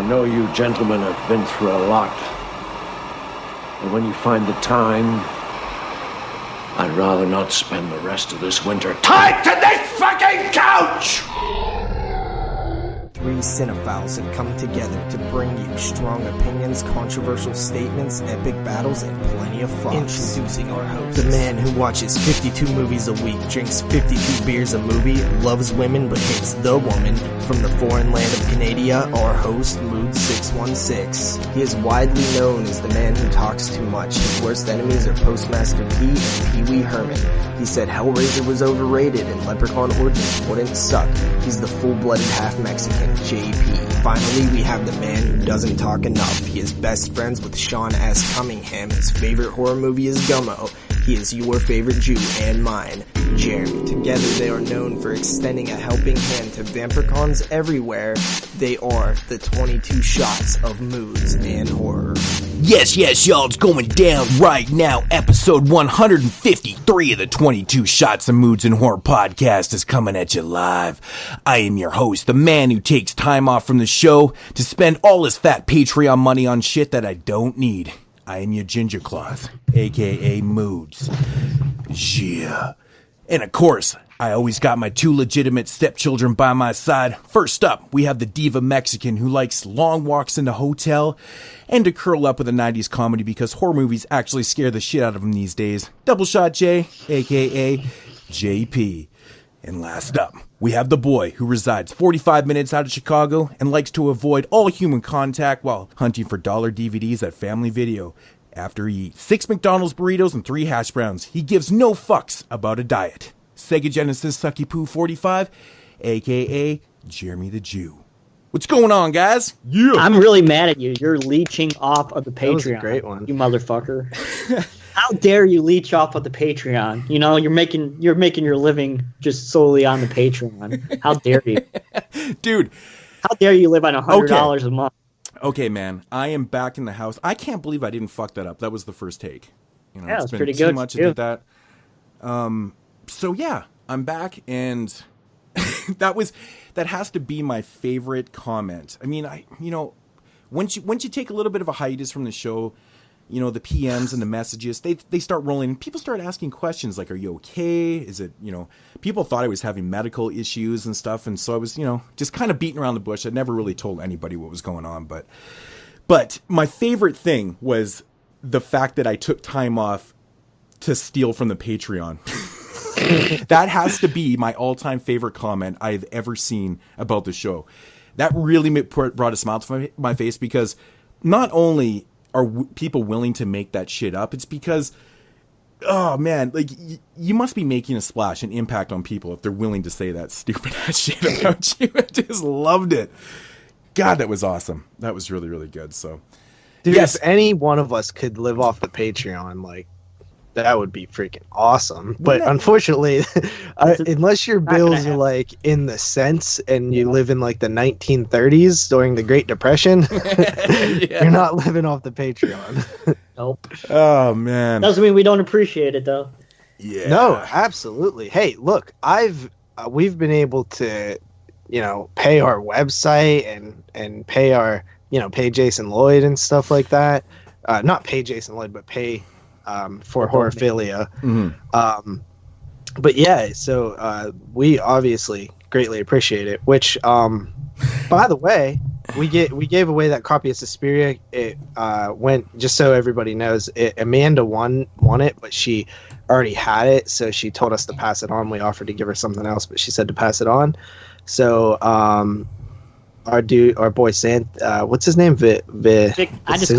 I know you gentlemen have been through a lot. And when you find the time, I'd rather not spend the rest of this winter tied to this fucking couch! Three cinephiles have come together to bring you strong opinions, controversial statements, epic battles, and plenty of fun. Introducing our host, the man who watches 52 movies a week, drinks 52 beers a movie, loves women but hates the woman, from the foreign land of Canada, our host, Mood 616. He is widely known as the man who talks too much. His worst enemies are Postmaster P and Pee Wee Herman. He said Hellraiser was overrated and Leprechaun Origins wouldn't suck. He's the full-blooded half-Mexican, JP. Finally, we have the man who doesn't talk enough. He is best friends with Sean S. Cunningham. His favorite horror movie is Gummo. He is your favorite Jew and mine, Jeremy. Together they are known for extending a helping hand to vampircons everywhere. They are the 22 shots of moods and horror. Yes, y'all, it's going down right now. Episode 153 of the 22 Shots of Moods and Horror podcast is coming at you live. I am your host, the man who takes time off from the show to spend all his fat Patreon money on shit that I don't need. I am your ginger cloth, aka Moods. Yeah. And of course, I always got my two legitimate stepchildren by my side. First up, we have the diva Mexican who likes long walks in the hotel and to curl up with a 90s comedy because horror movies actually scare the shit out of him these days. Double Shot J, aka JP. And last up, we have the boy who resides 45 minutes out of Chicago and likes to avoid all human contact while hunting for dollar DVDs at Family Video. After he eats 6 McDonald's burritos and 3 hash browns, he gives no fucks about a diet. Sega Genesis Sucky Poo 45, aka Jeremy the Jew. What's going on, guys? Yeah. I'm really mad at you. You're leeching off of the Patreon. That was a great one. You motherfucker. How dare you leech off of the Patreon? You know, you're making your living just solely on the Patreon. How dare you? Dude. How dare you live on $100 a month? Okay, man. I am back in the house. I can't believe I didn't fuck that up. That was the first take. You know, yeah, it's it's been pretty too good. much to do that. So yeah, I'm back, and that has to be my favorite comment. I mean, once you take a little bit of a hiatus from the show, you know, the PMs and the messages, they start rolling. People start asking questions like, are you okay? Is it, you know, people thought I was having medical issues and stuff. And so I was, you know, just kind of beating around the bush. I never really told anybody what was going on. But my favorite thing was the fact that I took time off to steal from the Patreon. That has to be my all-time favorite comment I've ever seen about the show. That really brought a smile to my face because not only are people willing to make that shit up, it's because, oh man, like you must be making a splash, an impact on people if they're willing to say that stupid ass shit about you. I just loved it. God, that was awesome. That was really, really good. So, dude, yes. If any one of us could live off the Patreon, like, that would be freaking awesome. But unfortunately, unless your bills are like in the cents and you live in like the 1930s during the Great Depression, you're not living off the Patreon. Nope. Oh man. Doesn't mean we don't appreciate it though. Yeah. No, absolutely. Hey, look, we've been able to, you know, pay our website and pay our, you know, pay Jason Lloyd and stuff like that. Not pay Jason Lloyd, but pay for Horrorphilia. Mm-hmm. But yeah, so we obviously greatly appreciate it, which by the way, we gave away that copy of Suspiria. It went, just so everybody knows, Amanda won it, but she already had it, so she told us to pass it on. We offered to give her something else, but she said to pass it on. So our boy what's his name? Vic, I just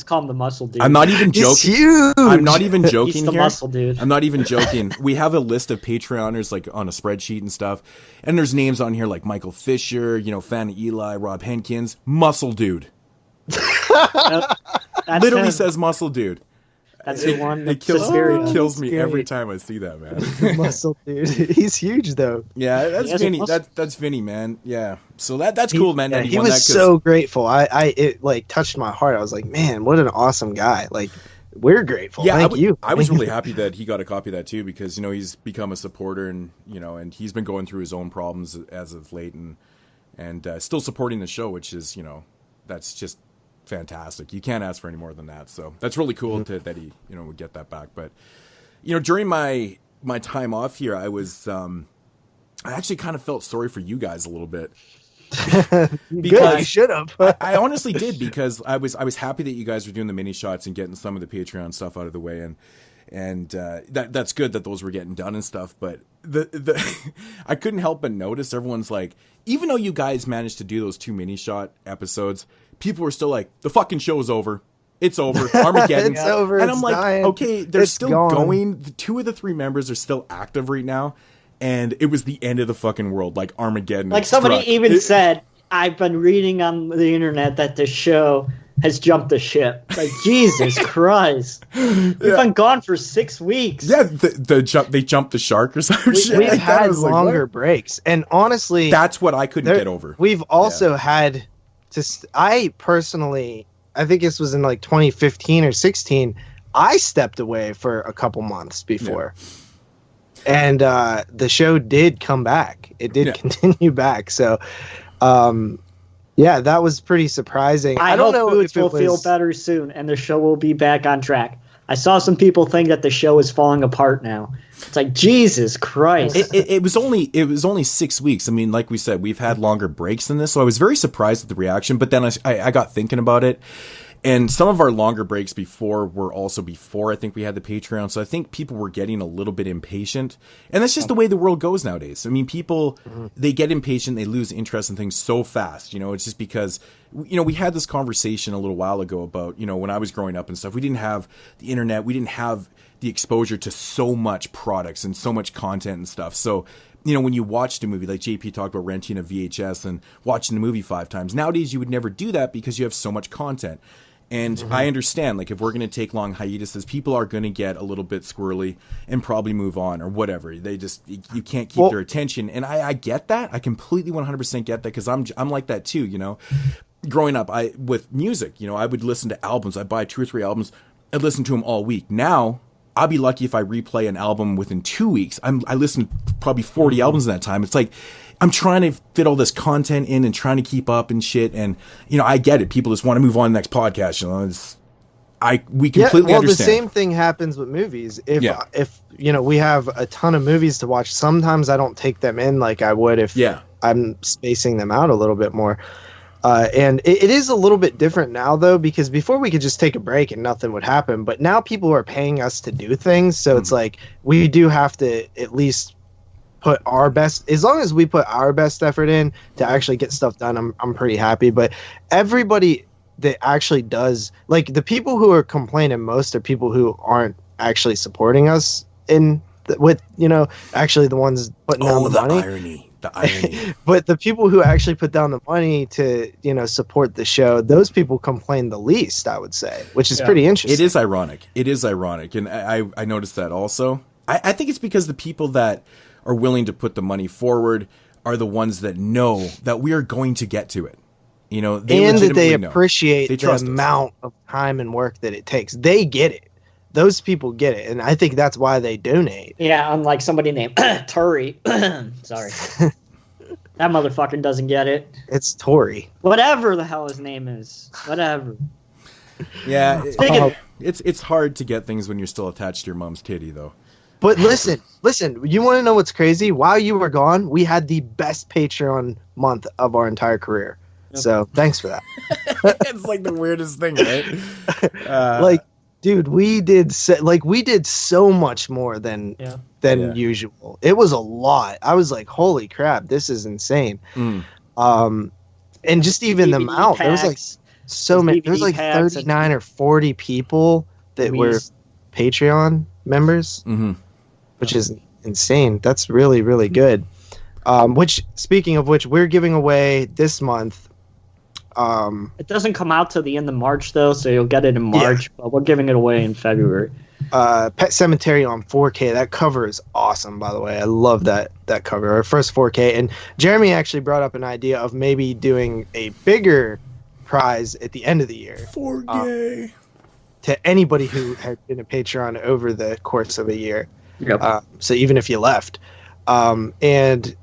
call him the muscle dude. I'm not even joking. He's huge. I'm not even joking. He's the here. muscle dude. I'm not even joking. We have a list of Patreoners like on a spreadsheet and stuff, and there's names on here like Michael Fisher, you know, fan of Eli, Rob Henkins, muscle dude. Literally says muscle dude. That's the one that kills me every time I see that, man. Muscle dude. He's huge though. Yeah, that's Vinny. That's Vinny, man. Yeah. So that's cool, man. Yeah, he was so grateful. It like touched my heart. I was like, man, what an awesome guy. Like, we're grateful. Yeah, Thank you. I was really happy that he got a copy of that too, because, you know, he's become a supporter, and, you know, and he's been going through his own problems as of late, and and still supporting the show, which is, that's just fantastic. You can't ask for any more than that. So that's really cool that he, would get that back. But, during my time off here, I was, I actually kind of felt sorry for you guys a little bit. Good, you should have. I honestly did, because I was happy that you guys were doing the mini shots and getting some of the Patreon stuff out of the way, and that's good that those were getting done and stuff. But the I couldn't help but notice everyone's like, even though you guys managed to do those 2 mini shot episodes, people were still like, the fucking show's over. It's over. Armageddon. It's over. And I'm like, dying. okay, they're It's still gone. going. The 2 of the 3 members are still active right now. And it was the end of the fucking world, like Armageddon. Like somebody even said, I've been reading on the internet that the show has jumped the ship. Like, Jesus Christ. We've been gone for 6 weeks. Yeah, they jumped the shark or something. We've had longer breaks. And honestly, that's what I couldn't get over. We've also had to, I think this was in like 2015 or 16, I stepped away for a couple months before. Yeah. And the show did come back. It did continue back. So, that was pretty surprising. I don't know if will feel better soon, and the show will be back on track. I saw some people think that the show is falling apart now. It's like, Jesus Christ. It was only 6 weeks. I mean, like we said, we've had longer breaks than this, so I was very surprised at the reaction. But then I got thinking about it. And some of our longer breaks before were also before I think we had the Patreon. So I think people were getting a little bit impatient. And that's just the way the world goes nowadays. I mean, people, they get impatient. They lose interest in things so fast. It's just because, we had this conversation a little while ago about, when I was growing up and stuff, we didn't have the internet. We didn't have the exposure to so much products and so much content and stuff. So, when you watched a movie, like JP talked about renting a VHS and watching the movie 5 times, nowadays you would never do that because you have so much content. And I understand, like, if we're going to take long hiatuses, people are going to get a little bit squirrely and probably move on or whatever. They just, you can't keep their attention. And I get that. I completely 100% get that, because I'm like that too, Growing up, with music, I would listen to albums. I'd buy 2 or 3 albums. I'd listen to them all week. Now, I'll be lucky if I replay an album within 2 weeks. I listened to probably 40 albums in that time. It's like, I'm trying to fit all this content in and trying to keep up and shit. And, I get it. People just want to move on to the next podcast. We completely understand. The same thing happens with movies. If we have a ton of movies to watch, sometimes I don't take them in like I would if I'm spacing them out a little bit more. And it is a little bit different now, though, because before we could just take a break and nothing would happen. But now people are paying us to do things. So it's like we do have to at least put our best, as long as we put our best effort in to actually get stuff done. I'm pretty happy. But everybody that actually does, like, the people who are complaining most are people who aren't actually supporting us actually the ones putting down the money. The irony. But the people who actually put down the money to, support the show, those people complain the least, I would say, which is pretty interesting. It is ironic. And I noticed that also. I think it's because the people that are willing to put the money forward are the ones that know that we are going to get to it. And that they appreciate the amount of time and work that it takes. They get it. Those people get it. And I think that's why they donate. Yeah, unlike somebody named Turi. Sorry. That motherfucker doesn't get it. It's Tori. Whatever the hell his name is. Whatever. Yeah. It's hard to get things when you're still attached to your mom's titty, though. But listen, you want to know what's crazy? While you were gone, we had the best Patreon month of our entire career. Yep. So thanks for that. It's like the weirdest thing, right? Dude, we did so much more than usual. It was a lot. I was like, holy crap, this is insane. And just even the amount, there was like so many. There was like 39 or 40 people that were Patreon members. Which is insane. That's really, really good. Which, speaking of which, we're giving away this month. It doesn't come out till the end of March, though, so you'll get it in March. But we're giving it away in February. Pet Cemetery on 4K. That cover is awesome, by the way. I love that cover. Our first 4K. And Jeremy actually brought up an idea of maybe doing a bigger prize at the end of the year. 4K. To anybody who had been a Patreon over the course of a year. Yep. So even if you left. And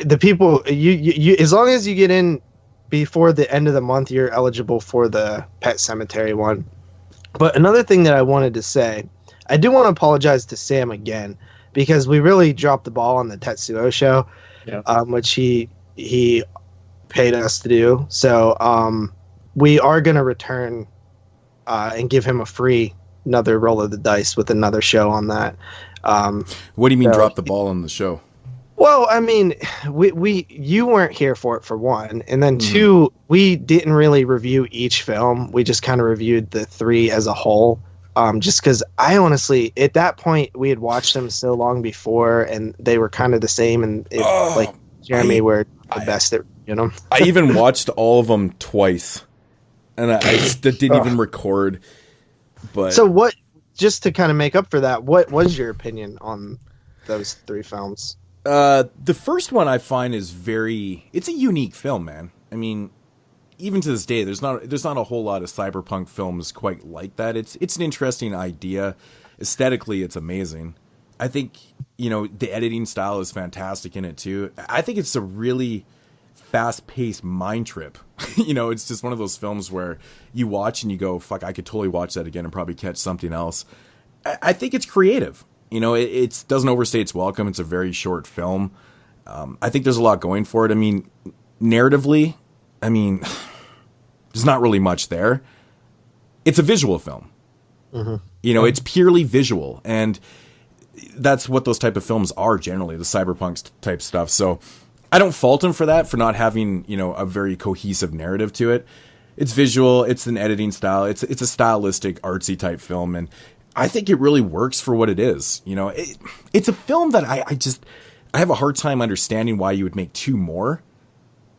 the people you as long as you get in before the end of the month, you're eligible for the Pet Cemetery one. But another thing that I wanted to say, I do want to apologize to Sam again, because we really dropped the ball on the Tetsuo show, which he paid us to do. So we are going to return and give him another roll of the dice with another show on that. What do you mean drop the ball on the show? Well, I mean, you weren't here for it, for one, and then two, we didn't really review each film. We just kind of reviewed the three as a whole, just because I honestly, at that point, we had watched them so long before, and they were kind of the same, and like Jeremy were the best at reviewing them. I even watched all of them twice, and I didn't even record. But so what? Just to kind of make up for that, what was your opinion on those three films? The first one I find is it's a unique film, man. I mean, even to this day, there's not a whole lot of cyberpunk films quite like that. It's an interesting idea. Aesthetically, it's amazing. I think, the editing style is fantastic in it too. I think it's a really fast-paced mind trip. It's just one of those films where you watch and you go, fuck, I could totally watch that again and probably catch something else. I think it's creative. It doesn't overstay its welcome. It's a very short film. I think there's a lot going for it. I mean, narratively, there's not really much there. It's a visual film. Mm-hmm. It's purely visual. And that's what those type of films are generally, the cyberpunk type stuff. So I don't fault him for that, for not having, a very cohesive narrative to it. It's visual. It's an editing style. It's a stylistic, artsy type film. And I think it really works for what it is. It's a film that I have a hard time understanding why you would make two more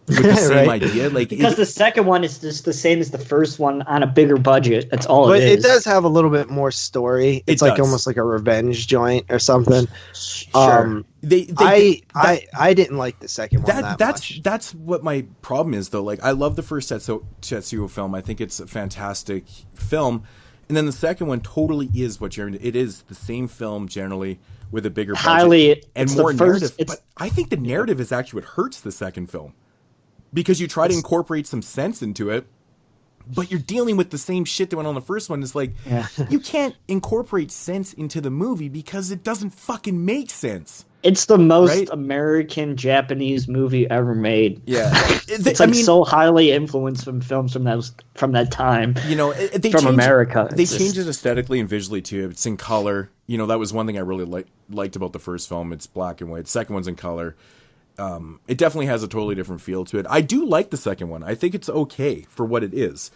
with the same idea. Because the second one is just the same as the first one on a bigger budget. That's all it is. But it does have a little bit more story. It's almost like a revenge joint or something. Sure. I didn't like the second one that much. That's what my problem is, though. I love the first Tetsuo film. I think it's a fantastic film. And then the second one totally is what it is the same film generally with a bigger budget and more narrative. But I think the narrative is actually what hurts the second film, because you try to incorporate some sense into it, but you're dealing with the same shit that went on the first one. It's you can't incorporate sense into the movie because it doesn't fucking make sense. It's the most American Japanese movie ever made. Yeah, it's so highly influenced from films from that time. From America. They changed it aesthetically and visually too. It's in color. That was one thing I really liked about the first film. It's black and white. The second one's in color. It definitely has a totally different feel to it. I do like the second one. I think it's okay for what it is.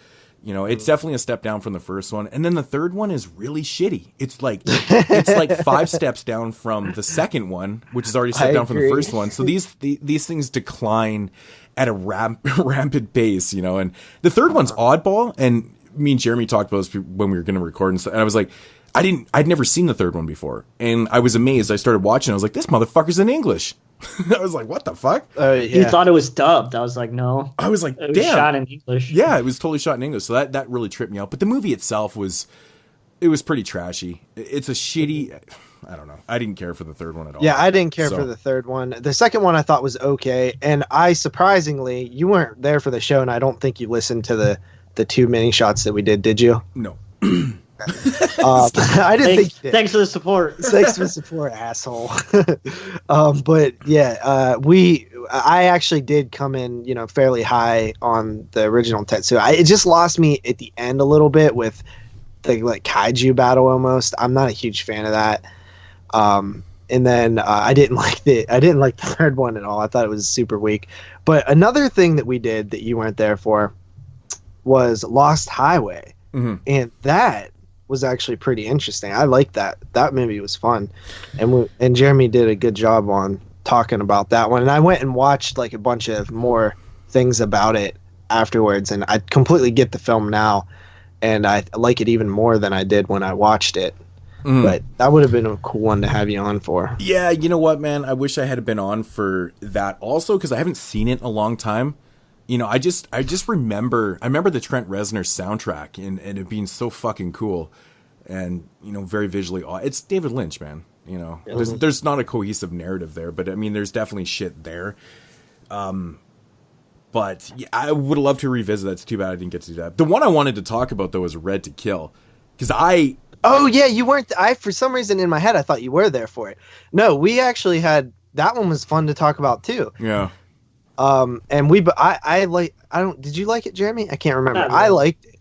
It's definitely a step down from the first one. And then the third one is really shitty. It's like 5 steps down from the second one, which is already a step down from the first one. So these things decline at a rampant pace, and the third one's oddball. And me and Jeremy talked about this when we were going to record, and I was like, I'd never seen the third one before. And I was amazed. I started watching. I was like, this motherfucker's in English. I was like, what the fuck? You thought it was dubbed. I was like, no. I was like, damn. It was shot in English. Yeah, it was totally shot in English. So that really tripped me out. But the movie itself was pretty trashy. It's a shitty, I don't know. I didn't care for the third one at all. Yeah, I didn't care for the third one. The second one I thought was okay. And surprisingly, you weren't there for the show, and I don't think you listened to the 2 mini shots that we did you? No. I didn't think you did. Thanks for the support. Thanks for the support, asshole. But yeah, I actually did come in, fairly high on the original Tetsuo. It just lost me at the end a little bit with the kaiju battle almost. I'm not a huge fan of that. And then I didn't like the third one at all. I thought it was super weak. But another thing that we did that you weren't there for was Lost Highway. Mm-hmm. And that was actually pretty interesting. I liked that. That movie was fun. And Jeremy did a good job on talking about that one. And I went and watched a bunch of more things about it afterwards, and I completely get the film now, and I like it even more than I did when I watched it. But that would have been a cool one to have you on for. Yeah, you know what, man? I wish I had been on for that also, because I haven't seen it in a long time. I just remember the Trent Reznor soundtrack and it being so fucking cool and, very visually. It's David Lynch, man. You know, there's not a cohesive narrative there, but I mean, there's definitely shit there. But yeah, I would love to revisit that. It's too bad I didn't get to do that. The one I wanted to talk about though was Red to Kill, because Oh yeah, you weren't. For some reason in my head I thought you were there for it. No, we actually had that one was fun to talk about too. Yeah. And did you like it, Jeremy? I can't remember. Really. I liked it.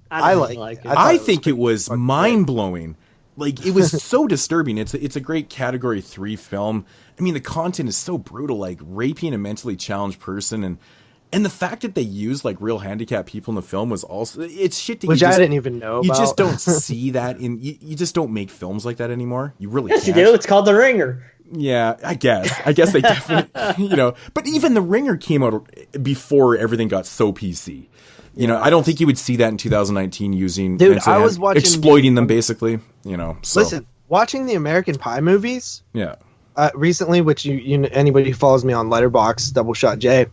I think it was mind blowing. Like, it was so disturbing. It's a great category 3 film. I mean, the content is so brutal, like raping a mentally challenged person, and the fact that they used like real handicapped people in the film was also, it's shit that I didn't even know. You about. just don't see that you just don't make films like that anymore. You really Yes, can't. you do. It's called The Ringer. Yeah, I guess they definitely, but even The Ringer came out before everything got so PC. I don't think you would see that in 2019 using, I was watching exploiting them basically, so. Listen, watching the American Pie movies. Yeah. Recently, which you anybody who follows me on Letterboxd, Double Shot J,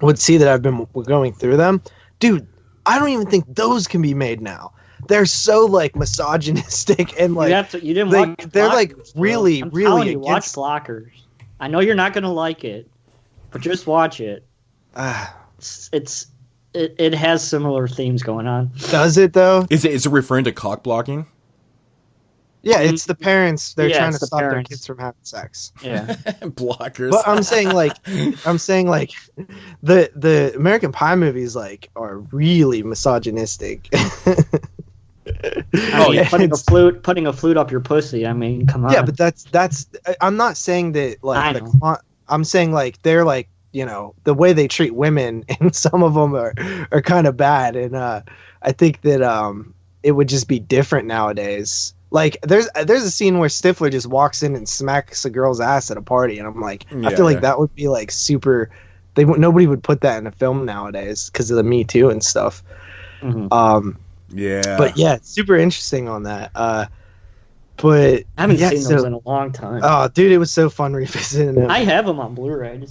would see that I've been going through them. Dude, I don't even think those can be made now. They're so like misogynistic and like you didn't watch. They're Blockers, like really, I'm really you, watch Blockers. I know you're not gonna like it, but just watch it. It has similar themes going on. Does it though? Is it referring to cock blocking? Yeah, it's the parents. They're trying to stop parents. their kids from having sex. Yeah, blockers. But I'm saying the American Pie movies like are really misogynistic. Putting a flute up your pussy. I mean, come on. Yeah, but that's. I'm not saying that like. I'm saying like they're like the way they treat women, and some of them are kind of bad, and I think that it would just be different nowadays. Like there's a scene where Stifler just walks in and smacks a girl's ass at a party, and I'm like, I feel like that would be like super. Nobody would put that in a film nowadays because of the Me Too and stuff. Mm-hmm. Yeah. But yeah, it's super interesting on that. But I haven't seen those in a long time. Oh, dude, it was so fun revisiting them. I have them on Blu-ray.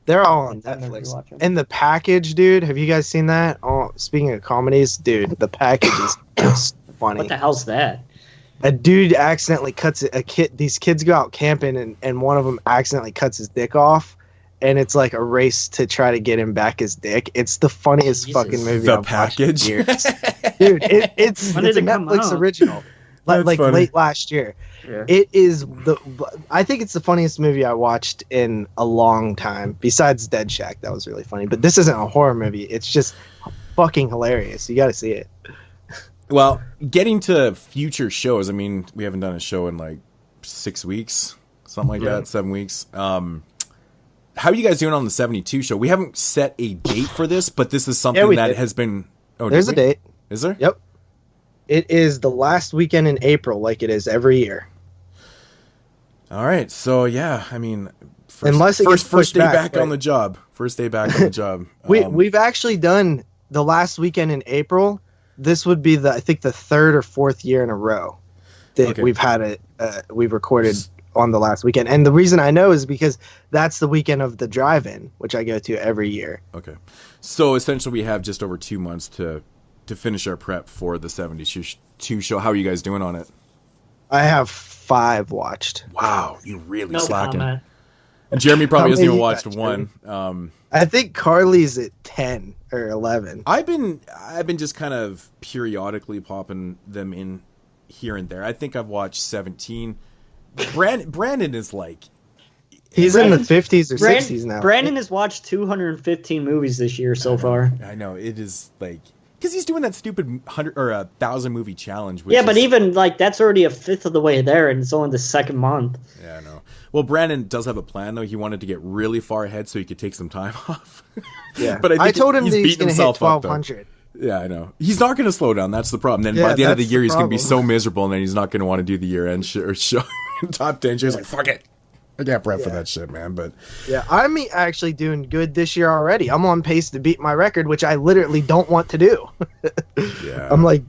They're all on Netflix. And The Package, dude, have you guys seen that? Oh, speaking of comedies, dude, The Package is just funny. What the hell's that? A dude accidentally cuts a kid. These kids go out camping, and one of them accidentally cuts his dick off, and it's like a race to try to get him back his dick. It's the funniest fucking movie The I've Package, watched in years. Dude. It's a Netflix original, like late last year. Yeah. It is I think it's the funniest movie I watched in a long time. Besides Dead Shack, that was really funny. But this isn't a horror movie. It's just fucking hilarious. You got to see it. Well, getting to future shows, I mean, we haven't done a show in like 6 weeks, something like that, 7 weeks. How are you guys doing on the 72 show? We haven't set a date for this, but this is something that has been... Oh, there's a date. Is there? Yep. It is the last weekend in April, like it is every year. All right. So, yeah, I mean... First day back on the job. First day back on the job. We've actually done the last weekend in April. This would be I think the third or fourth year in a row that we've had it. We've recorded on the last weekend, and the reason I know is because that's the weekend of the drive-in, which I go to every year. Okay, so essentially we have just over 2 months to finish our prep for the 72 show. How are you guys doing on it? I have 5 watched. Wow, you really no slacking. Comment. And Jeremy probably hasn't even watched one. I think Carly's at 10 or 11. I've been just kind of periodically popping them in here and there. I think I've watched 17. Brandon is like... He's in the 50s or 60s now. Brandon has watched 215 movies this year so far. I know. It is like... Because he's doing that stupid 100 or 1,000 movie challenge. Yeah, but even like that's already a fifth of the way there, and it's only the second month. Yeah, I know. Well, Brandon does have a plan though. He wanted to get really far ahead so he could take some time off. Yeah, but I told him he's that he's beating going to hit himself 1,200. Yeah, I know. He's not going to slow down. That's the problem. Then by the end of the year, he's going to be so miserable, and then he's not going to want to do the year-end show top 10. He's like, fuck it. I can't prep for that shit, man. But yeah, I'm actually doing good this year already. I'm on pace to beat my record, which I literally don't want to do. Yeah, I'm like,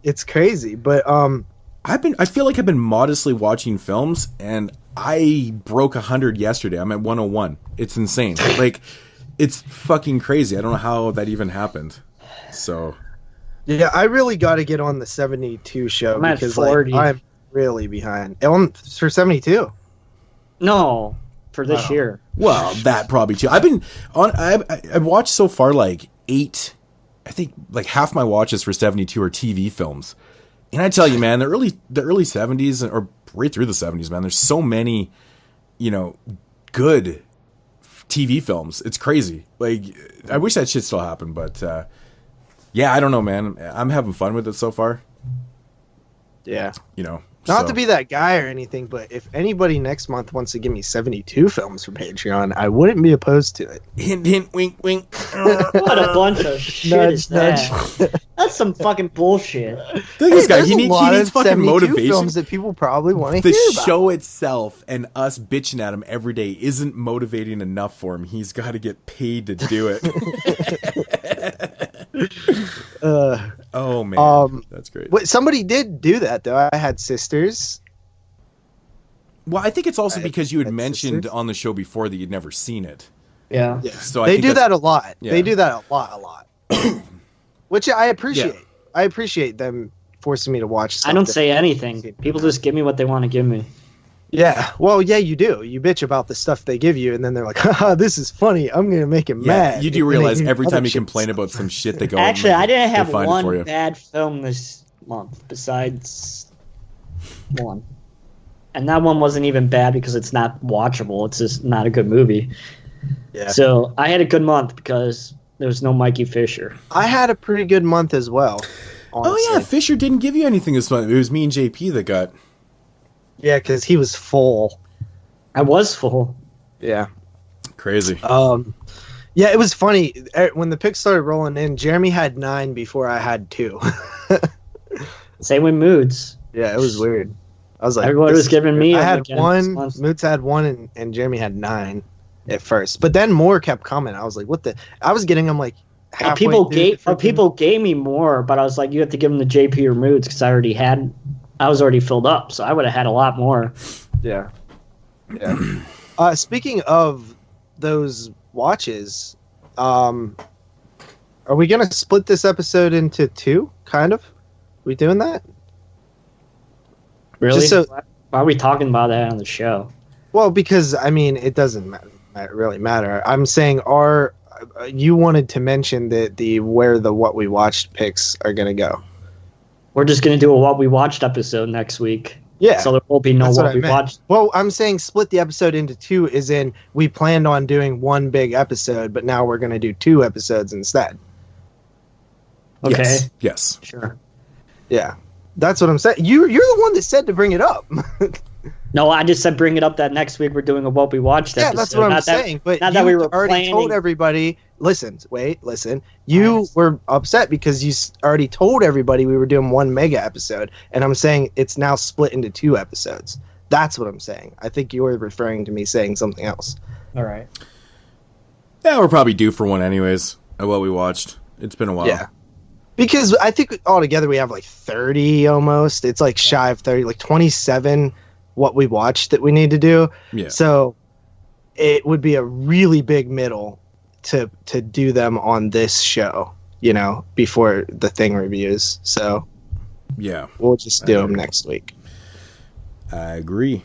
it's crazy. But I feel like I've been modestly watching films, and I broke 100 yesterday. I'm at 101. It's insane. Like, it's fucking crazy. I don't know how that even happened. So yeah, I really got to get on the 72 show I'm because at 40. like, really behind. For 72. No, for this year. Well, that probably too. I've watched so far like 8. I think like half my watches for 72 are TV films. And I tell you, man, the early 70s or right through the 70s, man, there's so many, good TV films. It's crazy. Like, I wish that shit still happened, but yeah, I don't know, man. I'm having fun with it so far. Yeah. Not to be that guy or anything, but if anybody next month wants to give me 72 films for Patreon, I wouldn't be opposed to it. Hint, hint, wink, wink. What a bunch of shit is that? That's some fucking bullshit. This guy, he needs fucking motivation. Films that people probably want to hear about. The show itself and us bitching at him every day isn't motivating enough for him. He's got to get paid to do it. Oh man, that's great. Somebody did do that though. I had sisters. Well, I think it's also because you had mentioned on the show before that you'd never seen it. Yeah. So they do that a lot. Yeah. They do that a lot. Which I appreciate. Yeah. I appreciate them forcing me to watch something. I don't say anything. People just give me what they want to give me. Yeah. Well, yeah, you do. You bitch about the stuff they give you, and then they're like, haha, this is funny. I'm going to make him mad. You do realize every time you complain about some shit, they go... Actually, I didn't have one bad film this month, besides one. And that one wasn't even bad because it's not watchable. It's just not a good movie. Yeah. So I had a good month because there was no Mikey Fisher. I had a pretty good month as well. Honestly. Oh, yeah. Fisher didn't give you anything this month. It was me and JP that got... Yeah, because he was full. I was full. Yeah. Crazy. Yeah, it was funny. When the picks started rolling in, Jeremy had 9 before I had 2. Same with Moods. Yeah, it was weird. I was like... Everyone was giving me... I had 1, Moods had 1, and Jeremy had 9 at first. But then more kept coming. I was like, what the... I was getting them like... People gave me more, but I was like, you have to give them the JP or Moods because I was already filled up, so I would have had a lot more. Yeah. Yeah. Speaking of those watches, are we going to split this episode into 2, kind of? We doing that? Really? Why are we talking about that on the show? Well, because, I mean, it doesn't really matter. I'm saying you wanted to mention where the What We Watched picks are going to go. We're just going to do a What We Watched episode next week. Yeah. So there will be no What We Watched. Well, I'm saying split the episode into 2 is in we planned on doing 1 big episode, but now we're going to do 2 episodes instead. Okay. Yes. Sure. Yeah. That's what I'm saying. You're the one that said to bring it up. No, I just said bring it up that next week we're doing a What We Watched episode. Yeah, that's what I'm saying. But not that we were already told everybody. Listen. You were upset because you already told everybody we were doing 1 mega episode, and I'm saying it's now split into 2 episodes. That's what I'm saying. I think you were referring to me saying something else. All right. Yeah, we're probably due for one anyways. What we watched. It's been a while. Yeah. Because I think altogether we have like 30 almost. It's like shy of 30, like 27 what we watched that we need to do. Yeah. So it would be a really big middle to do them on this show, before the Thing reviews. So yeah, we'll just do them next week. I agree.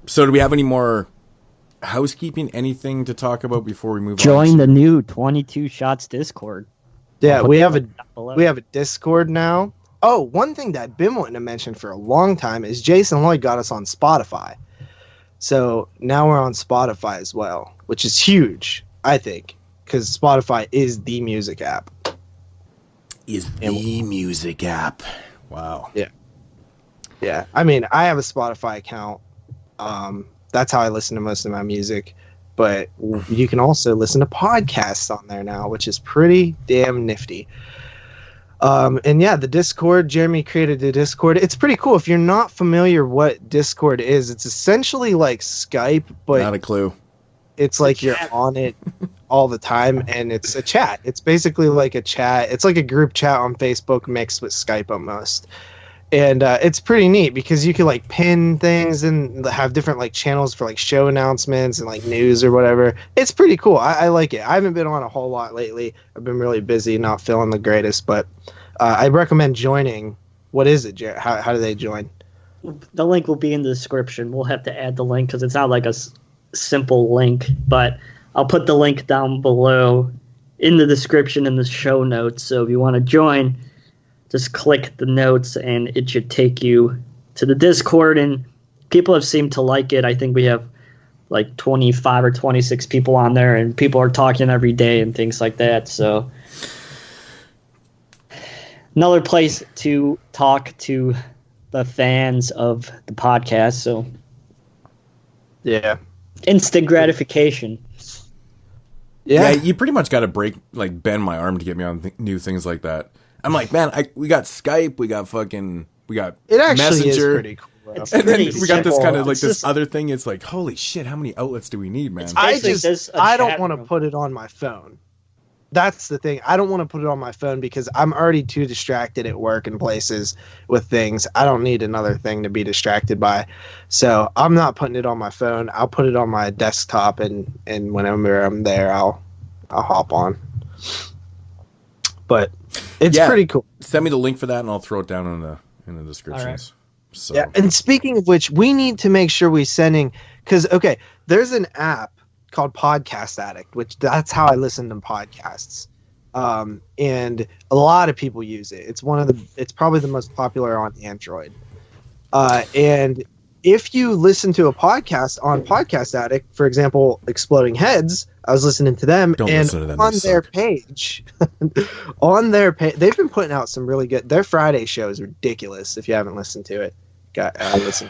So do we have any more housekeeping, anything to talk about before we move on? Join the new 22 Shots Discord. Yeah, we have a Discord now. Oh, one thing that I've been wanting to mention for a long time is Jason Lloyd got us on Spotify. So now we're on Spotify as well, which is huge, I think, because Spotify is the music app. Music app. Wow. Yeah. Yeah. I mean, I have a Spotify account. That's how I listen to most of my music. But you can also listen to podcasts on there now, which is pretty damn nifty. And yeah, the Discord, Jeremy created the Discord. It's pretty cool. If you're not familiar what Discord is, it's essentially like Skype, but not a clue. It's like you're on it all the time, and it's a chat. It's basically like a chat. It's like a group chat on Facebook mixed with Skype almost. And it's pretty neat because you can like pin things and have different like channels for like show announcements and like news or whatever. It's pretty cool. I like it. I haven't been on a whole lot lately. I've been really busy, not feeling the greatest, but I recommend joining What is it, Jared? How do they join? The link will be in the description. We'll have to add the link because it's not like a simple link, but I'll put the link down below in the description in the show notes. So if you want to join, just click the notes and it should take you to the Discord. And people have seemed to like it. I think we have like 25 or 26 people on there, and people are talking every day and things like that. So another place to talk to the fans of the podcast. So yeah, instant gratification. Yeah, you pretty much got to bend my arm to get me on new things like that. I'm like, man, we got Skype, we got it actually Messenger. is pretty cool. And then we got this kind of like it's this other thing. It's like, holy shit, how many outlets do we need, man? I don't want to put it on my phone. That's the thing. I don't want to put it on my phone because I'm already too distracted at work and places with things. I don't need another thing to be distracted by. So I'm not putting it on my phone. I'll put it on my desktop, and whenever I'm there, I'll hop on. But it's pretty cool. Send me the link for that, and I'll throw it down in the descriptions. All right. So. Yeah, and speaking of which, we need to make sure we're sending, because there's an app called Podcast Addict, which that's how I listen to podcasts, and a lot of people use it. It's probably the most popular on Android, and if you listen to a podcast on Podcast Addict, for example, Exploding Heads, I was listening to them, on their page, they've been putting out some really good. Their Friday show is ridiculous. If you haven't listened to it, listen.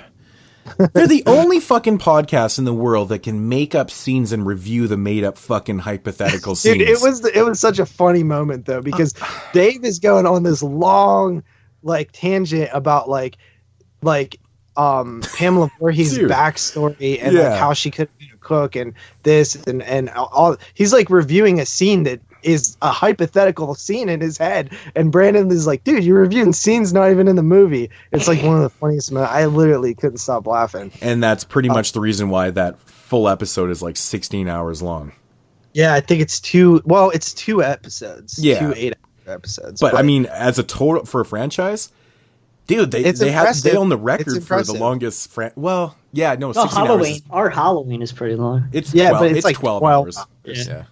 They're the only fucking podcast in the world that can make up scenes and review the made up fucking hypothetical scenes. Dude, it was such a funny moment though, because Dave is going on this long tangent about Pamela Voorhees' backstory and how she could be a cook and this and all. He's reviewing a scene that is a hypothetical scene in his head, and Brandon is like, dude, you're reviewing scenes not even in the movie. It's one of the funniest moments. I literally couldn't stop laughing. And that's pretty much the reason why that full episode is 16 hours long. Yeah, I think it's two episodes. Yeah. 2 8-hour episodes. But I mean, as a total for a franchise, dude, they own the record for the longest. No, 16 Halloween. hours. Our Halloween is pretty long. It's 12, but it's 12 hours. Yeah.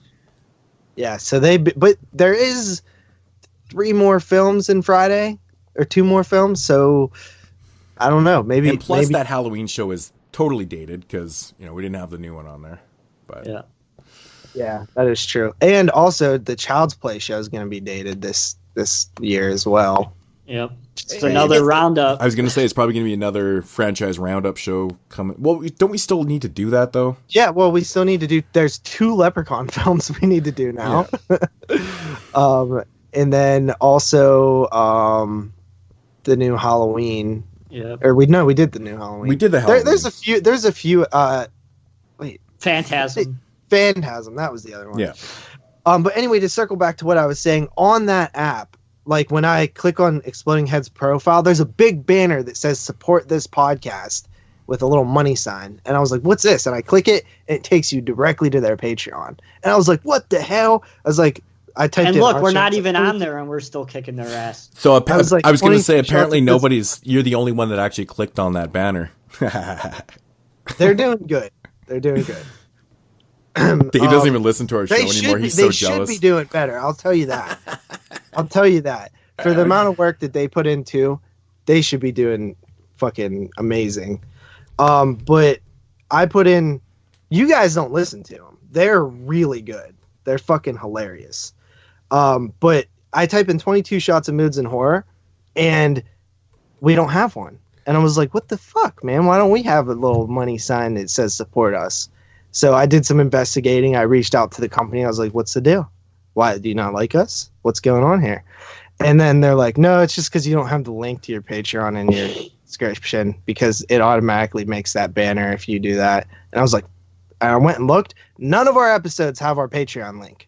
Yeah, so but there is 3 more films in Friday, or 2 more films, so I don't know. Maybe. And plus, that Halloween show is totally dated because we didn't have the new one on there. But yeah, that is true. And also, the Child's Play show is going to be dated this year as well. Yep. It's another roundup. I was going to say it's probably going to be another franchise roundup show coming. Well, don't we still need to do that, though? Yeah, well, we still need to do... There's 2 Leprechaun films we need to do now. Yeah. And then also the new Halloween. Yeah. Or we did the new Halloween. We did the Halloween. There's a few... wait. Phantasm. Phantasm, that was the other one. Yeah. But anyway, to circle back to what I was saying, on that app, when I click on Exploding Head's profile, there's a big banner that says support this podcast with a little money sign. And I was like, what's this? And I click it, and it takes you directly to their Patreon. And I was like, what the hell? I was like, I typed in. And look, we're not even on there, and we're still kicking their ass. So I was going to say, apparently you're the only one that actually clicked on that banner. They're doing good. They're doing good. He doesn't even listen to our show anymore. He's so jealous. They should be doing better. I'll tell you that. For the amount of work that they put into, they should be doing fucking amazing. But I put in, you guys don't listen to them. They're really good. They're fucking hilarious. But I type in 22 shots of moods and horror, and we don't have one. And I was like, what the fuck, man? Why don't we have a little money sign that says support us? So I did some investigating. I reached out to the company. I was like, what's the deal? Why, do you not like us? What's going on here? And then they're like, no, it's just because you don't have the link to your Patreon in your description, because it automatically makes that banner if you do that. And I was like, I went and looked. None of our episodes have our Patreon link.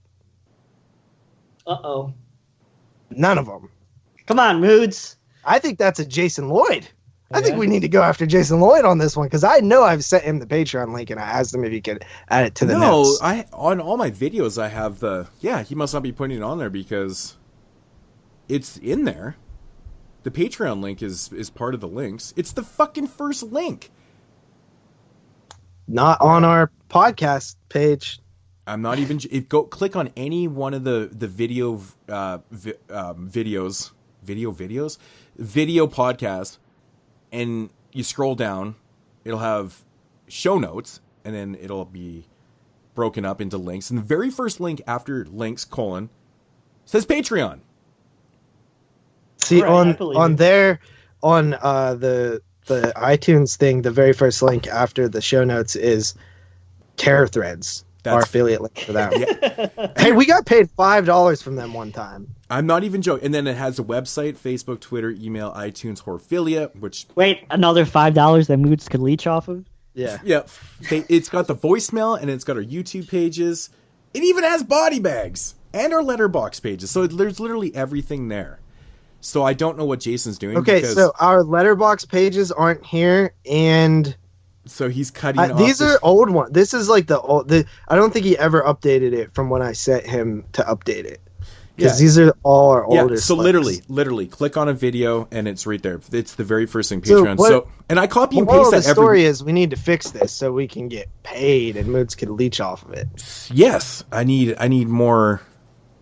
Uh-oh. None of them. Come on, Moods. I think that's a Jason Lloyd. I think we need to go after Jason Lloyd on this one, because I know I've sent him the Patreon link, and I asked him if he could add it to the notes. No, on all my videos I have he must not be putting it on there because it's in there. The Patreon link is part of the links. It's the fucking first link. Not on our podcast page. I'm not even. Go click on any one of the video podcast, and you scroll down. It'll have show notes, and then it'll be broken up into links. And the very first link after links : says Patreon. See, right, on the iTunes thing, the very first link after the show notes is Terror Threads. That's our affiliate link for that. Yeah. Hey, we got paid $5 from them one time. I'm not even joking. And then it has a website, Facebook, Twitter, email, iTunes, Horphilia, which... Wait, another $5 that Moods could leech off of? Yeah. Yeah. It's got the voicemail, and it's got our YouTube pages. It even has body bags and our letterbox pages. So there's literally everything there. So I don't know what Jason's doing. Okay, so our letterbox pages aren't here, and... So he's cutting off. These are old ones. This is like I don't think he ever updated it from when I sent him to update it. Because these are all our older so slips. literally, click on a video and it's right there. It's the very first thing, Patreon. And I copy and paste that. The story is we need to fix this so we can get paid and Moods can leech off of it. Yes, I need more.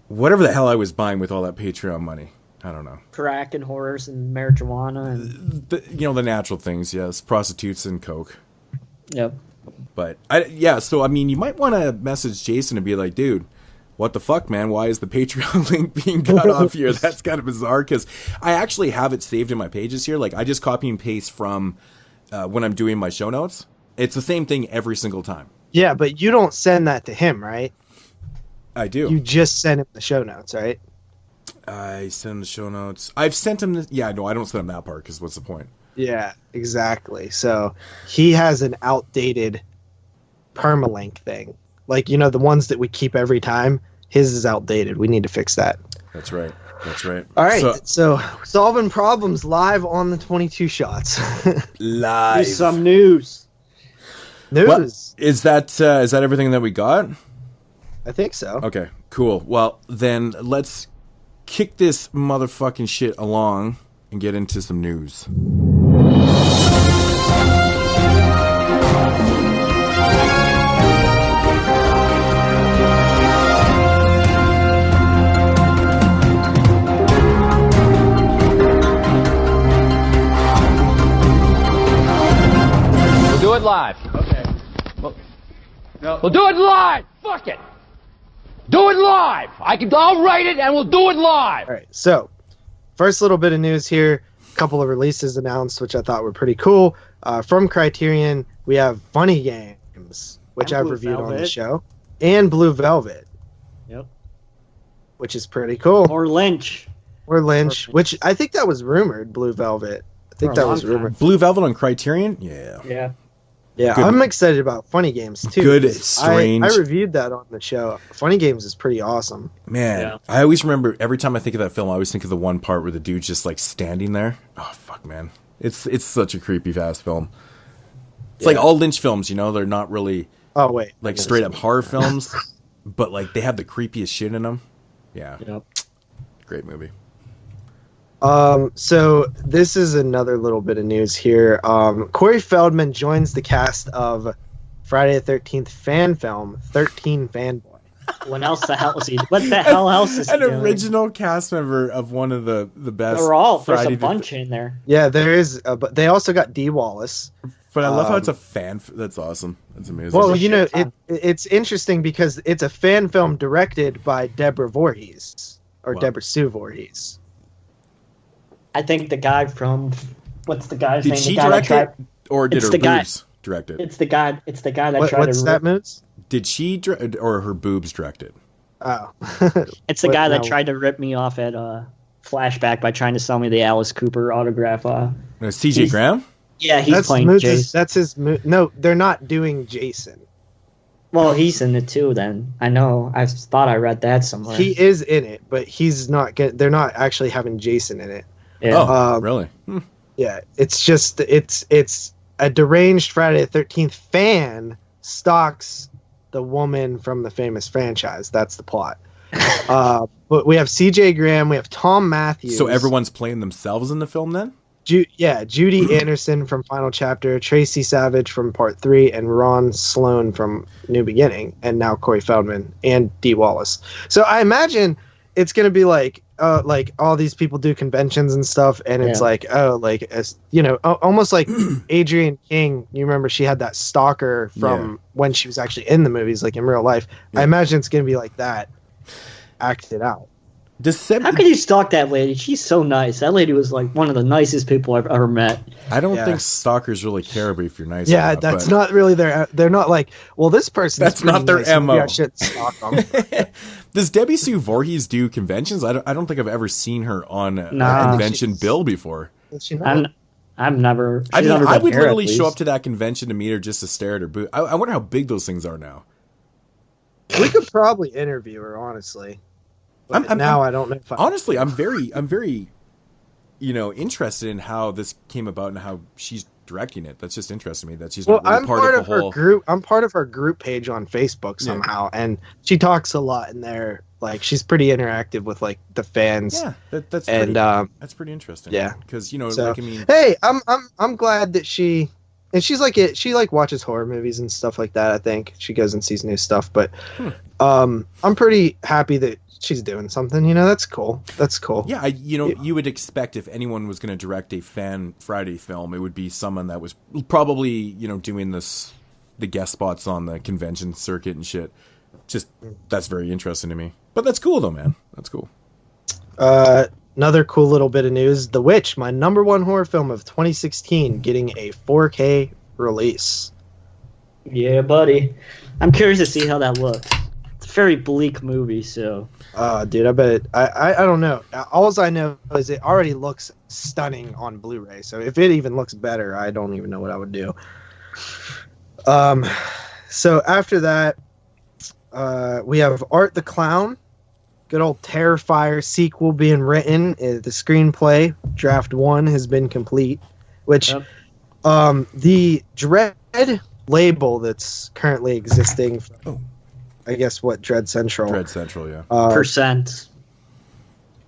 Whatever the hell I was buying with all that Patreon money. I don't know. Crack and horrors and marijuana and the natural things. Yes, prostitutes and coke. Yep. But so I mean, you might want to message Jason and be like, dude, what the fuck, man? Why is the Patreon link being cut off here? That's kind of bizarre because I actually have it saved in my pages here. Like I just copy and paste from when I'm doing my show notes. It's the same thing every single time. Yeah, but you don't send that to him, right? I do. You just send him the show notes, right? I send the show notes. I've sent him. I don't send him that part because what's the point? Yeah, exactly. So he has an outdated permalink thing. Like, the ones that we keep every time. His is outdated. We need to fix that. That's right. All right. So solving problems live on the 22 shots. Live. Here's some news. Well, is that everything that we got? I think so. Okay, cool. Well, then let's kick this motherfucking shit along and get into some news. We'll do it live. Okay. We'll do it live. Fuck it. Do it live. I'll write it and we'll do it live. All right. So, first little bit of news here. A couple of releases announced, which I thought were pretty cool. From Criterion, we have Funny Games, which I've reviewed on the show, and Blue Velvet. Yep. Which is pretty cool. Or Lynch, which I think that was rumored. Blue Velvet. I think that was rumored. Blue Velvet on Criterion. Yeah. Yeah, good. I'm excited about Funny Games too. Good, strange. I reviewed that on the show. Funny Games is pretty awesome. Man, I always remember every time I think of that film, I always think of the one part where the dude's just like standing there. Oh fuck, man, it's such a creepy fast film. It's like all Lynch films, they're not really like straight up horror films, but like they have the creepiest shit in them. Yeah, great movie. So this is another little bit of news here. Cory Feldman joins the cast of Friday the 13th fan film 13 Fanboy. What else the hell is he? What the hell else is he doing? An original cast member of one of the best. They're all there's a bunch in there. Yeah, there is. But they also got Dee Wallace. But I love how it's a fan. That's awesome. That's amazing. Well, it's interesting because it's a fan film directed by Deborah Voorhees or Deborah Sue Voorhees. I think the guy from what's the guy's name? Did she direct it, or did her boobs direct it? It's the guy that tried to. What's that, Moods? Did she or her boobs direct it? Oh, it's the guy that tried to rip me off at Flashback by trying to sell me the Alice Cooper autograph. C.J. Graham. Yeah, he's playing Jason. That's his. No, they're not doing Jason. Well, he's in it too. Then I know. I thought I read that somewhere. He is in it, but he's not. They're not actually having Jason in it. Yeah. Oh, really? Yeah, it's just it's a deranged Friday the 13th fan stalks the woman from the famous franchise. That's the plot. But we have CJ Graham, we have Tom Matthews. So everyone's playing themselves in the film then? Judy Anderson from Final Chapter, Tracy Savage from Part 3, and Ron Sloan from New Beginning, and now Cory Feldman and Dee Wallace. So I imagine it's going to be like all these people do conventions and stuff, and it's almost like Adrienne King. You remember she had that stalker from when she was actually in the movies, like in real life. I imagine it's going to be like that, acted out. How could you stalk that lady? She's so nice. That lady was like one of the nicest people I've ever met. I don't think stalkers really care if you're nice. Yeah, that's not really they're not like, well, this person. That's not their nice. MO. I shouldn't stalk them. Does Debbie Sue Voorhees do conventions? I don't think I've ever seen her on a convention bill before. I've never. I would literally show up to that convention to meet her just to stare at her booth. I wonder how big those things are now. We could probably interview her, honestly. I don't know if honestly, I'm very, interested in how this came about and how she's directing it. That's just interesting to me that she's not really part of the whole group. I'm part of her group page on Facebook somehow, and she talks a lot in there. Like, she's pretty interactive with like the fans. Yeah, that's pretty interesting. Yeah, because hey, I'm glad that she watches horror movies and stuff like that. I think she goes and sees new stuff, but I'm pretty happy that she's doing something, that's cool. Yeah, you would expect if anyone was going to direct a Fan Friday film, it would be someone that was probably, doing the guest spots on the convention circuit and shit. Just, that's very interesting to me. But that's cool though, man. That's cool. Another cool little bit of news. The Witch, my number one horror film of 2016, getting a 4K release. Yeah, buddy. I'm curious to see how that looks. It's a very bleak movie, so... dude, I bet I don't know. All I know is it already looks stunning on Blu-ray. So if it even looks better, I don't even know what I would do. So after that, we have Art the Clown, good old Terrifier sequel being written. The screenplay draft 1 has been complete, which the Dread label that's currently existing. I guess Dread Central. Dread Central, yeah. Percent.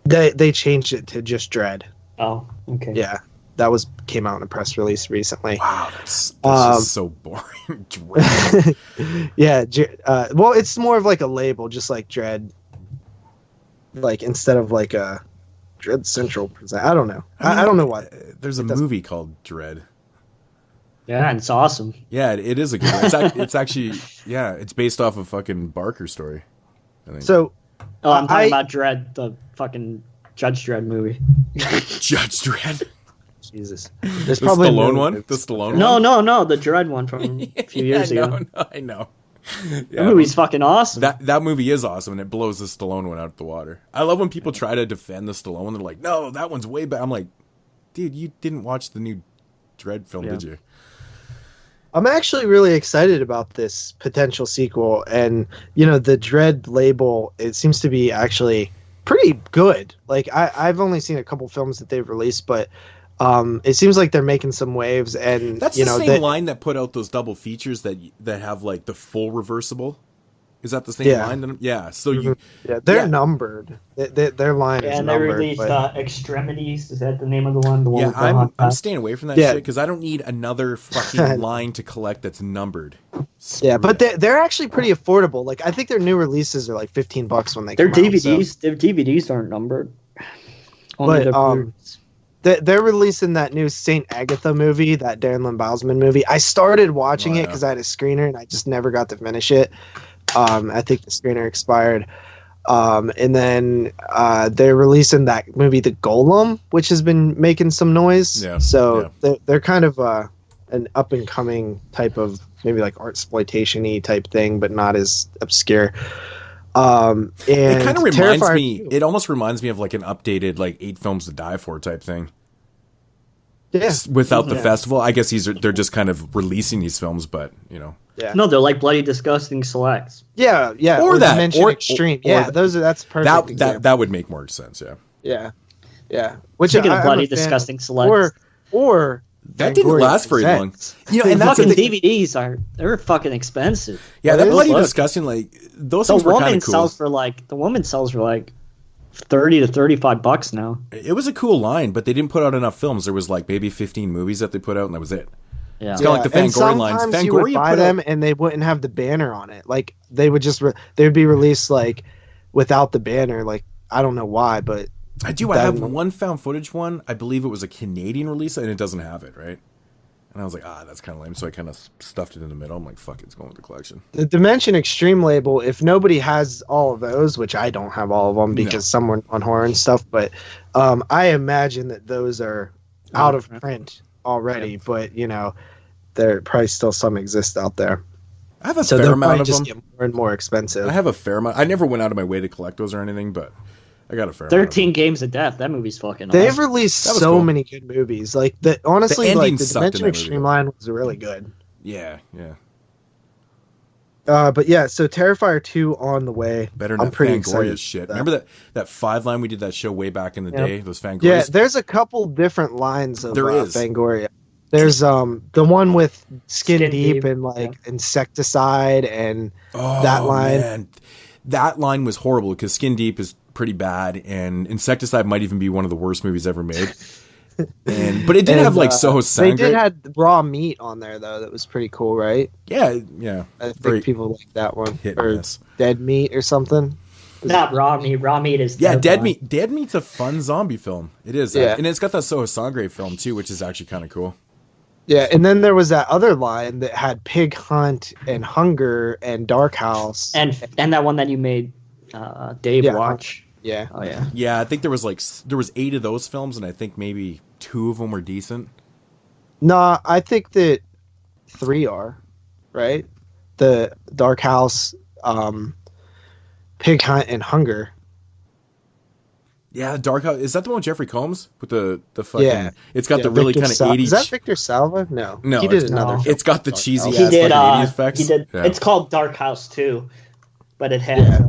They changed it to just Dread. Oh, okay. Yeah, that came out in a press release recently. Wow, that's just so boring. Dread. Yeah, well, it's more of like a label, just like Dread. Like instead of like a Dread Central. I don't know. I don't know why. There's a movie called Dread. Yeah, and it's awesome. Yeah, it is a good one. It's actually, it's based off a fucking Barker story, I think. So, I'm talking about Dredd, the fucking Judge Dredd movie. Judge Dredd? Jesus. There's probably the Stallone one? The Stallone one? No, the Dredd one from a few years ago. No, I know. Yeah, that movie's fucking awesome. That movie is awesome, and it blows the Stallone one out of the water. I love when people try to defend the Stallone one. They're like, no, that one's way better. I'm like, dude, you didn't watch the new Dredd film, did you? I'm actually really excited about this potential sequel, and the Dread label, it seems to be actually pretty good. Like I've only seen a couple films that they've released, but it seems like they're making some waves. And that's the same line that put out those double features that have like the full reversible. Is that the same line? Yeah. So they're numbered. Their line is numbered. And they released Extremities. Is that the name of the one? I'm staying away from that shit because I don't need another fucking line to collect that's numbered. Yeah, but they're actually pretty affordable. Like I think their new releases are like $15 when they come DVDs. out. So. Their DVDs aren't numbered. Only they're releasing that new Saint Agatha movie, that Darren Lynn Bousman movie. I started watching it because I had a screener and I just never got to finish it. I think the screener expired. And then they're releasing that movie, The Golem, which has been making some noise. Yeah. So they're kind of an up and coming type of maybe like artsploitation-y type thing, but not as obscure. And it kind of reminds me. It almost reminds me of like an updated like 8 Films to Die For type thing. Yeah. Without the festival, I guess they're just kind of releasing these films, but Yeah. No, they're like Bloody Disgusting Selects. Yeah. Or that Dimension Extreme. That's perfect. That would make more sense. Yeah. Which Speaking of Bloody Disgusting Selects, or That didn't last very long. You know, and that's fucking DVDs they're fucking expensive. Yeah, that bloody disgusting. Like those things were kind of cool. The woman sells for like $30 to $35 now. It was a cool line, but they didn't put out enough films. There was like maybe 15 movies that they put out, and that was it. Yeah, it's kind of like the Fangoria lines. Fangoria you would buy them, and they wouldn't have the banner on it. Like they would just they would be released like without the banner. Like I don't know why, but I have one found footage one. I believe it was a Canadian release, and it doesn't have it, right? And I was like, that's kind of lame. So I kind of stuffed it in the middle. I'm like, fuck it, it's going with the collection. The Dimension Extreme label, if nobody has all of those, which I don't have all of them because some were on horror and stuff, but I imagine that those are out of print already. But, you know, there probably still some exist out there. I have a fair amount of them. Get more and more expensive. I have a fair amount. I never went out of my way to collect those or anything, but I got a fair 13 Games of Death. That movie's fucking awesome. They've released so many good movies. Like honestly, the Dimension Extreme line was really good. Yeah, yeah. But yeah, so Terrifier 2 on the way. Better than Fangoria shit. Remember that 5 line we did that show way back in the day? Those Fangorias? Yeah, there's a couple different lines of Fangoria. There's the one with Skin Deep and like Insecticide and that line. Man. That line was horrible because Skin Deep is pretty bad, and Insecticide might even be one of the worst movies ever made. But it did have like Soho Sangre. They did have raw meat on there though. That was pretty cool, right? Yeah, yeah. I think people like that one. Or Dead Meat or something. Not raw meat. Raw meat is Dead Meat. Dead Meat's a fun zombie film. It is, and it's got that Soho Sangre film too, which is actually kind of cool. Yeah, and then there was that other line that had Pig Hunt and Hunger and Dark House, and that one that you made Dave watch. Yeah. Oh yeah. Yeah, I think there was 8 of those films, and I think maybe 2 of them were decent. Nah, I think that 3 are, right? The Dark House, Pig Hunt, and Hunger. Yeah, Dark House. Is that the one with Jeffrey Combs with the fucking? Yeah, it's got the really kind of 80s. Is that Victor Salva? No, he did another. It's got the cheesy ass 80s effects. He did. Yeah. It's called Dark House 2, but it has.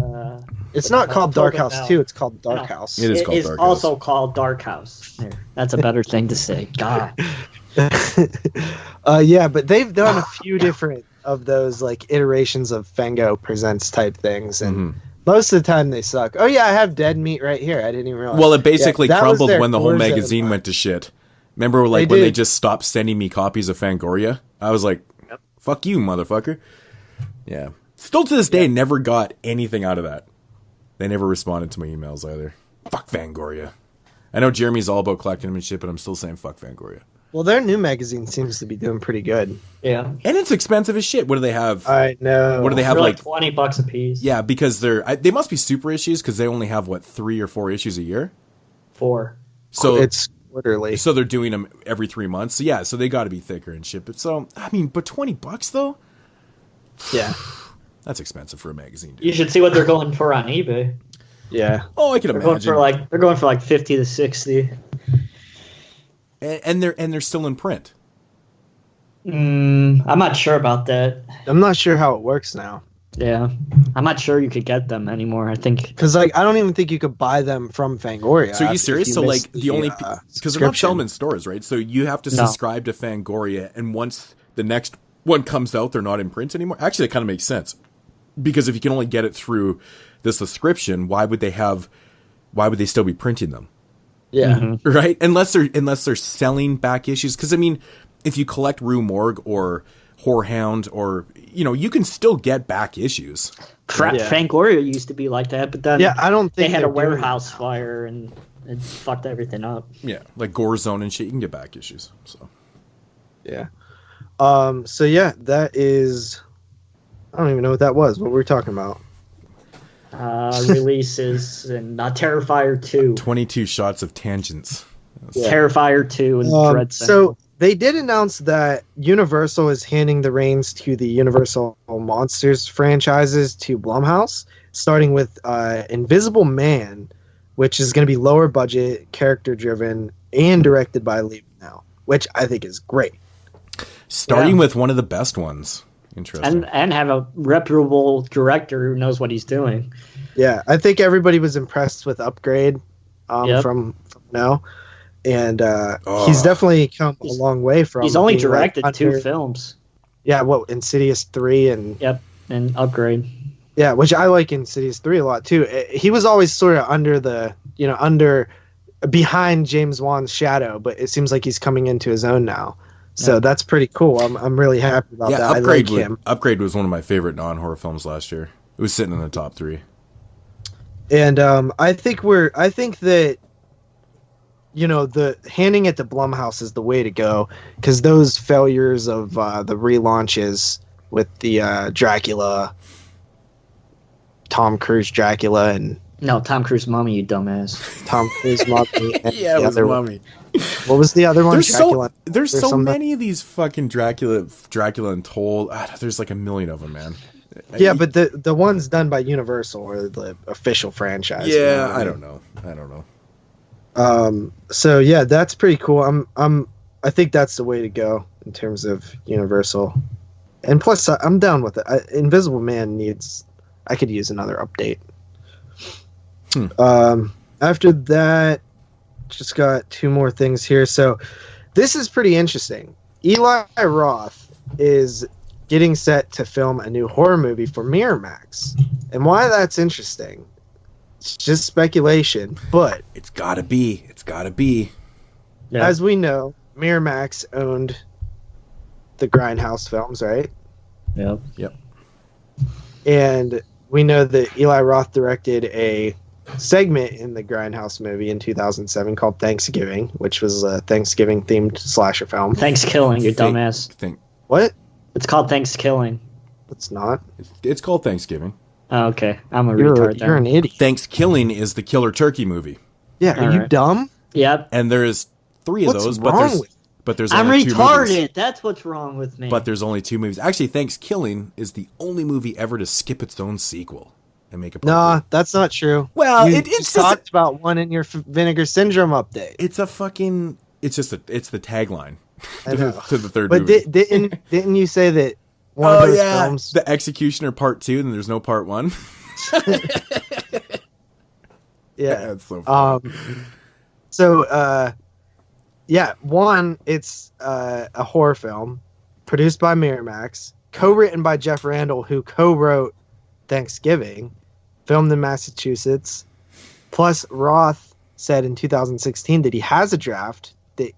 It's not called Dark House 2. It's called Dark House. It is called Dark House. It's also called Dark House. That's a better thing to say. God. Yeah, but they've done a few different of those like iterations of Fango Presents type things, and most of the time they suck. Oh yeah, I have Dead Meat right here. I didn't even realize. Well, it basically crumbled when the whole magazine went to shit. Remember, like when they just stopped sending me copies of Fangoria? I was like, "Fuck you, motherfucker!" Yeah. Still to this day, never got anything out of that. They never responded to my emails either. Fuck Fangoria. I know Jeremy's all about collecting them and shit, but I'm still saying fuck Fangoria. Well, their new magazine seems to be doing pretty good. Yeah. And it's expensive as shit. What do they have? I know. What do they have? Like $20 a piece. Yeah, because they must be super issues because they only have, 3 or 4 issues a year? 4. So it's quarterly. So they're doing them every 3 months. So yeah, so they got to be thicker and shit. But but $20 though? Yeah. That's expensive for a magazine, dude. You should see what they're going for on eBay. Yeah. Oh, I can imagine. They're going for like 50 to 60. And they're still in print. I'm not sure about that. I'm not sure how it works now. Yeah, I'm not sure you could get them anymore. I think because I don't even think you could buy them from Fangoria. So are you serious? So the only because they're not selling in stores, right? So you have to subscribe to Fangoria, and once the next one comes out, they're not in print anymore. Actually, that kind of makes sense because if you can only get it through the subscription, why would they still be printing them? Yeah, right. Unless they're selling back issues, because I mean, if you collect Rue Morgue or Whorehound, or you can still get back issues. Fangoria used to be like that, but then I don't think they had a warehouse fire and it fucked everything up. Yeah, like Gore Zone and shit, you can get back issues. So yeah, so yeah, that is. I don't even know what that was. What were we talking about? Releases and Terrifier 2. 22 shots of tangents. Terrifier 2 and Dread Center. So they did announce that Universal is handing the reins to the Universal Monsters franchises to Blumhouse, starting with Invisible Man, which is going to be lower budget, character driven, and directed by Lee now, which I think is great. Starting with one of the best ones. Interesting. And have a reputable director who knows what he's doing. Yeah, I think everybody was impressed with Upgrade from now. and he's definitely come a long way from. He's only directed 2 films. Yeah, Insidious 3 and and Upgrade. Yeah, which I like Insidious 3 a lot too. He was always sort of behind James Wan's shadow, but it seems like he's coming into his own now. So that's pretty cool. I'm really happy about that. Upgrade, I like him. Upgrade was one of my favorite non-horror films last year. It was sitting in the top 3. And I think that the handing it to Blumhouse is the way to go, because those failures of the relaunches with the Dracula, Tom Cruise Dracula, and Tom Cruise Mummy, you dumbass. Tom Cruise Mummy. And yeah, it was Mummy. What was the other one? There's so many of these fucking Dracula Untold. There's like a million of them, man. Yeah, but the ones done by Universal or the official franchise. Yeah, I don't know. So yeah, that's pretty cool. I think that's the way to go in terms of Universal. And plus, I'm down with it. Invisible Man I could use another update. After that, just got 2 more things here. So this is pretty interesting. Eli Roth is getting set to film a new horror movie for Miramax. And why that's interesting, it's just speculation, but it's gotta be. Yeah. As we know, Miramax owned the Grindhouse films, right? Yep. And we know that Eli Roth directed a segment in the Grindhouse movie in 2007 called Thanksgiving, which was a Thanksgiving themed slasher film. Thanksgiving, you dumbass. What? It's called Thanksgiving. It's not. It's called Thanksgiving. Oh, okay. I'm a retard. You're an idiot. Thanksgiving is the killer turkey movie. Yeah, are you dumb? Yep. And there's 3 of those, but there's I'm only 2 retarded. movies. That's what's wrong with me. But there's only 2 movies. Actually, Thanksgiving is the only movie ever to skip its own sequel and make a. Nah, that's not true. Well, it's just talked about one in your Vinegar Syndrome update. It's a fucking. It's the tagline to the 3rd but movie. But didn't you say that one of those films, The Executioner Part 2, and there's no Part 1? Yeah, that's so funny. One, it's a horror film produced by Miramax, co-written by Jeff Randall, who co-wrote Thanksgiving, filmed in Massachusetts. Plus, Roth said in 2016 that he has a draft that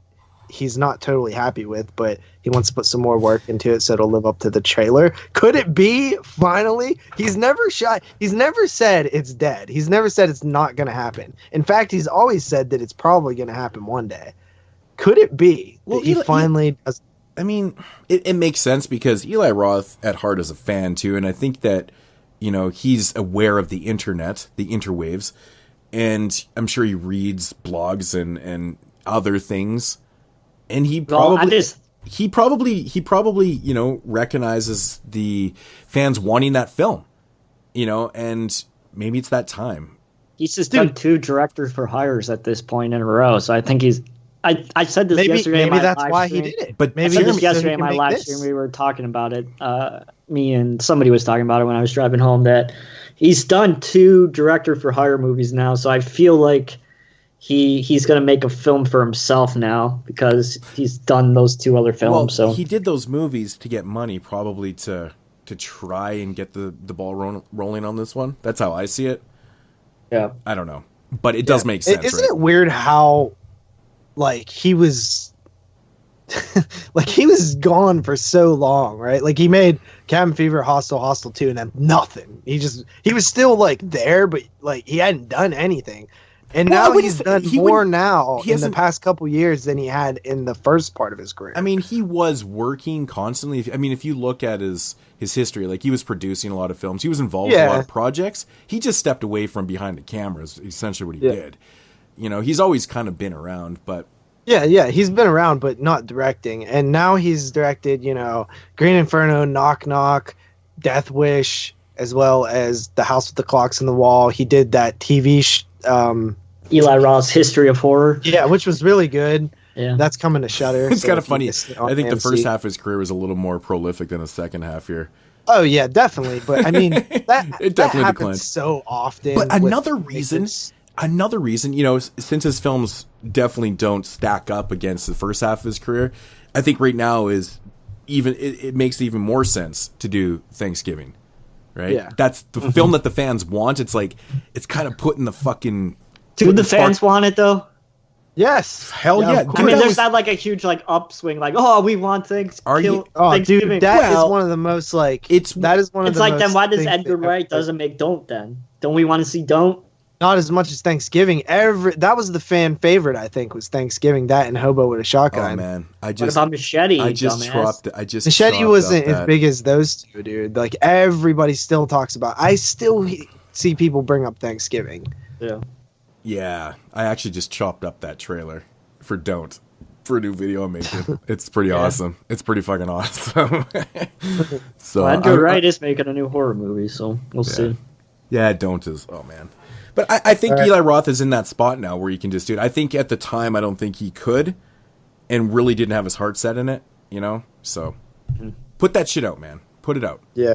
he's not totally happy with, but he wants to put some more work into it so it'll live up to the trailer. Could it be, finally? He's never said it's dead. He's never said it's not going to happen. In fact, he's always said that it's probably going to happen one day. Could it be that he finally does? I mean, it makes sense because Eli Roth at heart is a fan too, and I think that, he's aware of the internet, the interwaves, and I'm sure he reads blogs and other things, and he probably recognizes the fans wanting that film, and maybe it's that time. He's just done 2 directors for hires at this point in a row, so I think he's. I said this yesterday. Maybe that's why he did it. But maybe I said this yesterday in my live stream. We were talking about it. Me and somebody was talking about it when I was driving home. That he's done 2 director for hire movies now. So I feel like he's going to make a film for himself now because he's done those 2 other films. Well, so he did those movies to get money, probably to try and get the ball rolling on this one. That's how I see it. Yeah, I don't know, but it does make sense. Isn't it weird how? He was he was gone for so long, right? Like he made Cabin Fever, Hostel 2, and then nothing. He was still there, but he hadn't done anything. And now he's done more now in the past couple years than he had in the first part of his career. I mean, he was working constantly. I mean, if you look at his history, he was producing a lot of films. He was involved in a lot of projects. He just stepped away from behind the camera is essentially what he did. He's always kind of been around, but... Yeah, he's been around, but not directing. And now he's directed, Green Inferno, Knock Knock, Death Wish, as well as The House with the Clocks on the Wall. He did that TV... Eli Roth's History of Horror. Yeah, which was really good. Yeah. That's coming to Shudder. It's kind of funny. I think the first half of his career was a little more prolific than the second half here. Oh, yeah, definitely. But, I mean, that it definitely happens declined so often. But another reason... another reason, you know, since his films definitely don't stack up against the first half of his career, I think right now is even it makes even more sense to do Thanksgiving, right? Yeah. That's the film that the fans want. It's like it's kind of putting the fucking. Do the fans want it though? Yes. Hell yeah. I mean, there's not like a huge like upswing, like, oh, we want Thanksgiving. Oh, dude, that is one of the most like. That is one of the. It's like, most then why does Edgar Wright doesn't make Don't then? Don't we want to see Don't? Not as much as Thanksgiving. That was the fan favorite, I think, was Thanksgiving. That and Hobo with a Shotgun. Oh man, what about Machete? Machete wasn't as big as those two, dude. Like everybody still talks about. I still see people bring up Thanksgiving. Yeah. Yeah, I actually just chopped up that trailer for Don't for a new video I'm making. It's pretty awesome. It's pretty fucking awesome. So Edgar Wright is making a new horror movie, so we'll see. Yeah, Don't is. Oh man. But I think Eli Roth is in that spot now where he can just do it. I think at the time I don't think he could, and really didn't have his heart set in it. You know, so put that shit out, man. Put it out. Yeah,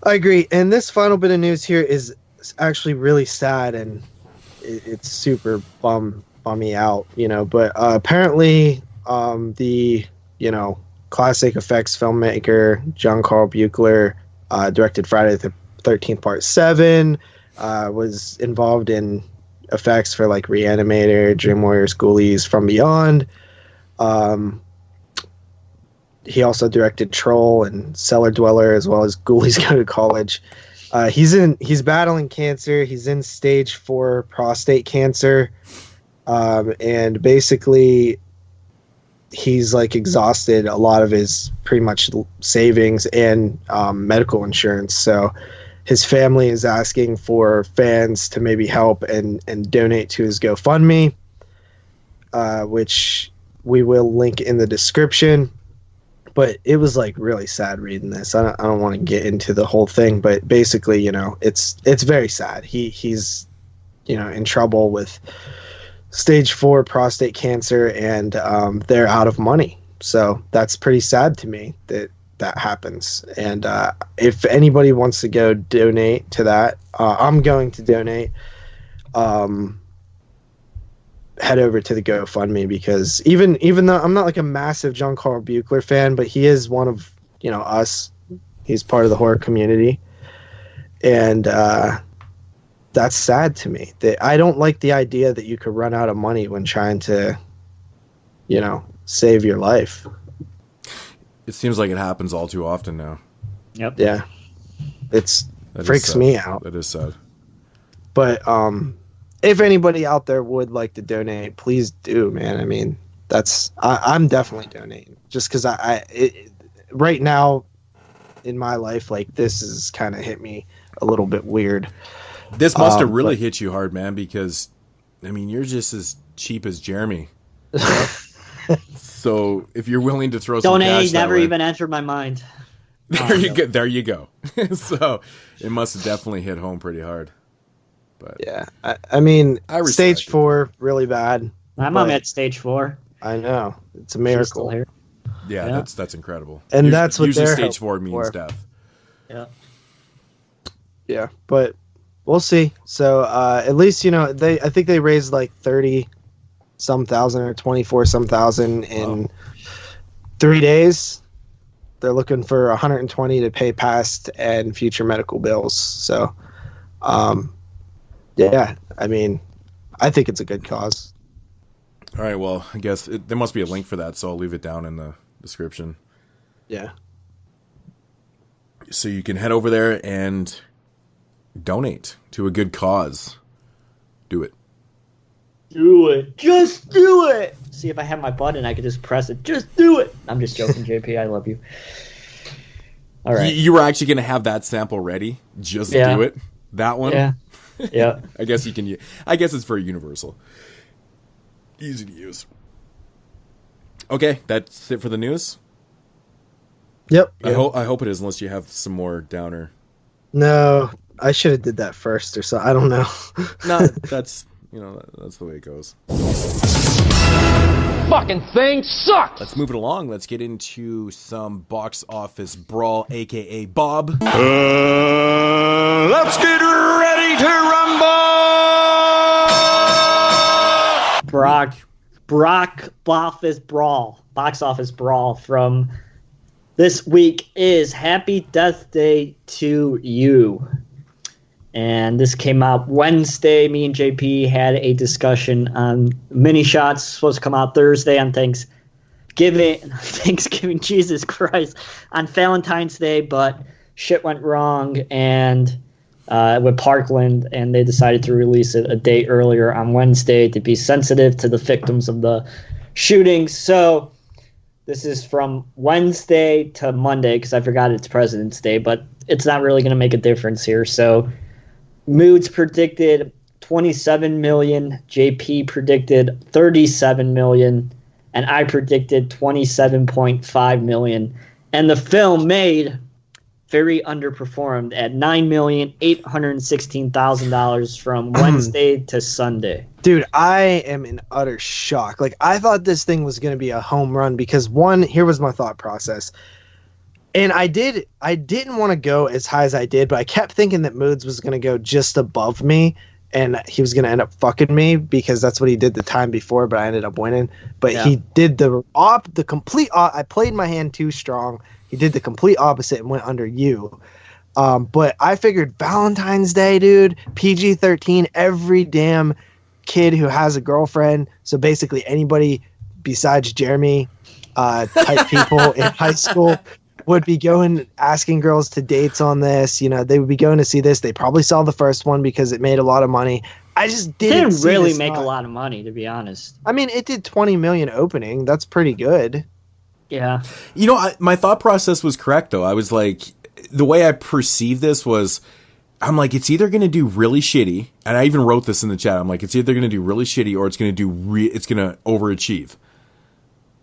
I agree. And this final bit of news here is actually really sad, and it's super bummy out, you know. But apparently, the classic effects filmmaker John Carl Buechler directed Friday the 13th Part 7. Was involved in effects for like Reanimator, Dream Warriors, Ghoulies, From Beyond. He also directed Troll and Cellar Dweller, as well as Ghoulies Go to College. He's battling cancer. He's in stage 4 prostate cancer. And basically he's like exhausted a lot of his pretty much savings and medical insurance. So his family is asking for fans to maybe help and donate to his GoFundMe, which we will link in the description. But it was like really sad reading this. I don't want to get into the whole thing, but basically, you know, it's very sad. He's in trouble with stage 4 prostate cancer, and they're out of money. So that's pretty sad to me that happens. And if anybody wants to go donate to that, I'm going to donate. Head over to the GoFundMe, because even though I'm not like a massive John Carl Buechler fan, but he is one of us. He's part of the horror community, and that's sad to me. That I don't like the idea that you could run out of money when trying to save your life. It seems like it happens all too often now. Yep. Yeah. That freaks me out. That is sad. But if anybody out there would like to donate, please do, man. I mean, I'm definitely donating, just because right now in my life, like, this has kind of hit me a little bit weird. This must have really hit you hard, man, because I mean, you're just as cheap as Jeremy. So if you're willing to throw some cash donate that never way, even entered my mind. There you go. So it must have definitely hit home pretty hard. But yeah, I mean, stage 4 really bad. My mom at stage 4. I know, it's a miracle. She's still here. Yeah, that's incredible. And that's what usually stage 4 means death. Yeah, but we'll see. So at least I think they raised like 30-some thousand or 24-some thousand in 3 days. They're looking for 120 to pay past and future medical bills. So yeah, I mean, I think it's a good cause. All right, well, I guess there must be a link for that, so I'll leave it down in the description. Yeah. So you can head over there and donate to a good cause. Do it. Do it. Just do it. See, if I had my button, I could just press it. Just do it. I'm just joking, JP. I love you. All right. You were actually going to have that sample ready? Just do it? That one? Yeah. Yeah. I guess you can. I guess it's very universal. Easy to use. Okay, that's it for the news. Yep. I hope it is, unless you have some more downer. No, I should have did that first or so. I don't know. No, that's that's the way it goes. Fucking thing sucks! Let's move it along. Let's get into some box office brawl, aka Bob. Let's get ready to rumble! Office Brawl from this week is Happy Death Day to You. And this came out Wednesday. Me and JP had a discussion on mini shots. Supposed to come out Thursday on Thanksgiving, Jesus Christ, on Valentine's Day, but shit went wrong and with Parkland, and they decided to release it a day earlier on Wednesday to be sensitive to the victims of the shooting. So this is from Wednesday to Monday because I forgot it's President's Day, but it's not really going to make a difference here. So Moods predicted 27 million, JP predicted 37 million, and I predicted 27.5 million. And the film made very underperformed at $9,816,000 from Wednesday to Sunday. Dude, I am in utter shock. Like, I thought this thing was going to be a home run because, one, here was my thought process. And I didn't want to go as high as I did, but I kept thinking that Moods was going to go just above me and he was going to end up fucking me because that's what he did the time before, but I ended up winning. But he did the complete I played my hand too strong. He did the complete opposite and went under you. But I figured Valentine's Day, dude, PG-13, every damn kid who has a girlfriend, so basically anybody besides Jeremy type people in high school would be going asking girls to dates on this. You know, they would be going to see this. They probably saw the first one because it made a lot of money. I just didn't really make a lot of money, to be honest. I mean, it did 20 million opening. That's pretty good. Yeah. You know, my thought process was correct, though. I was like, the way I perceived this was, I'm like, it's either going to do really shitty, and I even wrote this in the chat. I'm like, it's either going to do really shitty or it's going to it's going to overachieve.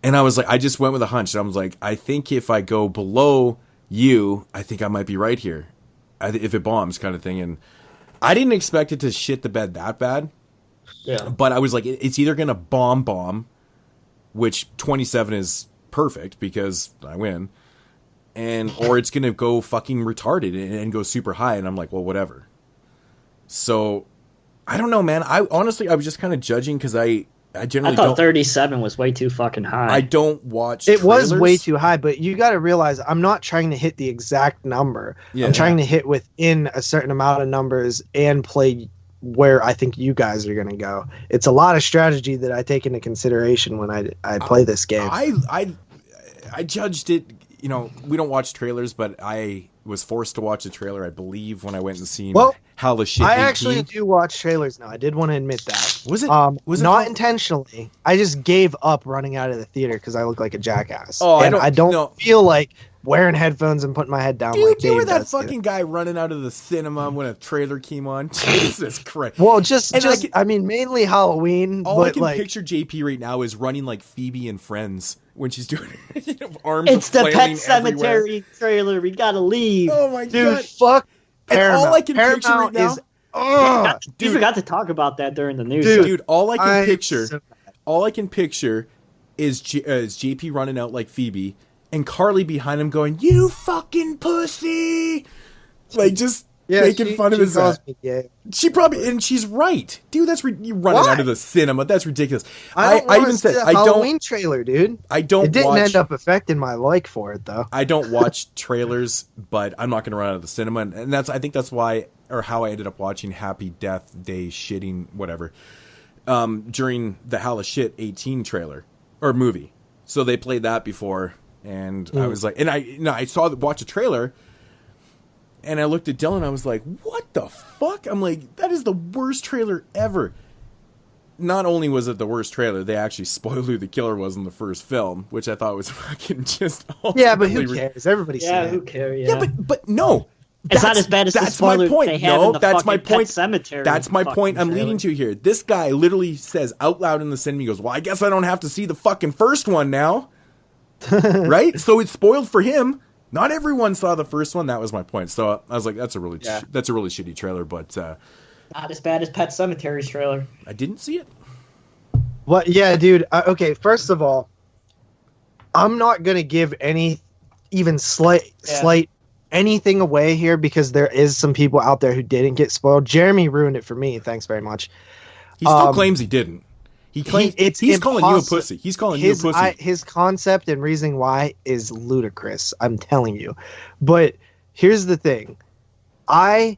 And I was like, I just went with a hunch. And I was like, I think if I go below you, I think I might be right here. If it bombs, kind of thing. And I didn't expect it to shit the bed that bad. Yeah. But I was like, it's either going to bomb, which 27 is perfect because I win, or it's gonna go fucking retarded and go super high, and I'm like, well, whatever. So I don't know, man. I was just kind of judging because I generally thought 37 was way too fucking high. I don't watch it trailers. Was way too high, but you got to realize I'm not trying to hit the exact number. Yeah. I'm trying to hit within a certain amount of numbers and play where I think you guys are going to go. It's a lot of strategy that I take into consideration when I play this game. I judged it, you know, we don't watch trailers, but I was forced to watch a trailer, I believe, when I went and seen How the Shit 18. I actually do watch trailers now. I did want to admit that. Was it not intentionally. I just gave up running out of the theater because I look like a jackass. Oh, and I don't feel like wearing headphones and putting my head down. Dude, like you were that does, fucking guy running out of the cinema when a trailer came on. Jesus Christ. Well, I mean, mainly Halloween. All I can picture JP right now is running like Phoebe and Friends when she's doing arms. It's the Pet Cemetery everywhere. Trailer. We gotta leave. Oh my dude, god, fuck Paramount. And all I can Paramount picture right now you forgot to talk about that during the news. Dude, all I can picture is JP running out like Phoebe. And Carly behind him going, "You fucking pussy!" Like just making fun of his ass. She probably, and she's right, dude. That's you running out of the cinema. That's ridiculous. I even said I don't. Halloween trailer, dude. I don't. It didn't end up affecting my like for it though. I don't watch trailers, but I'm not going to run out of the cinema, and I think that's why or how I ended up watching Happy Death Day shitting whatever during the How the Shit 18 trailer or movie. So they played that before. And I was like, and I watch a trailer, and I looked at Dylan. I was like, "What the fuck?" I'm like, "That is the worst trailer ever." Not only was it the worst trailer, they actually spoiled who the killer was in the first film, which I thought was fucking just. Yeah, but who cares? Everybody's seen it. Who cares? Yeah, but no. It's not as bad as the spoiler they have in the that's my fucking point. Pet Cemetery. That's my point I'm trailer. leading to here. This guy literally says out loud in the cinema, he goes, "Well, I guess I don't have to see the fucking first one now." Right? So it's spoiled for him. Not everyone saw the first one. That was my point. So I was like, that's a really shitty trailer, but not as bad as Pet Cemetery's trailer. I didn't see it. What? Yeah, dude. Okay, first of all, I'm not gonna give any even slight anything away here because there is some people out there who didn't get spoiled. Jeremy ruined it for me. Thanks very much. He still claims he didn't. He's calling you a pussy. He's calling you a pussy. His concept and reasoning why is ludicrous. I'm telling you. But here's the thing. I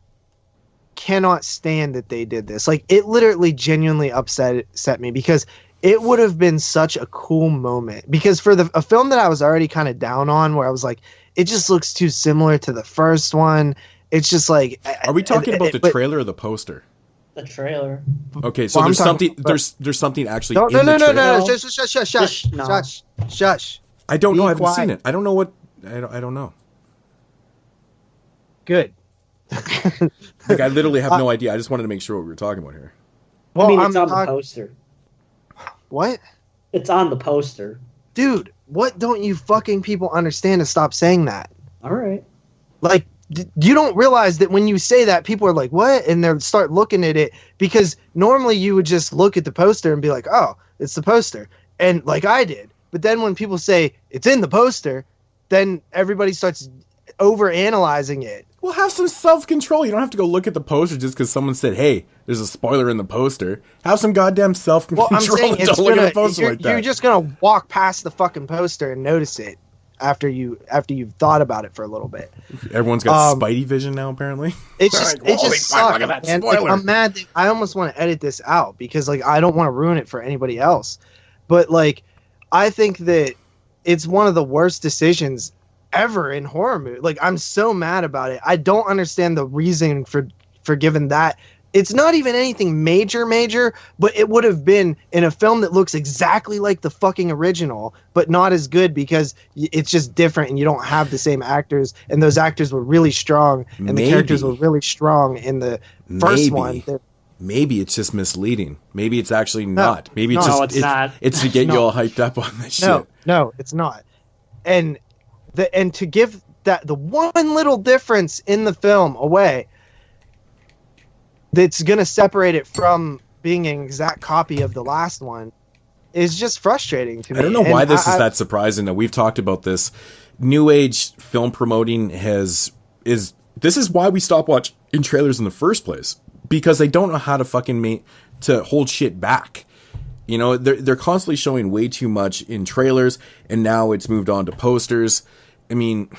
cannot stand that they did this. Like, it literally genuinely upset me because it would have been such a cool moment. Because for a film that I was already kind of down on, where I was like, it just looks too similar to the first one. It's just like... Are we talking about the trailer or the poster? The trailer. Okay, so there's something actually no, in the trailer. No. Shush. I don't know. I haven't seen it. I don't know what... I don't know. Good. Like, I literally have no idea. I just wanted to make sure what we were talking about here. Well, I mean, it's on the poster. What? It's on the poster. Dude, what don't you fucking people understand to stop saying that? All right. Like, you don't realize that when you say that, people are like, what? And they'll start looking at it, because normally you would just look at the poster and be like, oh, it's the poster. And like I did. But then when people say it's in the poster, then everybody starts over-analyzing it. Well, have some self-control. You don't have to go look at the poster just because someone said, hey, there's a spoiler in the poster. Have some goddamn self-control. Well, I'm saying don't look at the poster like that. You're just going to walk past the fucking poster and notice it after you've thought about it for a little bit. Everyone's got Spidey vision now, apparently. It just sucks. And like, I'm mad that I almost want to edit this out because like I don't want to ruin it for anybody else. But like, I think that it's one of the worst decisions ever in horror movie. Like, I'm so mad about it. I don't understand the reason for giving that. It's not even anything major, but it would have been in a film that looks exactly like the fucking original, but not as good because it's just different and you don't have the same actors, and those actors were really strong and the characters were really strong in the first one. Maybe it's just misleading. Maybe it's actually not. Maybe it's not. It's to get you all hyped up on this shit. No, it's not. And to give that the one little difference in the film away that's going to separate it from being an exact copy of the last one is just frustrating to me. I don't know why this is that surprising. That we've talked about this. New age film promoting this is why we stop watching trailers in the first place, because they don't know how to fucking to hold shit back. You know, they're constantly showing way too much in trailers, and now it's moved on to posters. I mean,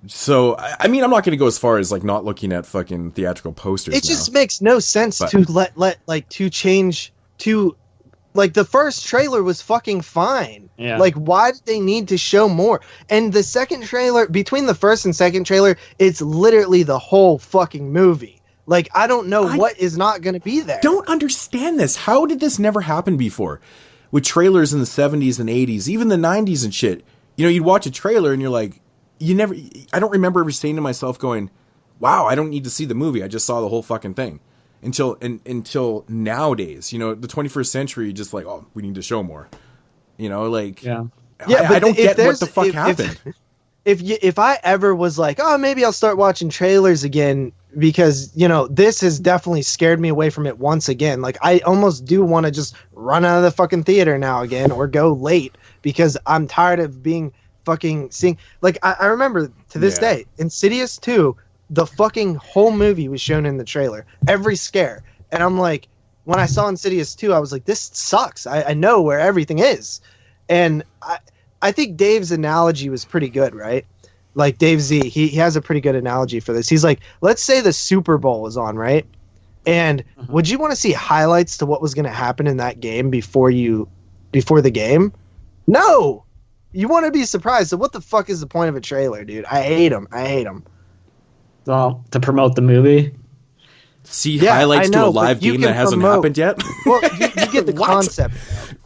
I'm not going to go as far as like not looking at fucking theatrical posters. It just makes no sense to to change to, like, the first trailer was fucking fine. Yeah. Like, why did they need to show more? And the second trailer, between the first and second trailer, it's literally the whole fucking movie. Like, I don't know what is not going to be there. Don't understand this. How did this never happen before? With trailers in the 70s and 80s, even the 90s and shit. You know, you'd watch a trailer and you're like, I don't remember ever saying to myself going, wow, I don't need to see the movie. I just saw the whole fucking thing. Until nowadays, you know, the 21st century, just like, oh, we need to show more. You know, like, I don't get what the fuck happened. If I ever was like, oh, maybe I'll start watching trailers again, because, you know, this has definitely scared me away from it once again. Like, I almost do want to just run out of the fucking theater now again, or go late, because I'm tired of being fucking seeing. Like, I remember to this day, Insidious 2, the fucking whole movie was shown in the trailer, every scare. And I'm like, when I saw Insidious 2, I was like, this sucks. I know where everything is. And I think Dave's analogy was pretty good, right? Like, Dave Z, he has a pretty good analogy for this. He's like, let's say the Super Bowl is on, right? And would you want to see highlights to what was going to happen in that game before the game? No! You want to be surprised. So what the fuck is the point of a trailer, dude? I hate them. Well, to promote the movie. See highlights to a live game that hasn't happened yet? Well, you get the concept.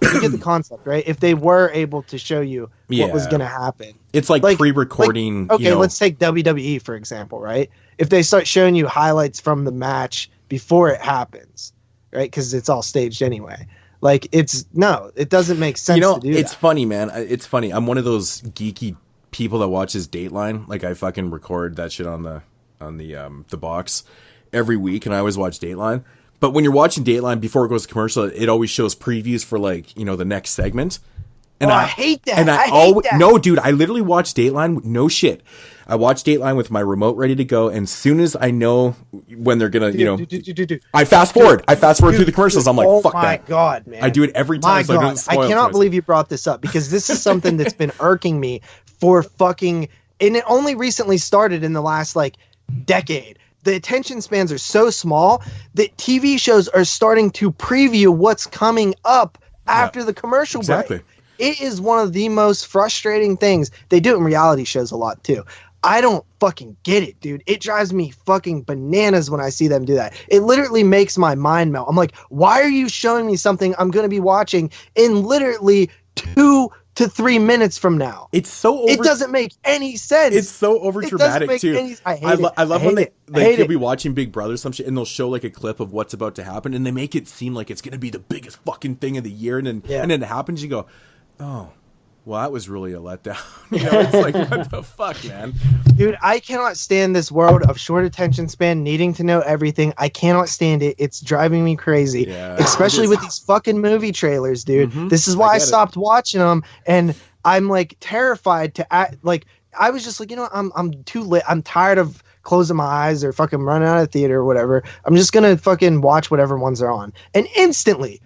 You get the concept, right? If they were able to show you what was going to happen. It's like pre-recording. Okay, let's take WWE, for example, right? If they start showing you highlights from the match before it happens, right? Because it's all staged anyway. Like, it doesn't make sense to do that. It's funny, man. It's funny. I'm one of those geeky people that watches Dateline. Like, I fucking record that shit on the box every week, and I always watch Dateline. But when you're watching Dateline, before it goes to commercial, it always shows previews for, like, you know, the next segment. And I hate that. And I hate that. No, dude, I literally watch Dateline. No shit. I watch Dateline with my remote ready to go. And as soon as I know when they're going to, I fast forward. I fast forward through the commercials. I'm like, fuck that. Oh my God, man. I do it every time. My God. I cannot believe you brought this up because this is something that's been irking me for fucking, and it only recently started in the last like decade. The attention spans are so small that TV shows are starting to preview what's coming up after the commercial break. It is one of the most frustrating things. They do it in reality shows a lot too. I don't fucking get it, dude. It drives me fucking bananas when I see them do that. It literally makes my mind melt. I'm like, why are you showing me something I'm going to be watching in literally 2 to 3 minutes from now? It's so it doesn't make any sense. It's so over dramatic too. I love when you'll be watching Big Brother some shit and they'll show like a clip of what's about to happen and they make it seem like it's going to be the biggest fucking thing of the year and then it happens. You go, oh, well, that was really a letdown. It's like, what the fuck, man? Dude, I cannot stand this world of short attention span, needing to know everything. I cannot stand it. It's driving me crazy, especially with these fucking movie trailers, dude. Mm-hmm. This is why I stopped watching them, and I'm like terrified to act. Like I was just like, I'm too lit. I'm tired of closing my eyes or fucking running out of theater or whatever. I'm just gonna fucking watch whatever ones are on, and instantly,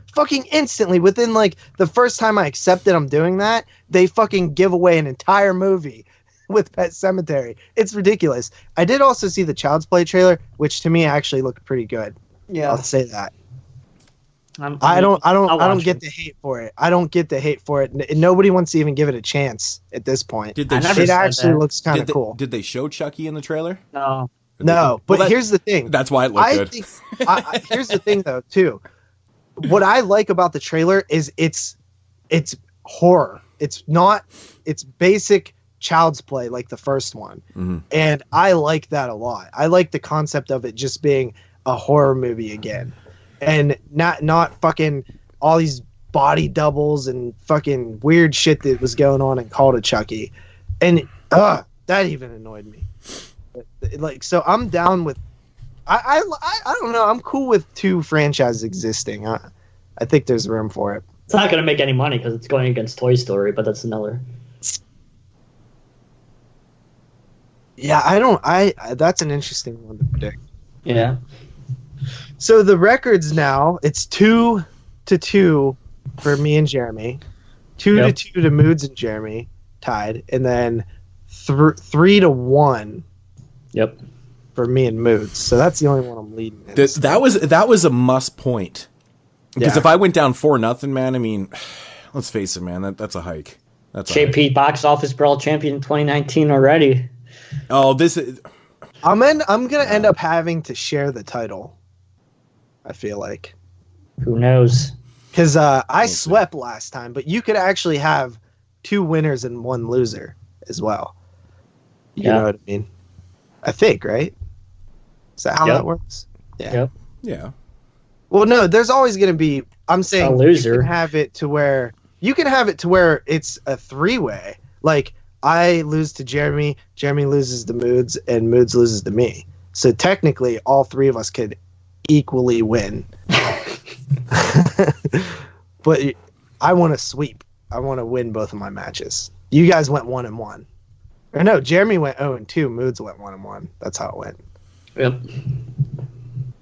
within like the first time I accepted I'm doing that, they fucking give away an entire movie with Pet Sematary. It's ridiculous. I did also see the Child's Play trailer, which to me actually looked pretty good. Yeah, I'll say that. I don't get the hate for it. I don't get the hate for it. Nobody wants to even give it a chance at this point. It actually looks kind of cool. Did they show Chucky in the trailer? No. But here's the thing. That's why it looked good. Here's the thing, though, too. What I like about the trailer is it's horror. It's basic Child's Play like the first one. Mm-hmm. And I like that a lot. I like the concept of it just being a horror movie again. And not fucking all these body doubles and fucking weird shit that was going on in Call to Chucky. And that even annoyed me. Like, so I'm down with I don't know. I'm cool with 2 franchises existing. I think there's room for it. It's not going to make any money because it's going against Toy Story, but that's another. Yeah, that's an interesting one to predict. Yeah. So the records now, it's 2-2 for me and Jeremy, 2-2 to Moods and Jeremy, tied, and then 3-1. Yep. For me and Moods. So that's the only one I'm leading in. That was a must point. Because if I went down 4-0, man, I mean, let's face it, man, that's a hike. That's JP Box Office Brawl champion 2019 already. Oh, this is. I'm gonna end up having to share the title. I feel like. Who knows? Because I swept last time, but you could actually have 2 winners and 1 loser as well. You know what I mean? I think, right? Is that how that works? Yeah. Yep. Yeah. Well, no, there's always going to be. I'm saying a loser. You can have it to where it's a 3-way. Like I lose to Jeremy, Jeremy loses to Moods, and Moods loses to me. So technically, all 3 of us could equally win. But I want to sweep. I want to win both of my matches. You guys went 1-1. Or no, Jeremy went 0-2. Moods went 1-1. That's how it went. Yep.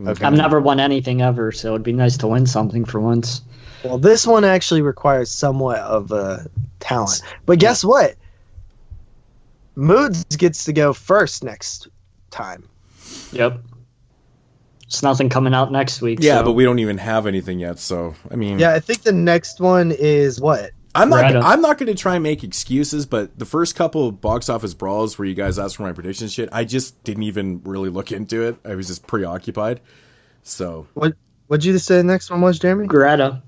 Okay. I've never won anything ever, so it'd be nice to win something for once. Well, this one actually requires somewhat of talent. But guess what? Moods gets to go first next time. Yep. There's nothing coming out next week. Yeah, but we don't even have anything yet, so, I mean... Yeah, I think the next one is what? I'm not going to try and make excuses, but the first couple of box office brawls where you guys asked for my predictions shit, I just didn't even really look into it. I was just preoccupied. So what'd you say the next one was, Jeremy? Greta.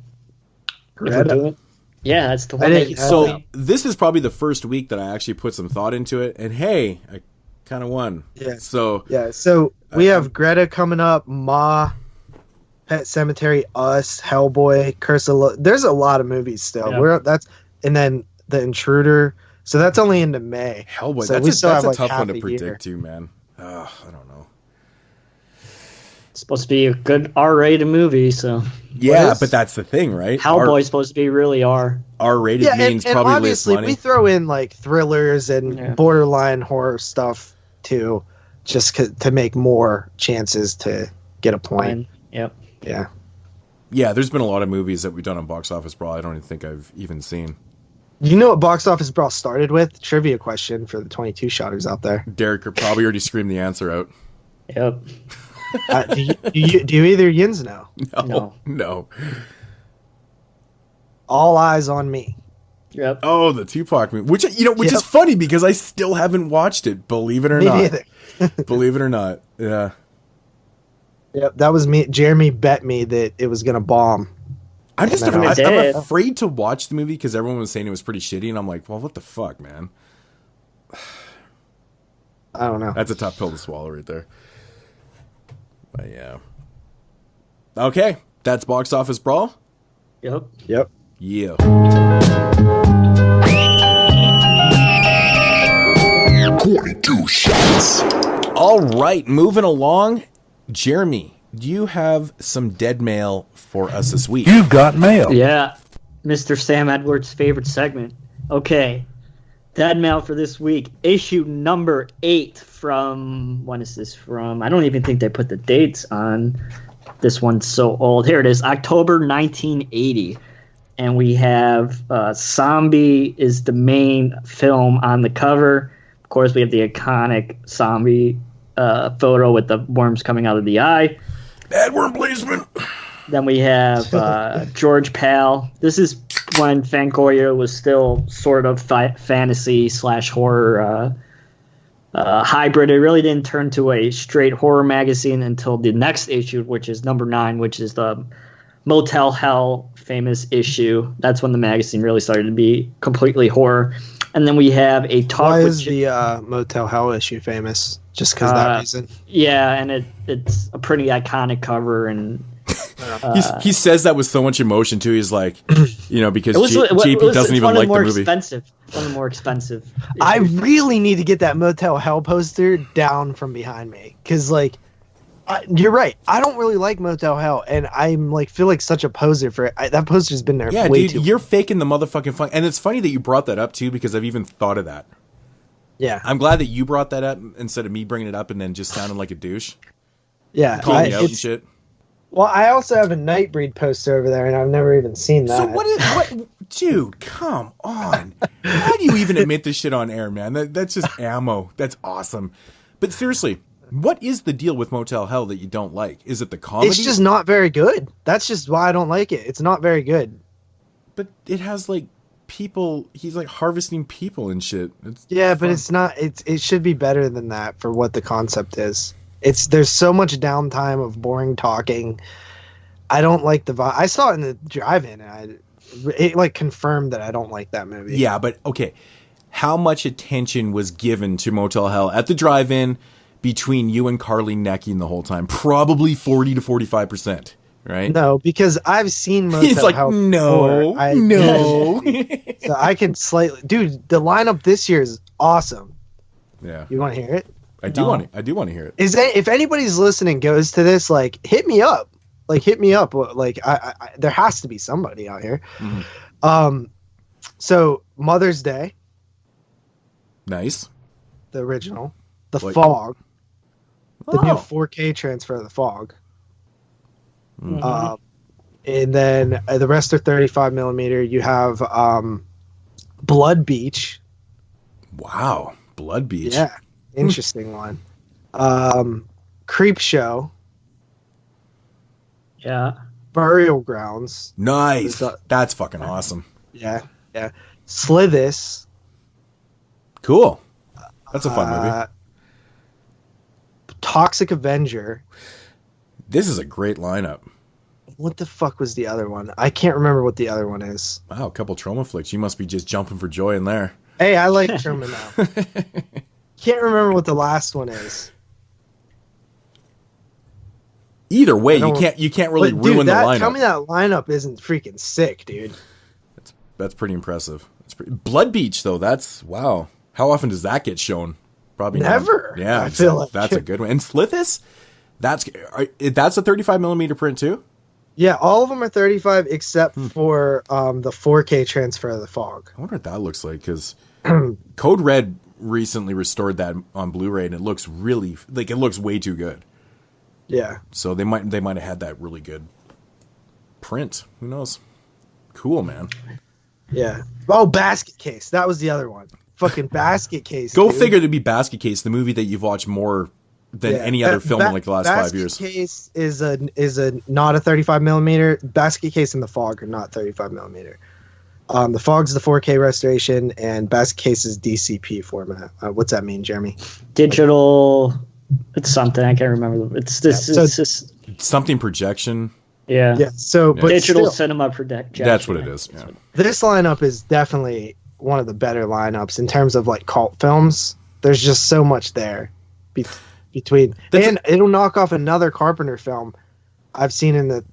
Yeah, that's the one. So this is probably the first week that I actually put some thought into it, and hey, I kind of won. Yeah. So we have Greta coming up, Ma, Pet Sematary, Us, Hellboy, Curse of there's a lot of movies still. Yeah. And then The Intruder. So that's only into May. Hellboy, so that's a tough one to predict too, man. I don't know. supposed to be a good R-rated movie, so. Yeah, but that's the thing, right? Hellboy's supposed to be really R-rated means and probably obviously less money. we throw in like thrillers and borderline horror stuff too, just to make more chances to get a point. Yep. Yeah. Yeah, there's been a lot of movies that we've done on Box Office Brawl I don't even think I've even seen. You know what Box Office Brawl started with? Trivia question for the 22-shotters out there. Derek probably already screamed the answer out. Yep. Do you either yins know? No. All Eyes on Me. Yep. Oh, the Tupac movie, which is funny because I still haven't watched it. Believe it or not. Neither. Believe it or not. Yeah. Yep, that was me. Jeremy bet me that it was gonna bomb. I'm afraid to watch the movie because everyone was saying it was pretty shitty, and I'm like, well, what the fuck, man? I don't know. That's a tough pill to swallow right there. But yeah. Okay, that's Box Office Brawl. Yep. Yeah. 22 shots. All right, moving along. Jeremy, do you have some dead mail for us this week? You've got mail. Yeah, Mr. Sam Edwards' favorite segment. Okay, dead mail for this week. Issue number 8 from, when is this from? I don't even think they put the dates on. This one's so old. Here it is, October 1980. And we have Zombie is the main film on the cover. Of course, we have the iconic zombie photo with the worms coming out of the eye. Bad worm placement. Then we have George Pal. This is when Fangoria was still sort of fantasy/horror hybrid. It really didn't turn to a straight horror magazine until the next issue, which is number 9, which is the Motel Hell famous issue. That's when the magazine really started to be completely horror. And then we have a talk. Why is the Motel Hell issue famous? Just because that reason? Yeah, and it's a pretty iconic cover, and he says that with so much emotion too. He's like, because JP doesn't even like the movie. One of the more expensive. I really need to get that Motel Hell poster down from behind me because, you're right. I don't really like Motel Hell, and I'm feel like such a poser for it. That poster's been there. Yeah, way dude, too you're faking the motherfucking fun. And it's funny that you brought that up too, because I've even thought of that. Yeah, I'm glad that you brought that up instead of me bringing it up and then just sounding like a douche. Yeah, calling me out and shit. Well, I also have a Nightbreed poster over there, and I've never even seen that. So what? Dude, come on! How do you even admit this shit on air, man? That's just ammo. That's awesome. But seriously, what is the deal with Motel Hell that you don't like? Is it the comedy? It's just not very good. That's just why I don't like it. It's not very good. But it has people. He's harvesting people and shit. It's fun. But it's not. It should be better than that for what the concept is. There's so much downtime of boring talking. I don't like the vibe. I saw it in the drive-in, and it confirmed that I don't like that movie. Yeah, but okay. How much attention was given to Motel Hell at the drive-in between you and Carly necking the whole time? Probably 40 to 45%, right? No, because I've seen Motel He's like, Hell no. So I can slightly... Dude, the lineup this year is awesome. Yeah. You want to hear it? I do want to hear it. If anybody's listening goes to this, hit me up. Hit me up. There has to be somebody out here. Mm-hmm. So Mother's Day. Nice. The original. The Fog. The new 4K transfer of The Fog. Mm-hmm. And then the rest are 35 millimeter. You have Blood Beach. Wow. Blood Beach. Yeah. Interesting one. Creep Show. Yeah. Burial Grounds. Nice. That's fucking awesome. Yeah. Slithis. Cool. That's a fun movie. Toxic Avenger. This is a great lineup. What the fuck was the other one? I can't remember what the other one is. Wow, a couple trauma flicks. You must be just jumping for joy in there. Hey, I like trauma now. Can't remember what the last one is. Either way, you can't really ruin the lineup. Tell me that lineup isn't freaking sick, dude. That's pretty impressive. Blood Beach though. That's wow. How often does that get shown? Probably never. Not. Yeah, I feel like that's a good one. And Slithis, That's a 35 millimeter print too? Yeah, all of them are 35 except for the 4K transfer of the fog. I wonder what that looks like, because Code Red recently restored that on Blu-ray, and it looks really it looks way too good. Yeah. So they might have had that really good print. Who knows? Cool, man. Yeah. Oh, Basket Case. That was the other one. Fucking Basket Case. Go figure to be Basket Case, the movie that you've watched more than any other film in like the last 5 years. Basket Case is a not a 35 millimeter. Basket Case and The Fog are not 35 millimeter. The Fog's the 4K restoration, and Basket Case is DCP format. What's that mean, Jeremy? Digital. It's something I can't remember. It's this. Yeah, so it's this. Something projection. Yeah. Yeah. So, but digital still, cinema projection. That's what it is. Yeah. This lineup is definitely one of the better lineups in terms of like cult films. There's just so much there between, and it'll knock off another Carpenter film I've seen in the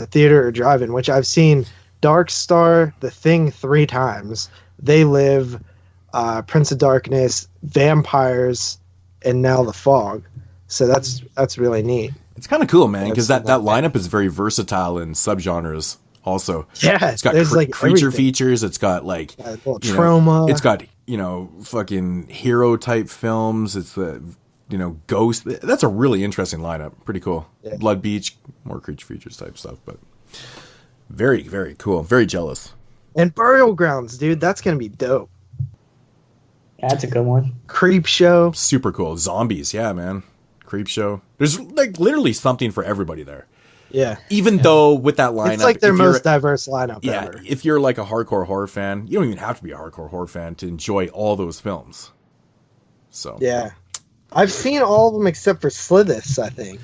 theater or drive-in, which I've seen Dark Star, The Thing 3 times. They Live, Prince of Darkness, Vampires, and now The Fog. So that's really neat. It's kind of cool, man, because that lineup is very versatile in subgenres. Also, yeah, it's got like creature everything. Features. It's got like trauma. It's got fucking hero type films. It's the ghost. That's a really interesting lineup. Pretty cool. Yeah. Blood Beach, more creature features type stuff, but very, very cool. Very jealous. And Burial Grounds, dude, that's gonna be dope. Yeah, that's a good one. Creep Show, super cool. Zombies, yeah, man. Creep Show. There's like literally something for everybody there. Yeah. Even though with that lineup, it's like their most diverse lineup ever. If you're like a hardcore horror fan, you don't even have to be a hardcore horror fan to enjoy all those films. So yeah, I've seen all of them except for Slithis, I think,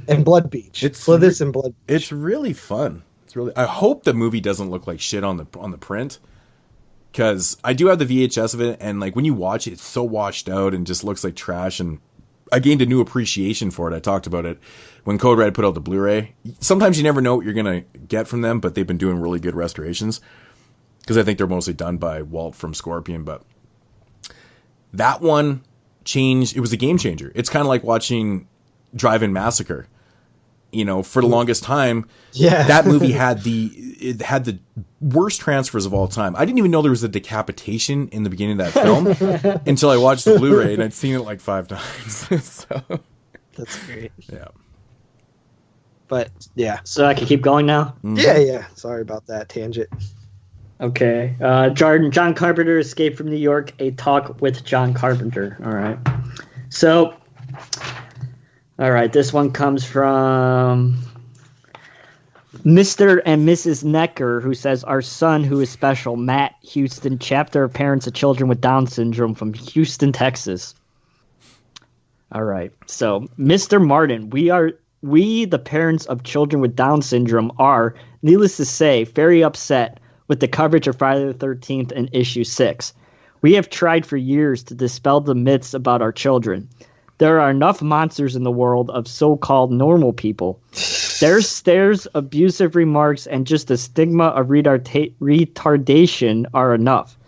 and Blood Beach. It's Slithis and Blood Beach. It's really fun. It's really. I hope the movie doesn't look like shit on the print, because I do have the VHS of it, and like when you watch it, it's so washed out and just looks like trash. And I gained a new appreciation for it. I talked about it when Code Red put out the Blu-ray. Sometimes you never know what you're going to get from them, but they've been doing really good restorations, because I think they're mostly done by Walt from Scorpion. But that one changed. It was a game changer. It's kind of like watching Drive-In Massacre. For the longest time, that movie had the worst transfers of all time. I didn't even know there was a decapitation in the beginning of that film until I watched the Blu-ray, and I'd seen it like 5 times. So that's great. Yeah. But yeah. So I can keep going now? Mm-hmm. Yeah. Sorry about that tangent. Okay. John Carpenter, Escape from New York, A Talk with John Carpenter. All right. So, all right, this one comes from Mr. and Mrs. Necker, who says, our son, who is special, Matt Houston, chapter of parents of children with Down syndrome from Houston, Texas. All right. So, Mr. Martin, we, the parents of children with Down syndrome, are, needless to say, very upset with the coverage of Friday the 13th in issue 6. We have tried for years to dispel the myths about our children. There are enough monsters in the world of so-called normal people. Their stares, abusive remarks, and just a stigma of retardation are enough.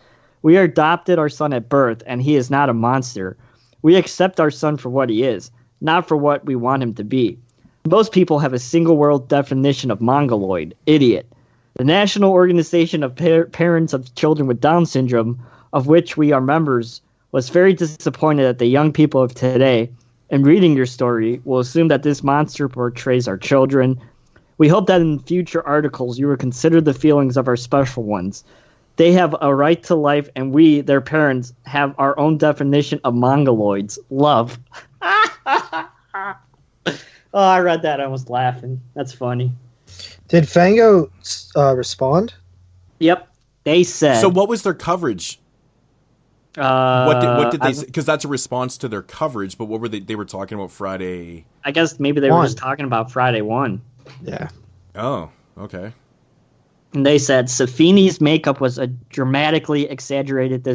We adopted our son at birth, and he is not a monster. We accept our son for what he is, not for what we want him to be. Most people have a single-world definition of mongoloid, idiot. The National Organization of Parents of Children with Down Syndrome, of which we are members, was very disappointed that the young people of today, in reading your story, will assume that this monster portrays our children. We hope that in future articles you will consider the feelings of our special ones. They have a right to life, and we, their parents, have our own definition of mongoloids. Love. Oh, I read that. I was laughing. That's funny. Did Fango respond? Yep. They said... So what was their coverage? What did they say? Because that's a response to their coverage, but what were they were talking about Friday? I guess maybe they were just talking about Friday 1. Yeah. Oh, okay. And they said Safini's makeup was a dramatically exaggerated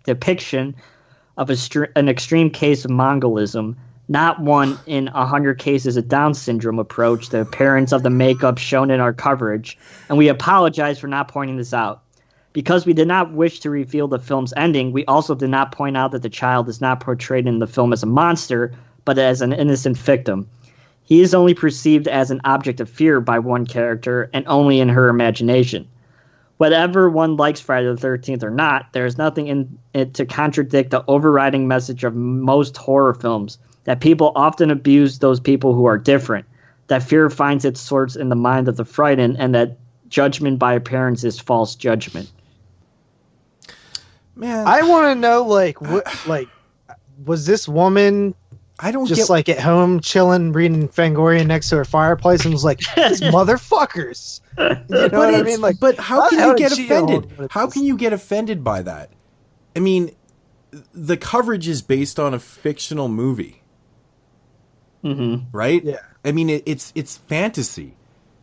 depiction of an extreme case of Mongolism, not one in 100 cases of Down syndrome approach the appearance of the makeup shown in our coverage, and we apologize for not pointing this out. Because we did not wish to reveal the film's ending, we also did not point out that the child is not portrayed in the film as a monster, but as an innocent victim. He is only perceived as an object of fear by one character and only in her imagination. Whether one likes Friday the 13th or not, there is nothing in it to contradict the overriding message of most horror films, that people often abuse those people who are different, that fear finds its source in the mind of the frightened, and that judgment by appearance is false judgment. Man, I want to know, was this woman like at home chilling, reading Fangoria next to her fireplace, and was like, "These motherfuckers." You know what I mean? Like, but how can you get offended? How can you get offended by that? I mean, the coverage is based on a fictional movie, right? Yeah. I mean, it's fantasy.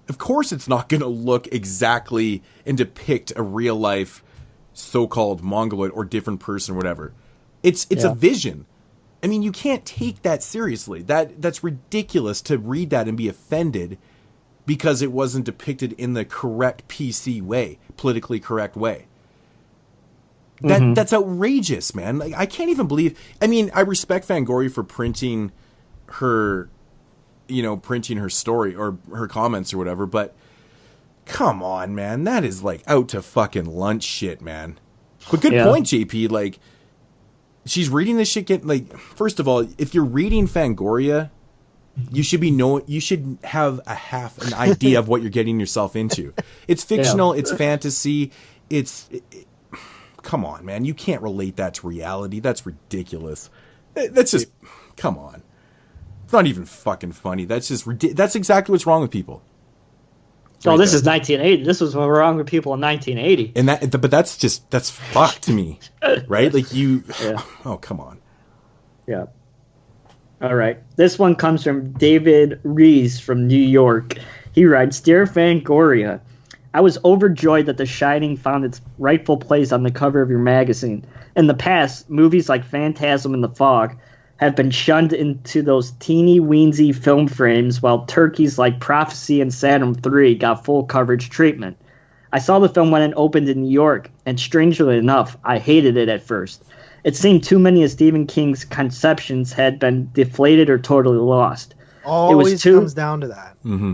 Of course, it's not going to look exactly and depict a real life so-called mongoloid or different person or whatever. It's a vision. I mean, you can't take that seriously. That's ridiculous to read that and be offended because it wasn't depicted in the correct PC way, politically correct way. That's outrageous, man. Like, I can't even believe. I mean, I respect Fangoria for printing her story or her comments or whatever, but come on, man. That is like out to fucking lunch shit, man. But good point, JP. Like, she's reading this shit. First of all, if you're reading Fangoria, you should have an idea of what you're getting yourself into. It's fictional. It's fantasy. Come on, man. You can't relate that to reality. That's ridiculous. That's just, come on. It's not even fucking funny. That's just that's exactly what's wrong with people. Oh, this is 1980. This was what was wrong with people in 1980. But that's fucked to me, right? Like oh, come on. Yeah. All right. This one comes from David Rees from New York. He writes, "Dear Fangoria, I was overjoyed that The Shining found its rightful place on the cover of your magazine. In the past, movies like Phantasm in the Fog have been shunned into those teeny-weensy film frames, while turkeys like Prophecy and Saturn III got full coverage treatment. I saw the film when it opened in New York, and strangely enough, I hated it at first. It seemed too many of Stephen King's conceptions had been deflated or totally lost. Always comes down to that. Mm-hmm.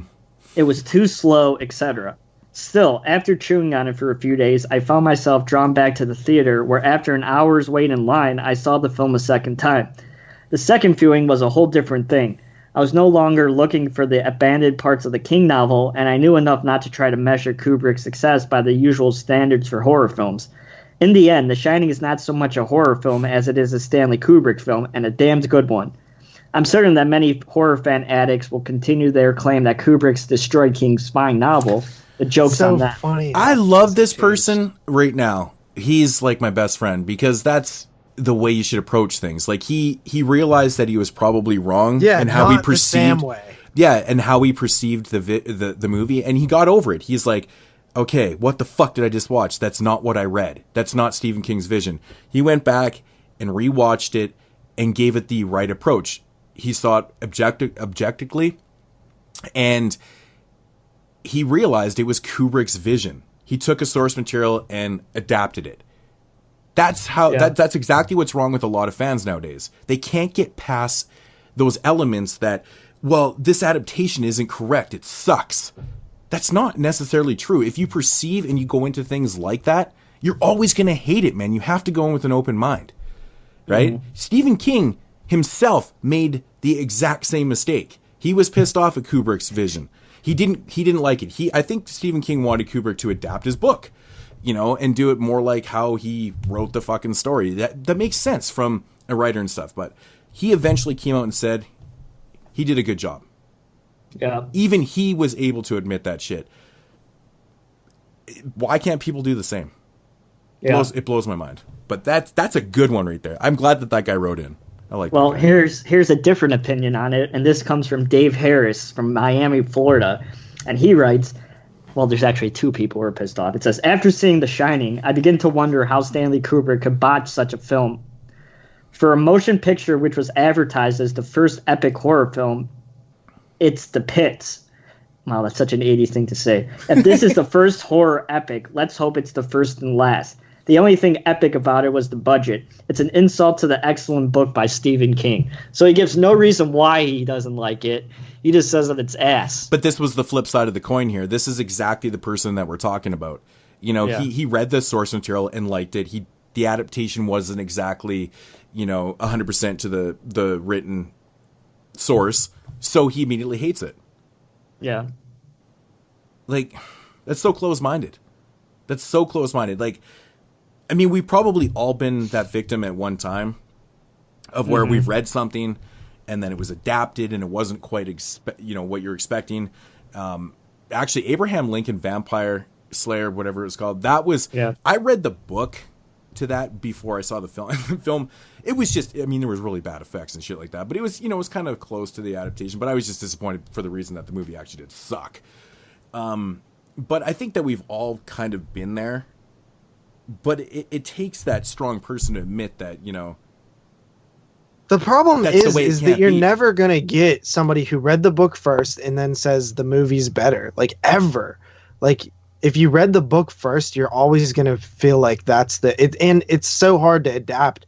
It was too slow, etc. Still, after chewing on it for a few days, I found myself drawn back to the theater, where after an hour's wait in line, I saw the film a second time. The second viewing was a whole different thing. I was no longer looking for the abandoned parts of the King novel, and I knew enough not to try to measure Kubrick's success by the usual standards for horror films. In the end, The Shining is not so much a horror film as it is a Stanley Kubrick film, and a damned good one. I'm certain that many horror fan addicts will continue their claim that Kubrick's destroyed King's fine novel. The joke's on that. Funny. I love this person right now. He's like my best friend, because that's the way you should approach things. Like, he realized that he was probably wrong, and how he perceived and how he perceived the movie, and he got over it. He's like, okay, what the fuck did I just watch? That's not what I read. That's not Stephen King's vision. He went back and rewatched it and gave it the right approach. He saw it objectively, and he realized it was Kubrick's vision. He took a source material and adapted it. That's how. Yeah. That's exactly what's wrong with a lot of fans nowadays. They can't get past those elements that, well, this adaptation isn't correct. It sucks. That's not necessarily true. If you perceive and you go into things like that, you're always going to hate it, man. You have to go in with an open mind, right? Mm-hmm. Stephen King himself made the exact same mistake. He was pissed off at Kubrick's vision. He didn't like it. I think Stephen King wanted Kubrick to adapt his book, and do it more like how he wrote the fucking story. That makes sense from a writer and stuff. But he eventually came out and said he did a good job. Yeah. Even he was able to admit that shit. Why can't people do the same? Yeah. It blows my mind. But that's a good one right there. I'm glad that guy wrote in. I like. Well, here's a different opinion on it, and this comes from Dave Harris from Miami, Florida, and he writes, well, there's actually two people who are pissed off. It says, after seeing The Shining, I begin to wonder how Stanley Kubrick could botch such a film. For a motion picture which was advertised as the first epic horror film, it's The Pits. Wow, that's such an 80s thing to say. If this is the first horror epic, let's hope it's the first and last. The only thing epic about it was the budget. It's an insult to the excellent book by Stephen King. So he gives no reason why he doesn't like it. He just says that it's ass. But this was the flip side of the coin here. This is exactly the person that we're talking about. You know, he read the source material and liked it. The adaptation wasn't exactly, 100% to the written source, so he immediately hates it. Yeah. Like, that's so close-minded. Like, I mean, we've probably all been that victim at one time of where we've read something and then it was adapted and it wasn't quite, what you're expecting. Actually, Abraham Lincoln Vampire Slayer, whatever it was called, that was, I read the book to that before I saw the film. The film, it was just, I mean, there was really bad effects and shit like that, but it was, it was kind of close to the adaptation, but I was just disappointed for the reason that the movie actually did suck. But I think that we've all kind of been there, but it takes that strong person to admit that, the problem is that you're never going to get somebody who read the book first and then says the movie's better, like ever. Like, if you read the book first, you're always going to feel like that's and it's so hard to adapt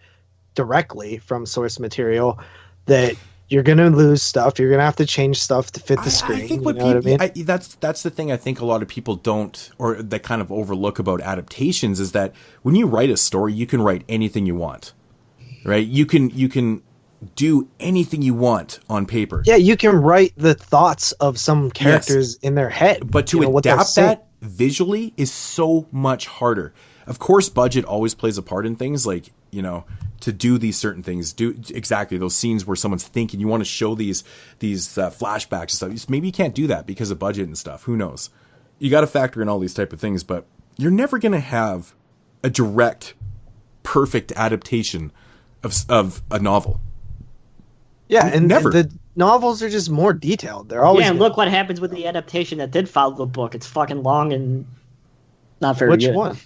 directly from source material that you're going to lose stuff. You're going to have to change stuff to fit the screen. I think what I mean? That's the thing I think a lot of people don't, or that kind of overlook about adaptations, is that when you write a story, you can write anything you want, right? You can do anything you want on paper. Yeah, you can write the thoughts of some characters in their head. But to adapt that visually is so much harder. Of course, budget always plays a part in things, like, to do these certain things, do exactly those scenes where someone's thinking, you want to show these flashbacks and stuff. Maybe you can't do that because of budget and stuff. Who knows? You got to factor in all these type of things, but you're never going to have a direct, perfect adaptation of a novel. Yeah, and the novels are just more detailed. They're always and look what happens with the adaptation that did follow the book. It's fucking long and not very good. Which one?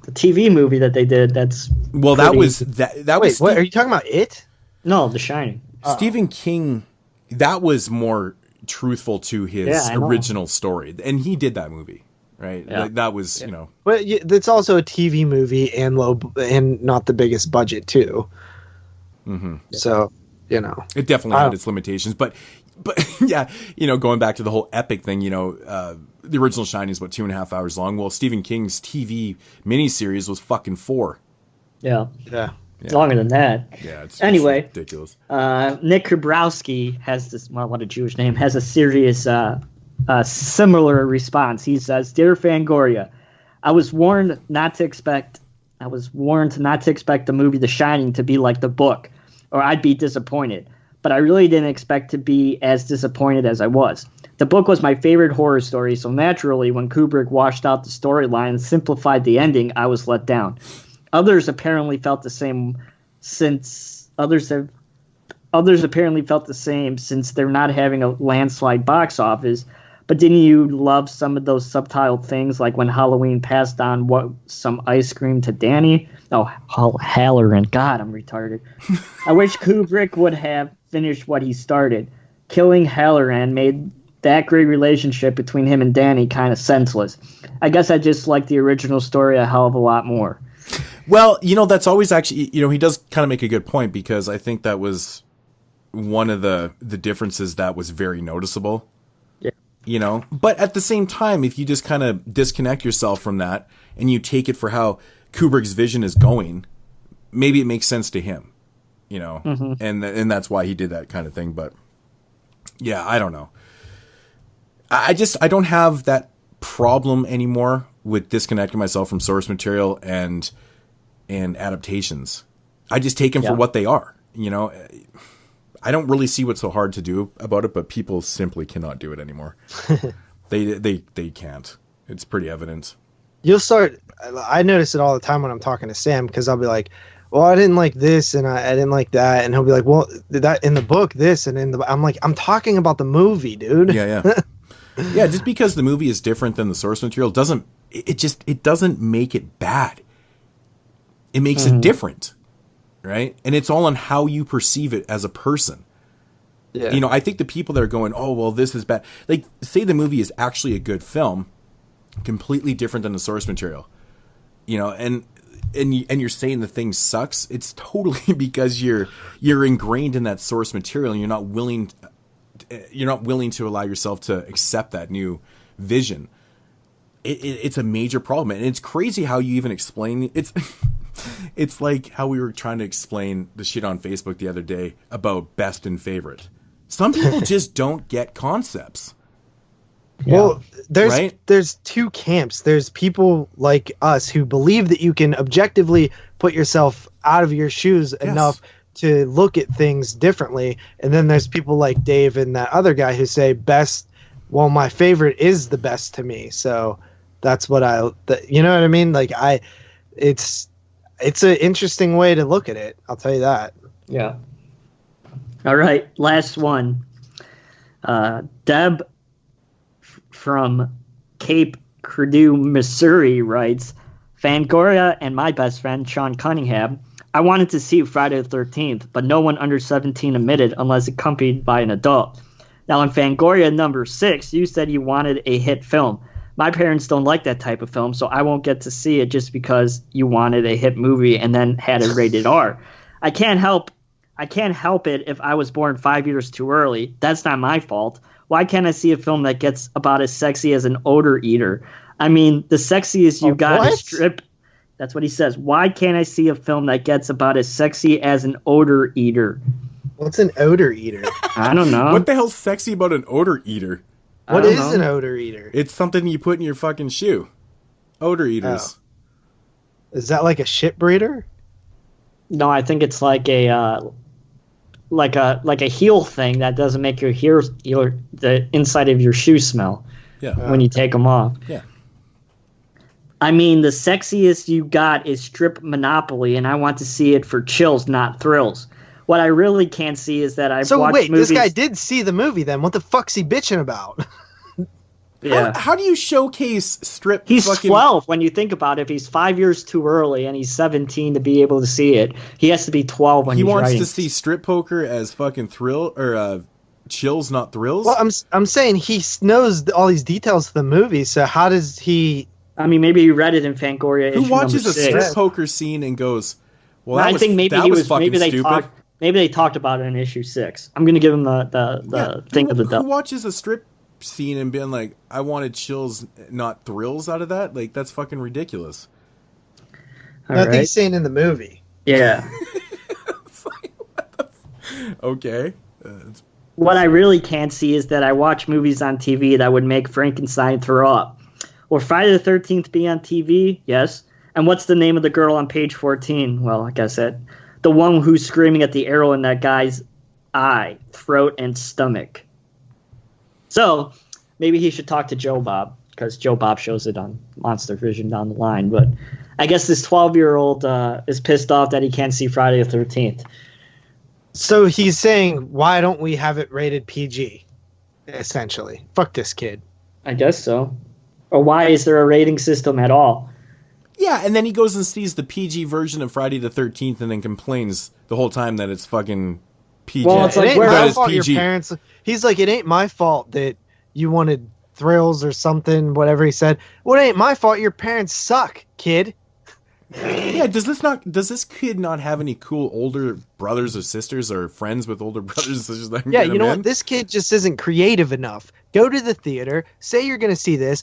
The TV movie that they did. That was Wait, what are you talking about? It? No, The Shining. Stephen King. That was more truthful to his original story, and he did that movie, right? Yeah. That was, But it's also a TV movie and not the biggest budget too. Mm-hmm. So. It definitely had its limitations, but yeah, going back to the whole epic thing, the original Shining is about 2.5 hours long. Well, Stephen King's TV miniseries was fucking 4. Yeah. Longer than that. Yeah. It's ridiculous. Nick Kubrowski has this, what a Jewish name, has a serious, similar response. He says, "Dear Fangoria, I was warned not to expect the movie The Shining to be like the book, or I'd be disappointed. But I really didn't expect to be as disappointed as I was. The book was my favorite horror story, so naturally, when Kubrick washed out the storyline and simplified the ending, I was let down. Others apparently felt the same since they're not having a landslide box office. But didn't you love some of those subtitle things, like when Halloween passed on some ice cream to Danny? Oh, Halloran. God, I'm retarded. I wish Kubrick would have finished what he started. Killing Halloran made that great relationship between him and Danny kind of senseless. I guess I just like the original story a hell of a lot more." Well, that's always actually, he does kind of make a good point, because I think that was one of the differences that was very noticeable. But at the same time, if you just kind of disconnect yourself from that and you take it for how Kubrick's vision is going, maybe it makes sense to him, and that's why he did that kind of thing. But yeah, I don't know. I don't have that problem anymore with disconnecting myself from source material and adaptations. I just take them for what they are, I don't really see what's so hard to do about it, but people simply cannot do it anymore. They can't. It's pretty evident. I notice it all the time when I'm talking to Sam, because I'll be like, well, I didn't like this and I didn't like that. And he'll be like, well, that in the book, this, and I'm like, I'm talking about the movie, dude. Yeah. Yeah. Just because the movie is different than the source material doesn't make it bad. It makes it different. Right? And it's all on how you perceive it as a person. Yeah. I think the people that are going, oh, well, this is bad. Like, say the movie is actually a good film, completely different than the source material. And and you're saying the thing sucks, it's totally because you're ingrained in that source material and you're not willing to allow yourself to accept that new vision. It's a major problem, and it's crazy how you even explain it's. It's like how we were trying to explain the shit on Facebook the other day about best and favorite. Some people just don't get concepts. Yeah. Well, there's two camps. There's people like us who believe that you can objectively put yourself out of your shoes enough to look at things differently. And then there's people like Dave and that other guy who say best, well, my favorite is the best to me. So that's what you know what I mean? Like it's an interesting way to look at it. I'll tell you that. Yeah. All right. Last one. Deb from Cape Credue, Missouri writes, Fangoria and my best friend, Sean Cunningham, I wanted to see Friday the 13th, but no one under 17 admitted unless accompanied by an adult. Now, in Fangoria number 6, you said you wanted a hit film. My parents don't like that type of film, so I won't get to see it just because you wanted a hit movie and then had it rated R. I can't help it if I was born 5 years too early. That's not my fault. Why can't I see a film that gets about as sexy as an odor eater? I mean, the sexiest you got is strip. That's what he says. Why can't I see a film that gets about as sexy as an odor eater? What's an odor eater? I don't know. What the hell's sexy about an odor eater? What is an odor eater? It's something you put in your fucking shoe. Odor eaters. Oh. Is that like a shit breeder? No, I think it's like a heel thing that doesn't make the inside of your shoe smell. Yeah. When you take them off. Yeah. I mean, the sexiest you got is Strip Monopoly, and I want to see it for chills, not thrills. What I really can't see is that I've watched movies... this guy did see the movie then. What the fuck's he bitching about? Yeah. How do you showcase strip? He's 12 when you think about it. If he's 5 years too early and he's 17 to be able to see it, he has to be 12 when he he's wants writing. to see strip poker as fucking thrill or chills, not thrills. Well, I'm saying he knows all these details of the movie. So how does he? I mean, maybe he read it in Fangoria. Who watches a 6. strip poker scene and goes, "Well, I think maybe he was. Maybe they talked about it in issue 6. I'm going to give him the thing of the double. Who watches a strip scene and being like, I wanted chills, not thrills out of that? Like, that's fucking ridiculous. I think he's saying in the movie. Yeah. Okay. What I really can't see is that I watch movies on TV that would make Frankenstein throw up. Will Friday the 13th be on TV? Yes. And what's the name of the girl on page 14? Well, like I said, the one who's screaming at the arrow in that guy's eye, throat, and stomach. So maybe he should talk to Joe Bob, because Joe Bob shows it on Monster Vision down the line. But I guess this 12-year-old is pissed off that he can't see Friday the 13th. So he's saying, why don't we have it rated PG? Essentially. Fuck this kid. I guess so. Or why is there a rating system at all? Yeah, and then he goes and sees the PG version of Friday the 13th and then complains the whole time that it's fucking PG. Well, it's like, where is PG? Your parents, he's like, it ain't my fault that you wanted thrills or something, whatever he said. Well, it ain't my fault. Your parents suck, kid. Yeah, does this kid not have any cool older brothers or sisters or friends with older brothers and sisters that can Yeah, get you know in? what? This kid just isn't creative enough. Go to the theater, say you're going to see this,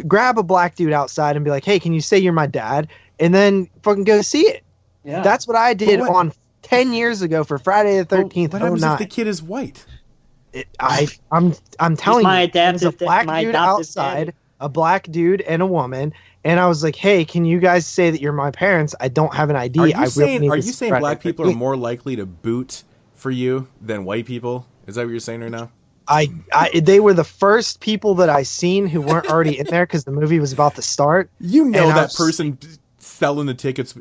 grab a black dude outside and be like, hey, can you say you're my dad? And then fucking go see it. Yeah. That's what I did on 10 years ago for Friday the 13th. What happens if the kid is white? I'm telling you, there's a black dude outside, daddy. A black dude and a woman. And I was like, hey, can you guys say that you're my parents? I don't have an ID. Are you saying black people are more likely to boot for you than white people? Is that what you're saying right now? They were the first people that I seen who weren't already in there because the movie was about to start. You know that person selling the tickets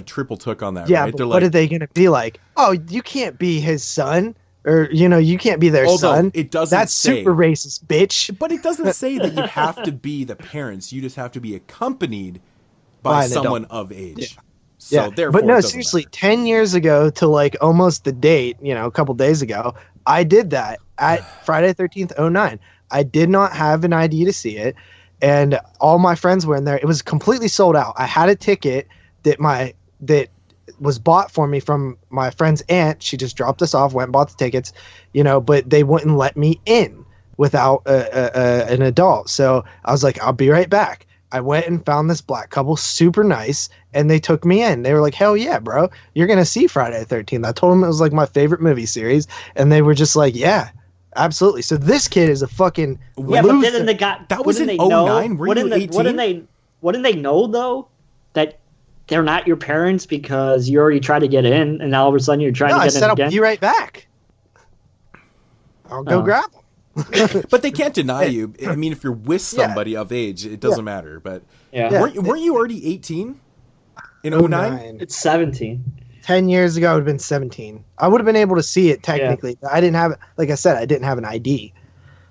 triple took on that, yeah, right? But what are they going to be like? Oh, you can't be his son. Or, you can't be their son. It doesn't That's say, super racist, bitch. But it doesn't say that you have to be the parents. You just have to be accompanied by someone of age. Yeah. So therefore, but no, seriously, matter. 10 years ago to almost the date, a couple days ago, I did that at Friday the 13th, 09. I did not have an ID to see it. and all my friends were in there. It was completely sold out. I had a ticket that was bought for me from my friend's aunt. She just dropped us off, went and bought the tickets, but they wouldn't let me in without an adult. So I was like, I'll be right back. I went and found this black couple, super nice, and they took me in. They were like, hell yeah, bro, you're going to see Friday the 13th. I told them it was like my favorite movie series, and they were just like, yeah, absolutely. So this kid is a fucking loser. But didn't the guy, that was in 09? Were you 18? Wouldn't they know, though, that they're not your parents because you already tried to get in, and now all of a sudden you're trying to get in again? I'll be right back. I'll go grab them. But they can't deny you. I mean, if you're with somebody of age, it doesn't matter. But weren't you already 18 in 09? It's 17. 10 years ago, I would have been 17. I would have been able to see it technically. Yeah. I didn't have, like I said, I didn't have an ID.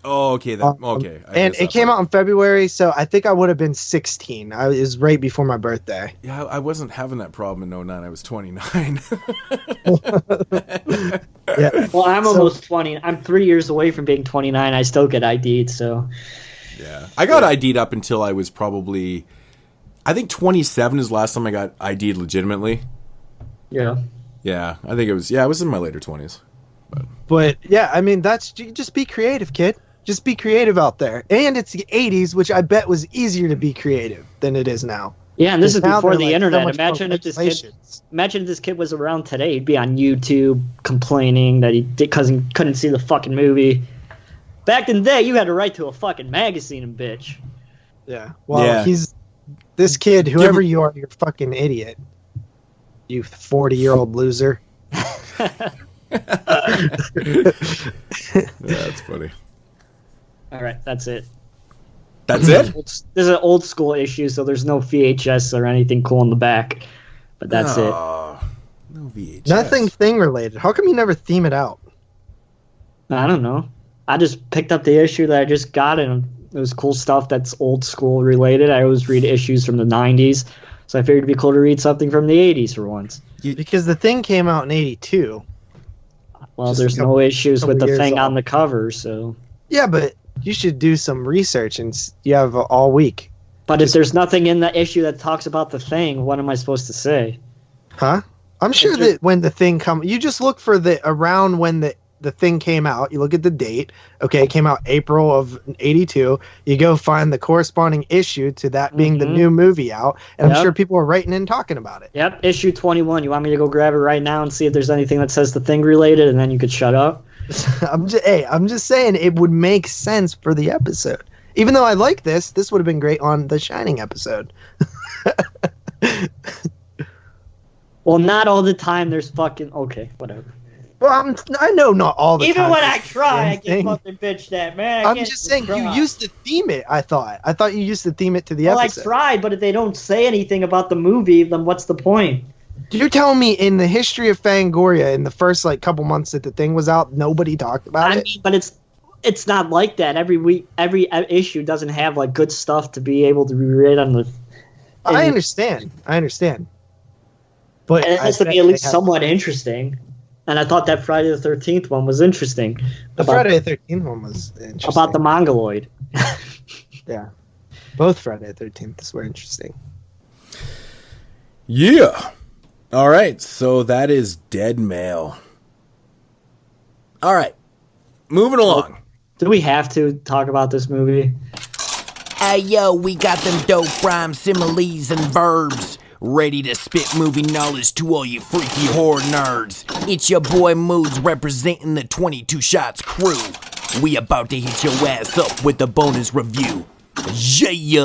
Oh, okay. Okay. And it came out in February, so I think I would have been 16. It was right before my birthday. Yeah, I wasn't having that problem in 09. I was 29. Yeah. Well, I'm almost 20. I'm 3 years away from being 29. I still get ID'd, so. Yeah. I got ID'd up until I was probably, I think 27 is the last time I got ID'd legitimately. Yeah. Yeah. I think it was in my later 20s. But yeah, I mean, just be creative, kid. Just be creative out there. And it's the 80s, which I bet was easier to be creative than it is now. Yeah, and this is before the like, internet. so Imagine if this kid was around today. He'd be on YouTube complaining that he couldn't see the fucking movie. Back in the day, you had to write to a fucking magazine and bitch. Yeah. Well, he's this kid, whoever you are, you're a fucking idiot. You 40-year-old loser. That's funny. All right, that's it. That's it? This is an old school issue, so there's no VHS or anything cool in the back. But that's it. No VHS. Nothing thing related. How come you never theme it out? I don't know. I just picked up the issue that I just got, and it was cool stuff that's old school related. I always read issues from the 90s, so I figured it'd be cool to read something from the 80s for once. Because the thing came out in 82. Well, there's no issues with the thing on the cover, so... Yeah, but you should do some research, and you have all week. But if there's nothing in the issue that talks about the thing, what am I supposed to say? Huh? I'm sure that when the thing comes... You just look for around when the thing came out. You look at the date. Okay, it came out April of 82. You go find the corresponding issue to that being the new movie out, and I'm sure people are writing in talking about it. Yep, issue 21. You want me to go grab it right now and see if there's anything that says the thing related, and then you could shut up? I'm just saying it would make sense for the episode. Even though I like this would have been great on the Shining episode. Well, not all the time. There's fucking... Okay, whatever. Well, I know not all the time. Even when I try, I get fucking bitched at, man. I'm just saying, you used to theme it, I thought you used to theme it to the episode. Well, I tried, but if they don't say anything about the movie, then what's the point? You're telling me in the history of Fangoria, in the first couple months that the thing was out, nobody talked about it? I mean, but it's not like that. Every week, every issue doesn't have good stuff to be able to be read on the... I understand. But it has to be at least somewhat interesting. And I thought that Friday the 13th one was interesting. The Friday the 13th one was interesting. About the Mongoloid. Yeah. Both Friday the 13th were interesting. Yeah. All right. So that is Dead Mail. All right. Moving along. Do we have to talk about this movie? Hey, yo, we got them dope rhymes, similes, and verbs. Ready to spit movie knowledge to all you freaky horror nerds. It's your boy Moods representing the 22 Shots crew. We about to hit your ass up with a bonus review. Yeah!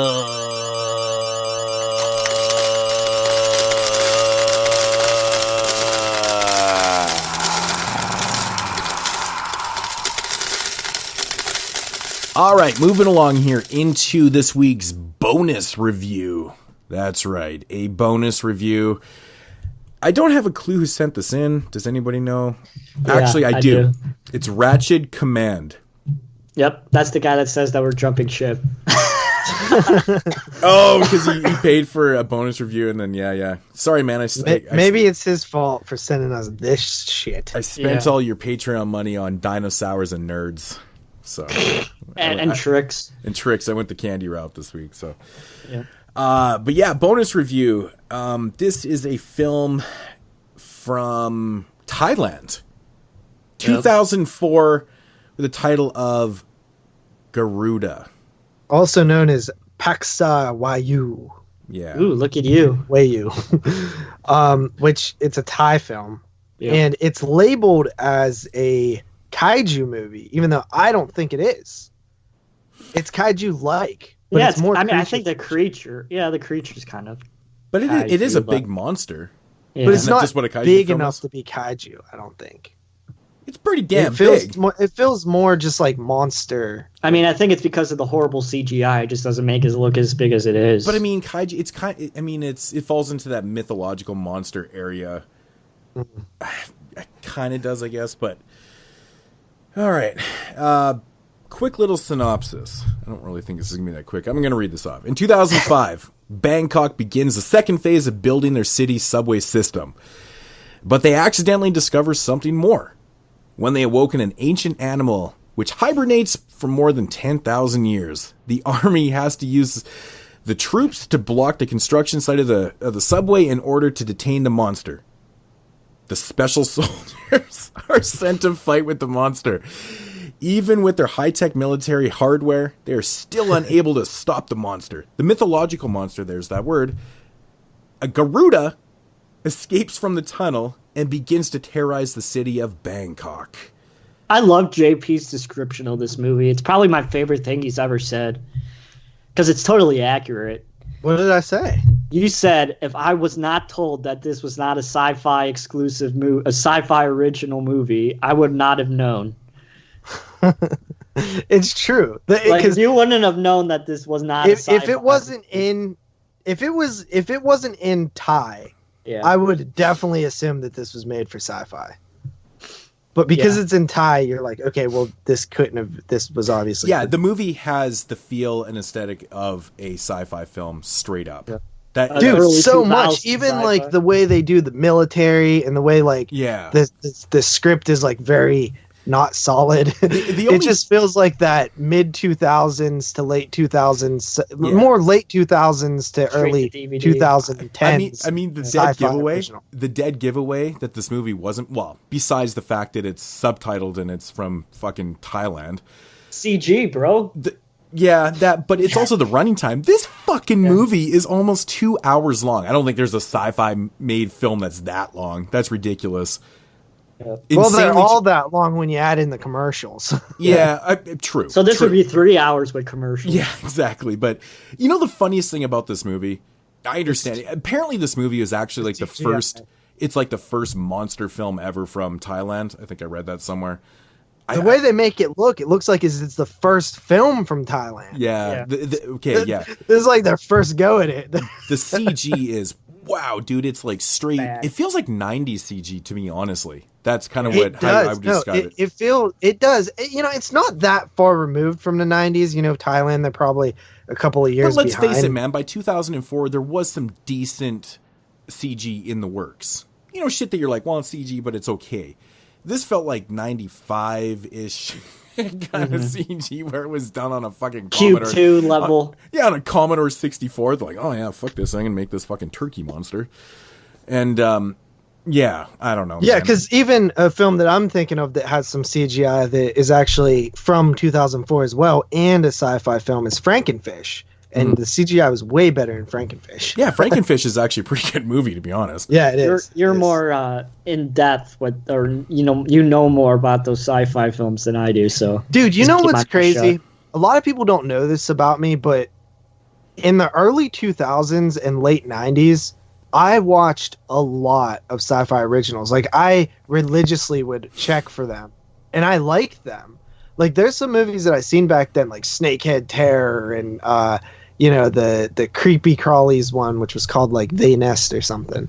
All right, moving along here into this week's bonus review. That's right, a bonus review. I don't have a clue who sent this in. Does anybody know? Yeah, Actually, I do. It's Ratchet Command. Yep, that's the guy that says that we're jumping ship. Oh, because he paid for a bonus review, and then yeah. Sorry, man. Maybe it's his fault for sending us this shit. I spent all your Patreon money on dinosaurs and nerds. So and tricks. And tricks. I went the candy route this week. So yeah. But yeah, bonus review. This is a film from Thailand, 2004, with the title of Garuda, also known as Paksa Wayu. Yeah. Ooh, look at you. Wayu. Which it's a Thai film. Yeah. And it's labeled as a kaiju movie, even though I don't think it is. It's kaiju-like. But it's more I think the creature's kind of. But it is a big monster. Yeah. But it's not just what a kaiju big enough to be kaiju, I don't think. It's pretty damn big. It feels more just like monster. I mean, I think it's because of the horrible CGI. It just doesn't make it look as big as it is. But I mean, kaiju. It falls into that mythological monster area. It kind of does, I guess. But all right, quick little synopsis. I don't really think this is gonna be that quick. I'm going to read this off. In 2005, Bangkok begins the second phase of building their city's subway system, but they accidentally discover something more. When they awoken an ancient animal which hibernates for more than 10,000 years, the army has to use the troops to block the construction site of the subway in order to detain the monster. The special soldiers are sent to fight with the monster. Even with their high-tech military hardware, they are still unable to stop the monster. The mythological monster, there's that word, a Garuda, escapes from the tunnel and begins to terrorize the city of Bangkok. I love JP's description of this movie. It's probably my favorite thing he's ever said, because it's totally accurate. What did I say? You said, if I was not told that this was not a sci-fi exclusive movie, a sci-fi original movie, I would not have known. It's true. Because you wouldn't have known that this was not a sci-fi. If it wasn't in Thai, yeah. I would definitely assume that this was made for sci-fi. But because it's in Thai, you're like, okay, well, this was obviously. Yeah, the movie has the feel and aesthetic of a sci-fi film straight up. Yeah. Dude, so much. Even sci-fi. Like the way they do the military and the way the script is like very not solid. It just feels like that mid 2000s to late 2000s, more late 2000s to early 2010s. I mean the dead giveaway that this movie wasn't, well, besides the fact that it's subtitled and it's from fucking Thailand. CG, bro. But it's also the running time. This fucking movie is almost 2 hours long. I don't think there's a sci-fi made film that's that long. That's ridiculous. Yeah. Well, they're all that long when you add in the commercials. True. So this would be 3 hours with commercials. Yeah, exactly. But you know the funniest thing about this movie? I understand. Apparently this movie is actually like the first, it's like the first monster film ever from Thailand. I think I read that somewhere. The way they make it looks like it's the first film from Thailand. Yeah. This is like their first go at it. The CG is, wow, dude, it's like straight. Bad. It feels like 90s CG to me, honestly. That's kind of how I would describe it. It does. It's not that far removed from the 90s. Thailand, they're probably a couple of years behind. But let's face it, man. By 2004, there was some decent CG in the works. Shit that you're like, well, it's CG, but it's okay. This felt like 95-ish kind of CG where it was done on a fucking Commodore. Q2 level. On a Commodore 64. They're like, oh yeah, fuck this. I'm going to make this fucking turkey monster. And, I don't know. Yeah, because even a film that I'm thinking of that has some CGI that is actually from 2004 as well, and a sci-fi film, is Frankenfish. And the CGI was way better in Frankenfish. Yeah, Frankenfish is actually a pretty good movie, to be honest. Yeah, it is. You're more in depth with, or you know more about those sci-fi films than I do. So, dude, you know what's crazy? A lot of people don't know this about me, but in the early 2000s and late 90s, I watched a lot of sci-fi originals. Like, I religiously would check for them, and I liked them. Like, there's some movies that I seen back then, like Snakehead Terror and the Creepy Crawlies one, which was called like They Nest or something,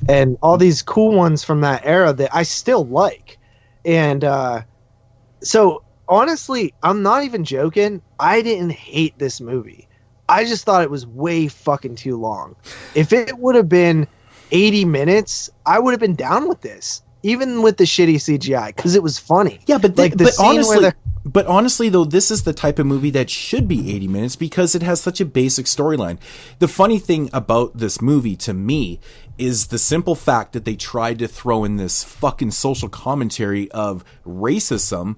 and all these cool ones from that era that I still like. And so honestly, I'm not even joking. I didn't hate this movie. I just thought it was way fucking too long. If it would have been 80 minutes, I would have been down with this, even with the shitty CGI, because it was funny. Yeah, but like honestly, But honestly, though, this is the type of movie that should be 80 minutes because it has such a basic storyline. The funny thing about this movie, to me, is the simple fact that they tried to throw in this fucking social commentary of racism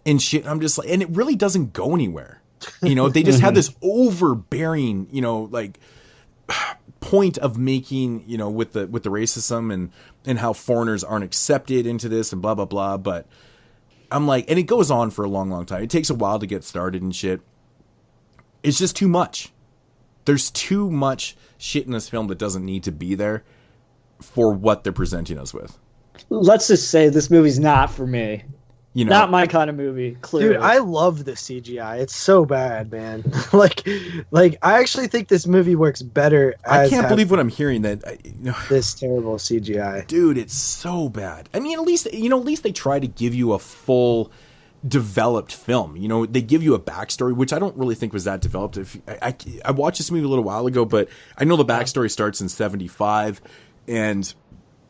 and shit. I'm just like, and it really doesn't go anywhere. You know, they just have this overbearing, you know, like point of making, you know, with the racism and how foreigners aren't accepted into this and blah, blah, blah. But I'm like, and it goes on for a long, long time. It takes a while to get started and shit. It's just too much. There's too much shit in this film that doesn't need to be there for what they're presenting us with. Let's just say this movie's not for me. You know, not my kind of movie. Clearly. Dude, I love the CGI. It's so bad, man. like I actually think this movie works better. I can't believe what I'm hearing. This terrible CGI, dude. It's so bad. I mean, at least they try to give you a full developed film. You know, they give you a backstory, which I don't really think was that developed. I watched this movie a little while ago, but I know the backstory starts in 1975, and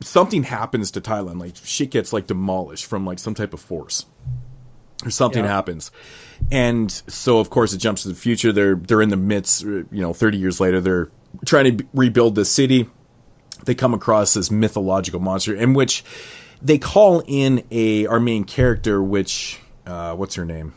something happens to Thailand. Like, shit gets like demolished from like some type of force, or something happens. And so of course it jumps to the future. They're in the midst, 30 years later, they're trying to rebuild the city. They come across this mythological monster in which they call in our main character, which, what's her name?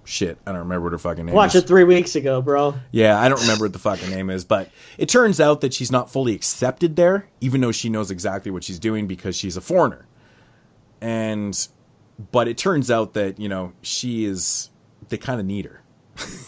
Shit, I don't remember what her fucking name is. Watched it 3 weeks ago, bro. Yeah, I don't remember what the fucking name is, but it turns out that she's not fully accepted there, even though she knows exactly what she's doing because she's a foreigner. But it turns out that, they kind of need her.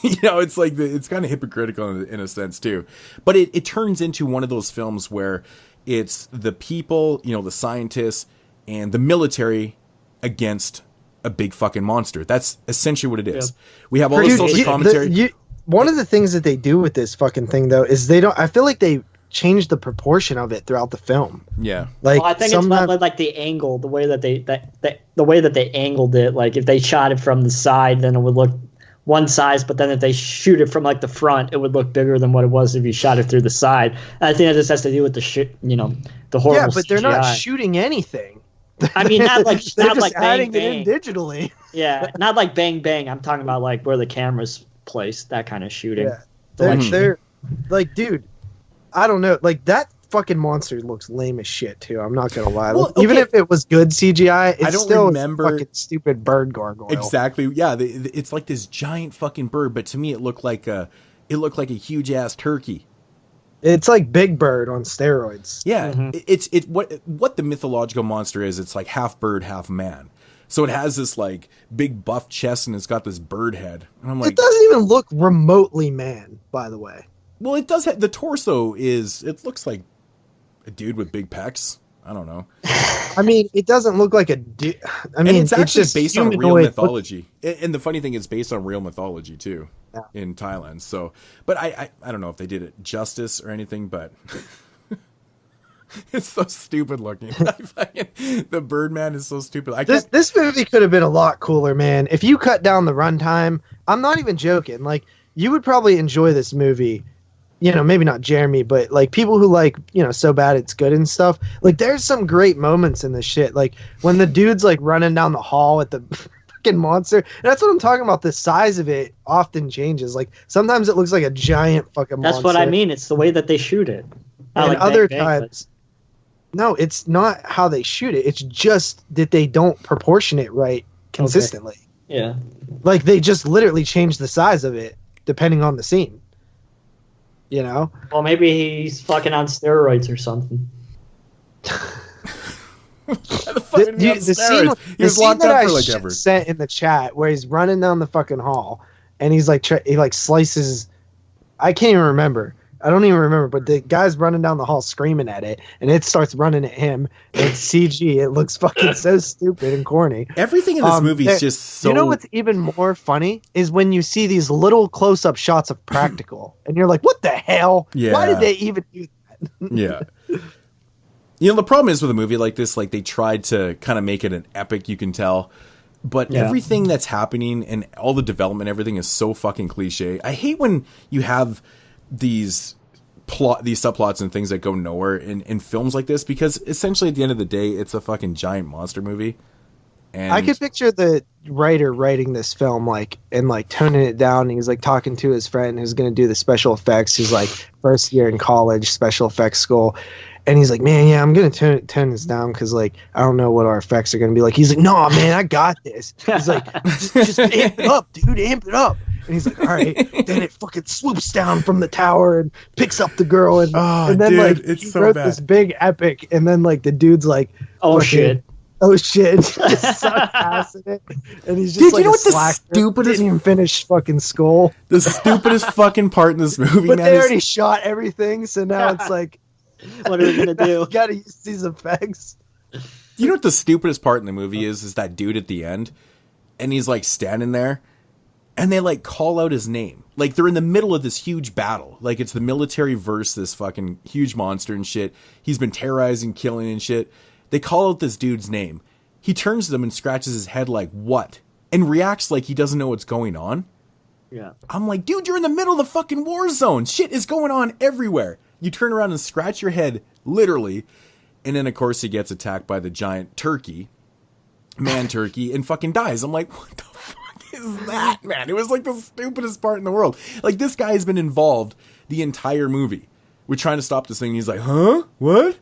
It's like, it's kind of hypocritical in a sense too. But it turns into one of those films where it's the people, the scientists and the military against a big fucking monster. That's essentially what it is. Yeah. We have all the social commentary. One of the things that they do with this fucking thing, though, is I feel like they changed the proportion of it throughout the film. Yeah. Like, I think it's about like the angle, the way that they angled it. Like, if they shot it from the side, then it would look one size, but then if they shoot it from like the front, it would look bigger than what it was if you shot it through the side. And I think that just has to do with the horrible. Yeah, but they're CGI. not shooting anything. I mean, not like they're not just like adding bang, it in digitally. Yeah, not like bang bang. I'm talking about like where the camera's placed, that kind of shooting. Yeah, they're like, dude, I don't know. Like, that fucking monster looks lame as shit too. I'm not gonna lie. Well, even if it was good CGI, it's still a fucking stupid bird gargoyle. Exactly. Yeah, it's like this giant fucking bird, but to me, it looked like a huge ass turkey. It's like Big Bird on steroids. Yeah, it's what the mythological monster is. It's like half bird, half man. So it has this like big buff chest and it's got this bird head. And I'm like, it doesn't even look remotely man, by the way. Well, it does. The torso it looks like a dude with big pecs. I don't know. I mean, it doesn't look like a dude. I mean, it's actually just based on real mythology. And the funny thing is based on real mythology too, in Thailand. So, but I don't know if they did it justice or anything, but it's so stupid looking. The Birdman is so stupid. This movie could have been a lot cooler, man. If you cut down the runtime, I'm not even joking. Like, you would probably enjoy this movie. Maybe not Jeremy, but like people who like, So Bad It's Good and stuff. Like, there's some great moments in this shit. Like when the dude's like running down the hall with the fucking monster. And that's what I'm talking about. The size of it often changes. Like, sometimes it looks like a giant fucking monster. That's what I mean. It's the way that they shoot it. And like other times, no, it's not how they shoot it. It's just that they don't proportion it right consistently. Okay. Yeah. Like, they just literally change the size of it depending on the scene. Well, maybe he's fucking on steroids or something. The scene that I sent in the chat where he's running down the fucking hall and he's like, he like slices. I can't even remember. I don't even remember, but the guy's running down the hall screaming at it, and it starts running at him. And it's CG. It looks fucking so stupid and corny. Everything in this movie is just so... You know what's even more funny is when you see these little close-up shots of practical, and you're like, what the hell? Yeah. Why did they even do that? Yeah. The problem is with a movie like this, like, they tried to kind of make it an epic, you can tell. But everything that's happening and all the development, everything is so fucking cliche. I hate when you have these subplots and things that go nowhere in films like this, because essentially at the end of the day, it's a fucking giant monster movie. And I could picture the writer writing this film and toning it down. And he's like talking to his friend who's going to do the special effects. He's like first year in college, special effects school. And he's like, man, yeah, I'm going to tone this down because like I don't know what our effects are going to be like. He's like, no, man, I got this. He's like, just amp it up, dude, amp it up. And he's like, all right. Then it fucking swoops down from the tower and picks up the girl. And then dude, like it's he so wrote bad. this big epic. And then like the dude's like, Oh fucking, shit. oh shit. Just sucked ass in it. And he's just Dude, like you know a what the slacker. stupidest- Didn't even finish fucking Skull. the stupidest fucking part in this movie, But man, they is already shot everything. So now it's like, What are we gonna do? gotta use these effects. you know what the stupidest part in the movie is that dude at the end, and he's like standing there, and they like call out his name. Like they're in the middle of this huge battle. Like it's the military versus this fucking huge monster and shit. He's been terrorizing, killing and shit. They call out this dude's name. He turns to them and scratches his head like, what? And reacts like he doesn't know what's going on. Yeah. I'm like, dude, you're in the middle of the fucking war zone. Shit is going on everywhere. You turn around and scratch your head, literally. And then, of course, he gets attacked by the giant turkey, man turkey, and fucking dies. I'm like, what the fuck is that, man? It was like the stupidest part in the world. Like, this guy has been involved the entire movie with trying to stop this thing. And he's like, huh? What?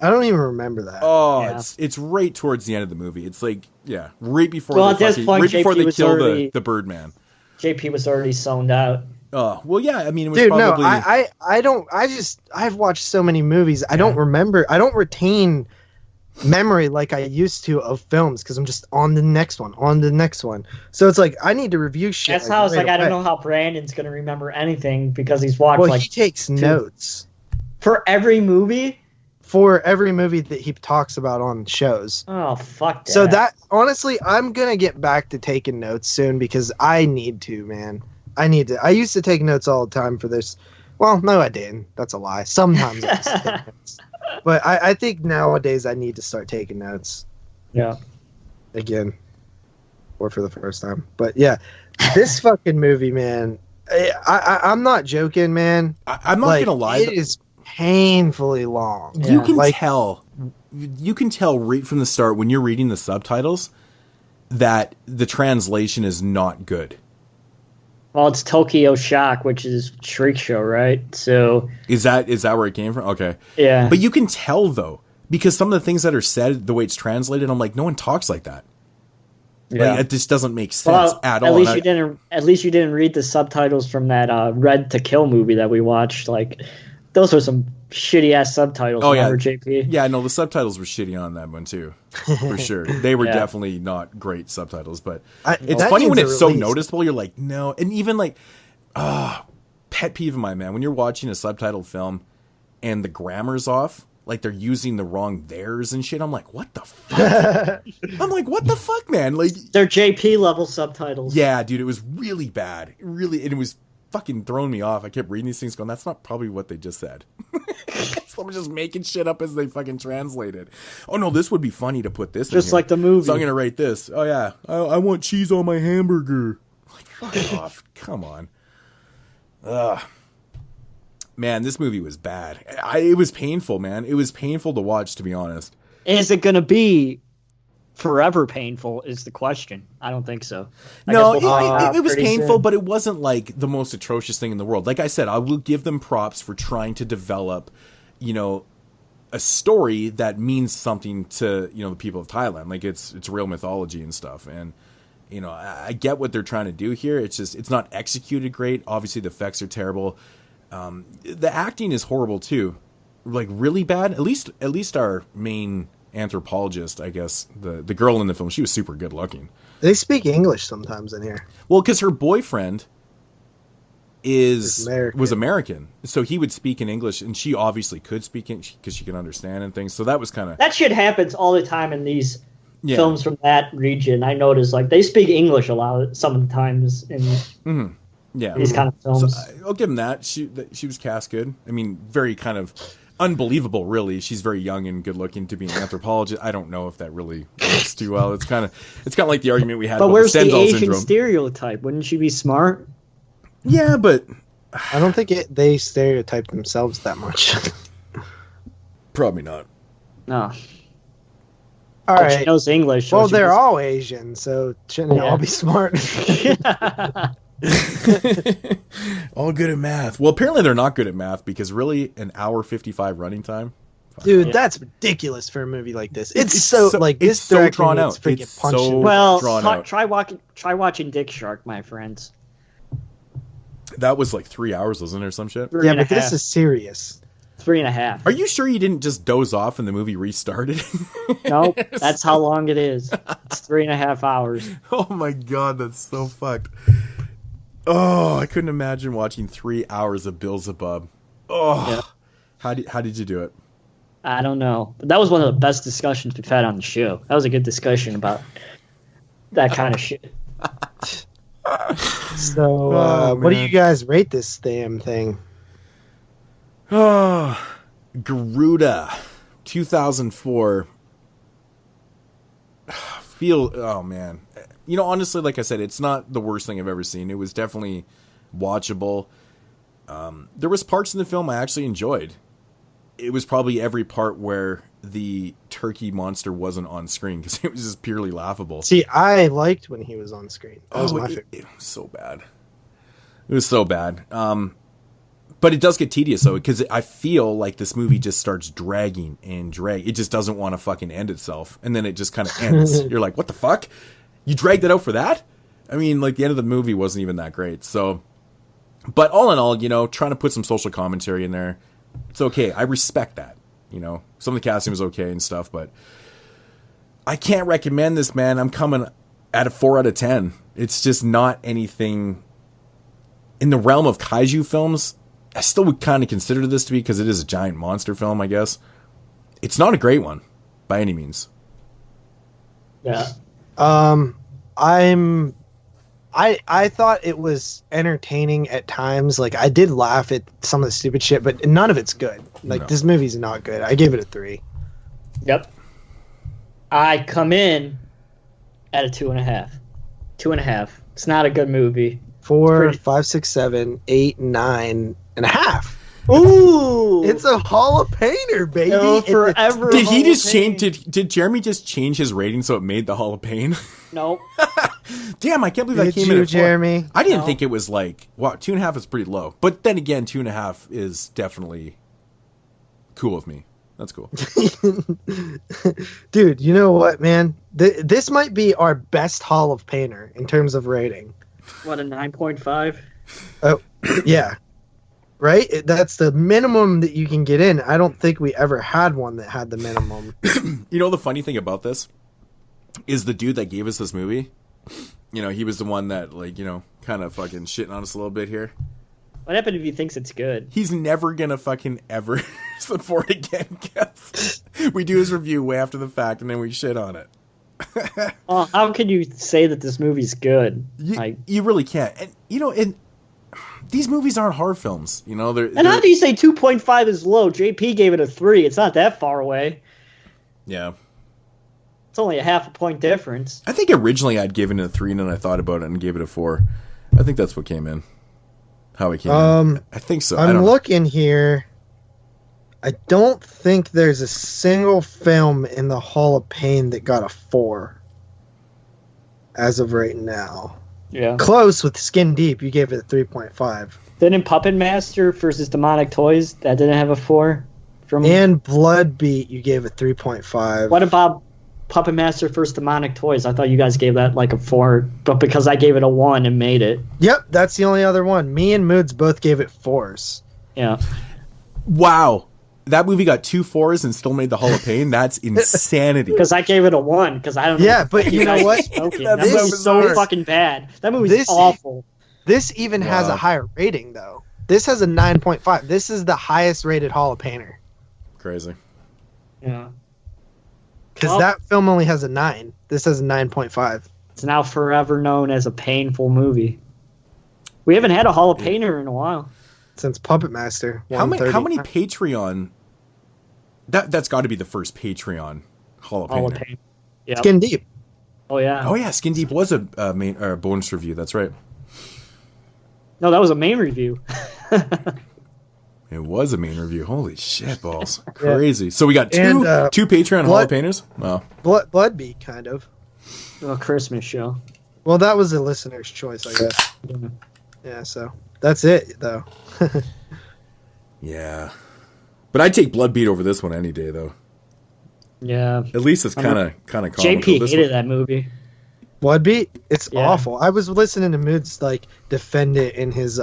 I don't even remember that. Oh, Yeah. it's right towards the end of the movie. It's like, yeah, right before Well, they, at this fucking, point, right before JP they was kill already- the Birdman. JP was already zoned out. Well, yeah, I mean, it was Dude, probably... no, I've watched so many movies. I don't remember. I don't retain memory like I used to of films because I'm just on the next one. So it's like I need to review shit. That's how it's like. right I don't away. know how Brandon's gonna remember anything because he's watched Well, like he takes notes for every movie. for every movie that he talks about on shows. Oh fuck that. So that honestly, I'm gonna get back to taking notes soon because I need to, man. I need to. I used to take notes all the time for this. Well, no, I didn't. That's a lie. Sometimes I used to take notes. But I think nowadays I need to start taking notes Yeah. again, or for the first time. But yeah, this fucking movie, man. I'm not joking, man. I'm not Like, gonna lie. It is painfully long. You can Like- tell. You can tell right from the start when you're reading the subtitles that the translation is not good. Well, it's Tokyo Shock, which is Shriek Show, right? So Is that where it came from? Okay. yeah. But you can tell though, because some of the things that are said, the way it's translated, I'm like, no one talks like that. Yeah. Like, it just doesn't make sense Well, at at all. least And you didn't. At least you didn't read the subtitles from that Red to Kill movie that we watched. Like, those were some shitty ass subtitles. Oh, yeah. Remember, JP? Yeah, no, the subtitles were shitty on that one too, for sure. They were Yeah. definitely not great subtitles, but it's that funny when needs it's a so release. noticeable. You're like, no, and even like, pet peeve of mine, man. When you're watching a subtitled film and the grammar's off, like they're using the wrong theirs and shit. I'm like, what the fuck? I'm like, what the fuck, man? Like, They're JP level subtitles. yeah, dude, it was really bad. Really, and it was fucking throwing me off. I kept reading these things going, that's not probably what they just said. Someone just making shit up as they fucking translate it. Oh no, this would be funny to put this in Just here. like the movie. So I'm gonna write this. Oh yeah, I want cheese on my hamburger. Like, fuck off. Come on. Ugh. Man, this movie was bad. It was painful, man. It was painful to watch, to be honest. Is it going to be forever painful? Is the question. I don't think so. I No, guess we'll find out it was pretty painful, soon. but it wasn't like the most atrocious thing in the world. Like I said, I will give them props for trying to develop, a story that means something to, the people of Thailand. Like it's real mythology and stuff. And, I get what they're trying to do here. It's just, it's not executed great. Obviously the effects are terrible. The acting is horrible too. Like really bad. At least our main anthropologist, I guess, the girl in the film, she was super good looking. They speak English sometimes in here. Well, because her boyfriend was American. American, so he would speak in English, and she obviously could speak English because she could understand and things. So that was kind of That shit happens all the time in these films from that region. I notice, like, they speak English a lot some of the times in these kind of films. So I'll give him that. She was cast good. I mean, very kind of unbelievable, really. She's very young and good looking to be an anthropologist. I don't know if that really works too well. It's kind of like the argument we had But about where's the Stendhal Asian syndrome. stereotype? Wouldn't she be smart? Yeah, but I don't think they stereotype themselves that much. probably not. No. All right. She knows English. Well, they're all Asian, so shouldn't they all be smart? All good at math. Well, apparently they're not good at math because really an hour 55 running time. Dude, that's ridiculous for a movie like this. It's so like this so drawn out. Freaking punching. So well, drawn out. try watching Dick Shark, my friends. That was like 3 hours, wasn't it, or some shit? Yeah, but this is serious. 3.5. Are you sure you didn't just doze off and the movie restarted? Nope, that's how long it is. It's 3.5 hours. Oh my god, that's so fucked. Oh, I couldn't imagine watching 3 hours of Beelzebub. Oh, yeah. How did you do it? I don't know. But that was one of the best discussions we've had on the show. That was a good discussion about that kind of shit. So, what do you guys rate this damn thing? Oh, Garuda, 2004. Oh man. You know, honestly, like I said, it's not the worst thing I've ever seen. It was definitely watchable. There was parts in the film I actually enjoyed. It was probably every part where the turkey monster wasn't on screen because it was just purely laughable. See, I liked when he was on screen. That was my favorite. It was so bad. It was so bad. But it does get tedious though, because I feel like this movie just starts dragging and drag. It just doesn't want to fucking end itself, and then it just kind of ends. You're like, what the fuck? You dragged it out for that? I mean, like the end of the movie wasn't even that great. So, but all in all, you know, trying to put some social commentary in there. It's okay. I respect that. You know, some of the casting was okay and stuff, but I can't recommend this, man. I'm coming at a 4 out of 10. It's just not anything in the realm of kaiju films. I still would kind of consider this to be, because it is a giant monster film, I guess. It's not a great one by any means. Yeah. I thought it was entertaining at times. Like, I did laugh at some of the stupid shit, but none of it's good. Like, This movie's not good. I gave it a 3. Yep. I come in at a 2.5. 2.5. It's not a good movie. 4, 5, 6, 7, 8, 9.5. Ooh! It's a Hall of Painter, baby. No, forever. Did he just change? Did Jeremy just change his rating so it made the Hall of Pain? Nope. Damn, I can't believe that came in at 4. Jeremy? I didn't think it was like, wow, 2.5 is pretty low. But then again, 2.5 is definitely cool with me. That's cool. Dude, you know what, man? This might be our best Hall of Painter in terms of rating. What, a 9.5? Oh, yeah. Right? That's the minimum that you can get in. I don't think we ever had one that had the minimum. You know, the funny thing about this is the dude that gave us this movie, you know, he was the one that, like, you know, kind of fucking shitting on us a little bit here. What happened if he thinks it's good? He's never gonna fucking ever support again, guys. We do his review way after the fact, and then we shit on it. Well, how can you say that this movie's good? You really can't. And, you know, these movies aren't horror films, you know. And how do you say 2.5 is low? JP gave it a 3. It's not that far away. Yeah. It's only a half a point difference. I think originally I'd given it a 3, and then I thought about it and gave it a 4. I think that's what came in. How it came in. I think so. I'm looking here. I don't think there's a single film in the Hall of Pain that got a 4 as of right now. Yeah. Close with Skin Deep. You gave it a 3.5. Didn't Puppet Master versus Demonic Toys, that didn't have a 4? And Blood Beat, you gave it 3.5. What about Puppet Master versus Demonic Toys? I thought you guys gave that like a 4, but because I gave it a 1 and made it. Yep, that's the only other one. Me and Moods both gave it 4s. Yeah. Wow. That movie got 2 4s and still made the Hall of Pain? That's insanity. Because I gave it a 1, because I don't know. Yeah, but you know what? That movie's so fucking bad. That movie's awful. This even has a higher rating, though. This has a 9.5. This is the highest rated Hall of Painter. Crazy. Yeah. Because that film only has a 9. This has a 9.5. It's now forever known as a painful movie. We haven't had a Hall of Painter in a while. Since Puppet Master. How many Patreon? That's got to be the first Patreon Hall of Painter. Yep. Skin Deep. Oh yeah. Oh yeah, Skin Deep was a main bonus review. That's right. No, that was a main review. It was a main review. Holy shit balls. Crazy. So we got two Patreon Hall of Painters? Wow. Bloodbeat, kind of. A Christmas show. Well, that was a listener's choice, I guess. Yeah, so that's it, though. Yeah. But I'd take Bloodbeat over this one any day, though. Yeah. At least it's kind of comical. JP hated that movie. Bloodbeat? It's awful. I was listening to Moods like defend it in his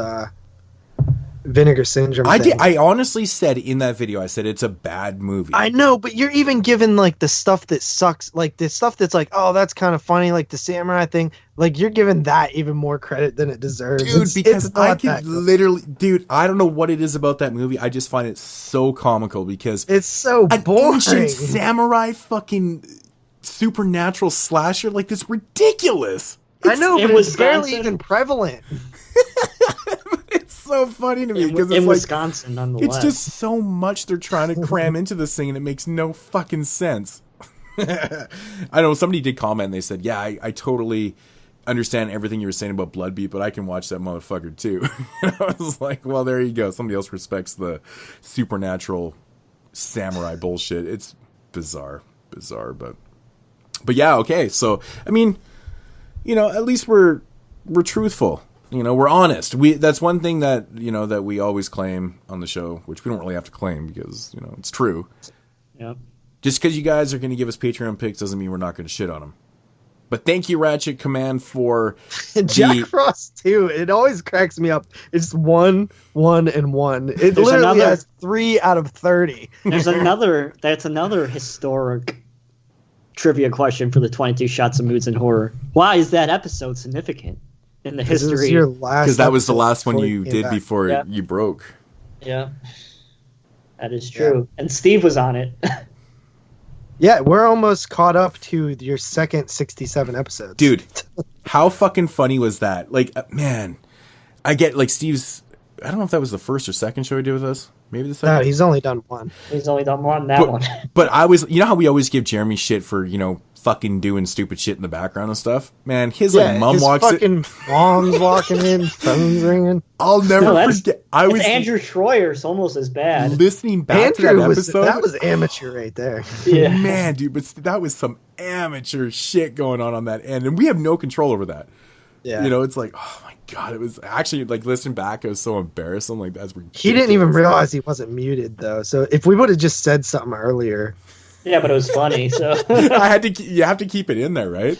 Vinegar Syndrome thing. I honestly said in that video, I said it's a bad movie. I know, but you're even given like the stuff that sucks, like the stuff that's like, oh, that's kind of funny, like the samurai thing. Like you're giving that even more credit than it deserves, dude. Because I could literally, dude, I don't know what it is about that movie. I just find it so comical because it's so boring. Ancient samurai fucking supernatural slasher, like this ridiculous. I know, but it's barely even prevalent. It's so funny to me because in Wisconsin, nonetheless. It's just so much they're trying to cram into this thing, and it makes no fucking sense. I know somebody did comment and they said, "Yeah, I totally understand everything you were saying about Bloodbeat, but I can watch that motherfucker too." And I was like, "Well, there you go. Somebody else respects the supernatural samurai bullshit." It's bizarre, but yeah, okay. So I mean, you know, at least we're truthful. You know, we're honest. That's one thing that, you know, that we always claim on the show, which we don't really have to claim because, you know, it's true. Yep. Just because you guys are going to give us Patreon picks doesn't mean we're not going to shit on them. But thank you, Ratchet Command, for Jack Frost too. It always cracks me up. It's 1, 1, and 1. It literally has 3 out of 30. That's another historic trivia question for the 22 Shots of Moods and Horror. Why is that episode significant in the history? Because that was the last one you did before you broke. Yeah, that is true. Yeah. And Steve was on it. Yeah, we're almost caught up to your second 67 episodes. Dude, how fucking funny was that? Like, man, I get, like, Steve's... I don't know if that was the first or second show he did with us. Maybe the second? No, he's only done one. He's only done one, one. But I was... You know how we always give Jeremy shit for, you know, fucking doing stupid shit in the background and stuff? Man, his, like, mom walks in... mom's walking in, phone's ringing. I'll never forget... It's Andrew Schroyer's almost as bad. Listening back to that episode... That was amateur right there. Yeah. Man, dude, but that was some amateur shit going on that end. And we have no control over that. Yeah. You know, it's like, oh my God, it was actually, like, listening back, it was so embarrassing. Like, that's ridiculous. He didn't even realize he wasn't muted, though. So if we would have just said something earlier. Yeah, but it was funny, so. You have to keep it in there, right?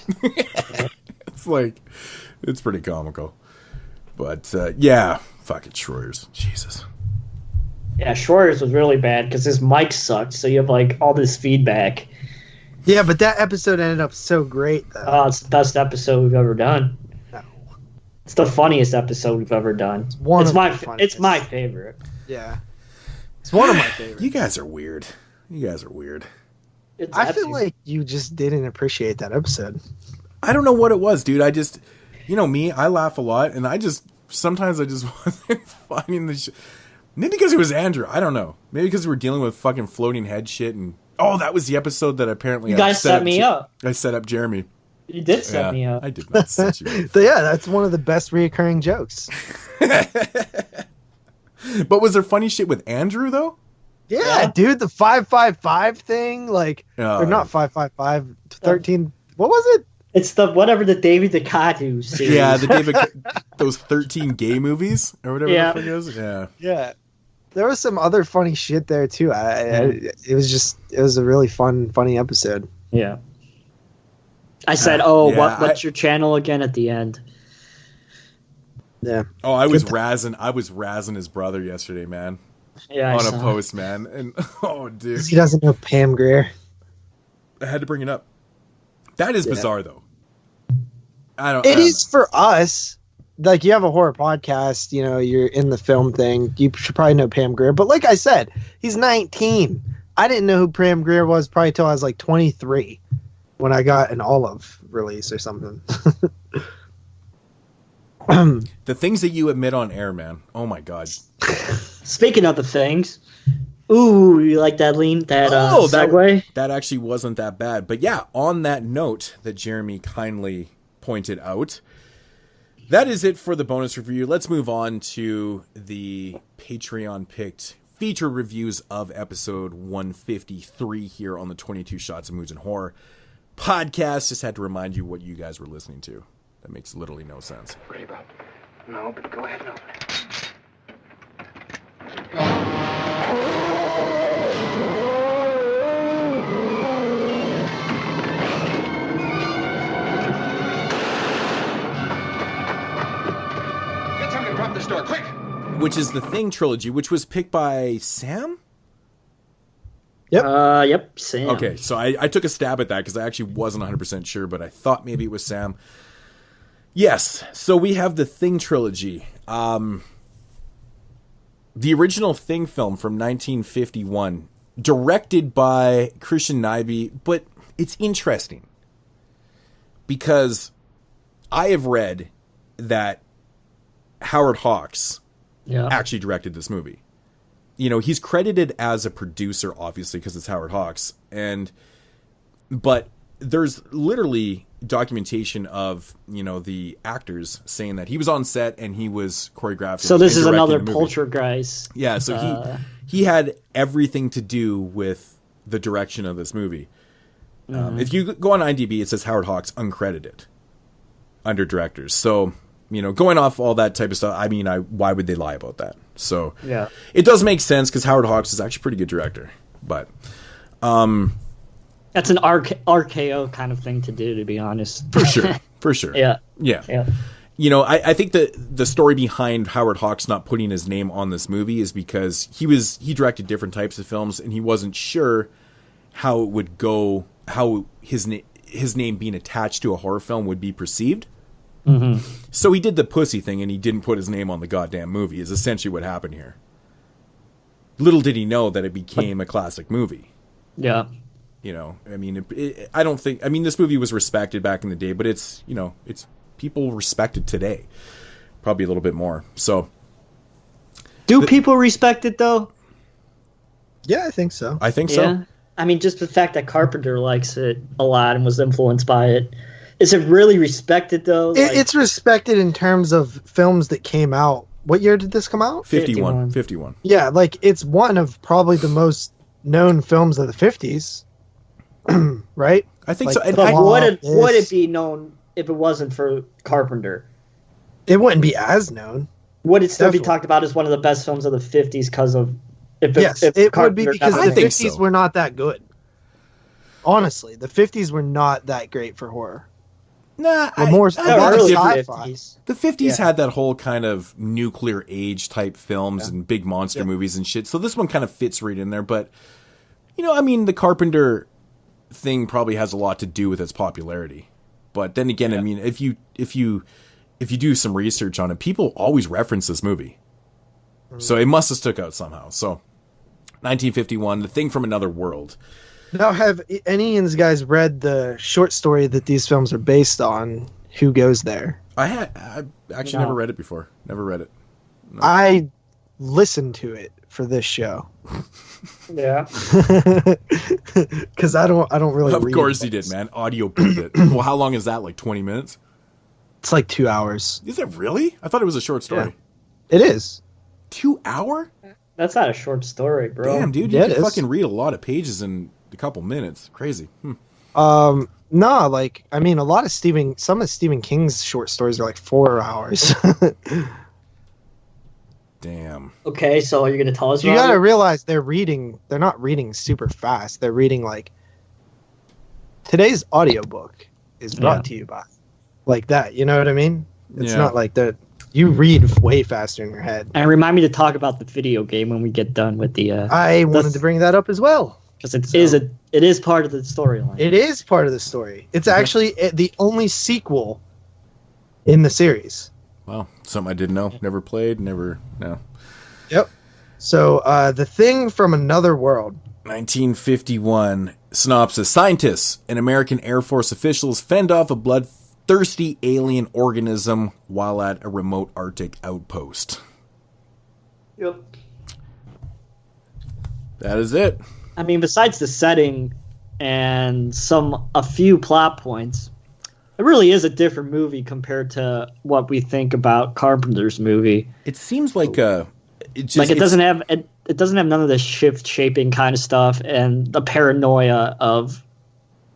It's like, it's pretty comical. But, yeah, fucking Schroyer's. Jesus. Yeah, Schroyer's was really bad because his mic sucked, so you have, like, all this feedback. Yeah, but that episode ended up so great, though. Oh, it's the best episode we've ever done. It's the funniest episode we've ever done. It's my favorite. Yeah. It's one of my favorites. You guys are weird. I feel like you just didn't appreciate that episode. I don't know what it was, dude. I just, you know me, I laugh a lot, and sometimes I just wasn't finding the maybe because it was Andrew. I don't know. Maybe because we were dealing with fucking floating head shit, and that was the episode that apparently you guys set me up. I set up Jeremy. You did set me up. I did not set you up. Yeah, that's one of the best reoccurring jokes. But was there funny shit with Andrew, though? Yeah, dude, the 555 thing, like, or not 555, 13, what was it? It's the David Duchovny series. Yeah, those 13 gay movies, or whatever the fuck it is. Yeah. Yeah. There was some other funny shit there, too. It was a really funny episode. Yeah. I said, what's your channel again at the end? Yeah. Oh, I was razzing his brother yesterday, man. Yeah, on a post, man. And dude. He doesn't know Pam Grier. I had to bring it up. That is bizarre, though. It is for us. Like, you have a horror podcast, you know, you're in the film thing. You should probably know Pam Grier. But like I said, he's 19. I didn't know who Pam Grier was probably till I was like 23. When I got an Olive release or something. The things that you admit on air, man. Oh my God. Speaking of the things, ooh, you like that segue? That actually wasn't that bad. But yeah, on that note that Jeremy kindly pointed out, that is it for the bonus review. Let's move on to the Patreon picked feature reviews of episode 153 here on the 22 Shots of Moods and Horror podcast. Just had to remind you what you guys were listening to. That makes literally no sense. Worry about? No, but go ahead and open it. Get somebody to prop this door, quick! Which is the Thing Trilogy, which was picked by Sam? Yep. Yep, Sam. Okay, so I took a stab at that because I actually wasn't 100% sure, but I thought maybe it was Sam. Yes, so we have the Thing Trilogy. The original Thing film from 1951, directed by Christian Nyby, but it's interesting because I have read that Howard Hawks actually directed this movie. You know, he's credited as a producer, obviously, because it's Howard Hawks, but there's literally documentation of, you know, the actors saying that he was on set and he was choreographing. So this is another poltergeist. Yeah, so he had everything to do with the direction of this movie. If you go on IMDb, it says Howard Hawks uncredited under directors. So, you know, going off all that type of stuff, I mean, why would they lie about that? So yeah, it does make sense because Howard Hawks is actually a pretty good director. But that's an RKO kind of thing to do, to be honest. For sure. Yeah. You know, I think the story behind Howard Hawks not putting his name on this movie is because he directed different types of films and he wasn't sure how it would go, how his name being attached to a horror film would be perceived. Mm-hmm. So he did the pussy thing and he didn't put his name on the goddamn movie is essentially what happened here. Little did he know that it became a classic movie. Yeah. You know, I mean, this movie was respected back in the day, but it's, you know, it's people respect it today. Probably a little bit more. So. Do people respect it though? Yeah, I think so. So. I mean, just the fact that Carpenter likes it a lot and was influenced by it. Is it really respected, though? It's respected in terms of films that came out. What year did this come out? 51. Yeah, like, it's one of probably the most known films of the 50s. Right? I think like, so. But would it be known if it wasn't for Carpenter? It wouldn't be as known. Would it still be talked about as one of the best films of the 50s because of... Yes, it would be because the 50s were not that good. Honestly, the 50s were not that great for horror. Nah, the 50s had that whole kind of nuclear age type films and big monster movies and shit. So this one kind of fits right in there. But, you know, I mean, the Carpenter thing probably has a lot to do with its popularity. But then again, I mean, if you do some research on it, people always reference this movie. So it must have stuck out somehow. So 1951, The Thing from Another World. Now, have any of you guys read the short story that these films are based on, Who Goes There? I actually never read it before. Never read it. No. I listened to it for this show. Yeah. Because I don't really read. Of course you did, man. Audio booked it. Well, how long is that? Like 20 minutes? It's like 2 hours. Is it really? I thought it was a short story. Yeah. It is. 2 hour? That's not a short story, bro. Damn, dude. You can fucking read a lot of pages in a couple minutes. Crazy. No, like, I mean, some of Stephen King's short stories are like 4 hours. Damn. Okay, so are you going to tell us? You got to realize they're not reading super fast. They're reading like, today's audiobook is brought to you by, like that. You know what I mean? It's not like that. You read way faster in your head. And remind me to talk about the video game when we get done with the. I wanted to bring that up as well. Because it is part of the storyline. It is part of the story. It's actually the only sequel in the series. Wow, something I didn't know. Never played. No. Yep. So, The Thing from Another World. 1951 synopsis: Scientists and American Air Force officials fend off a bloodthirsty alien organism while at a remote Arctic outpost. Yep. That is it. I mean, besides the setting and a few plot points, it really is a different movie compared to what we think about Carpenter's movie. It seems like it it doesn't have none of the shift shaping kind of stuff and the paranoia of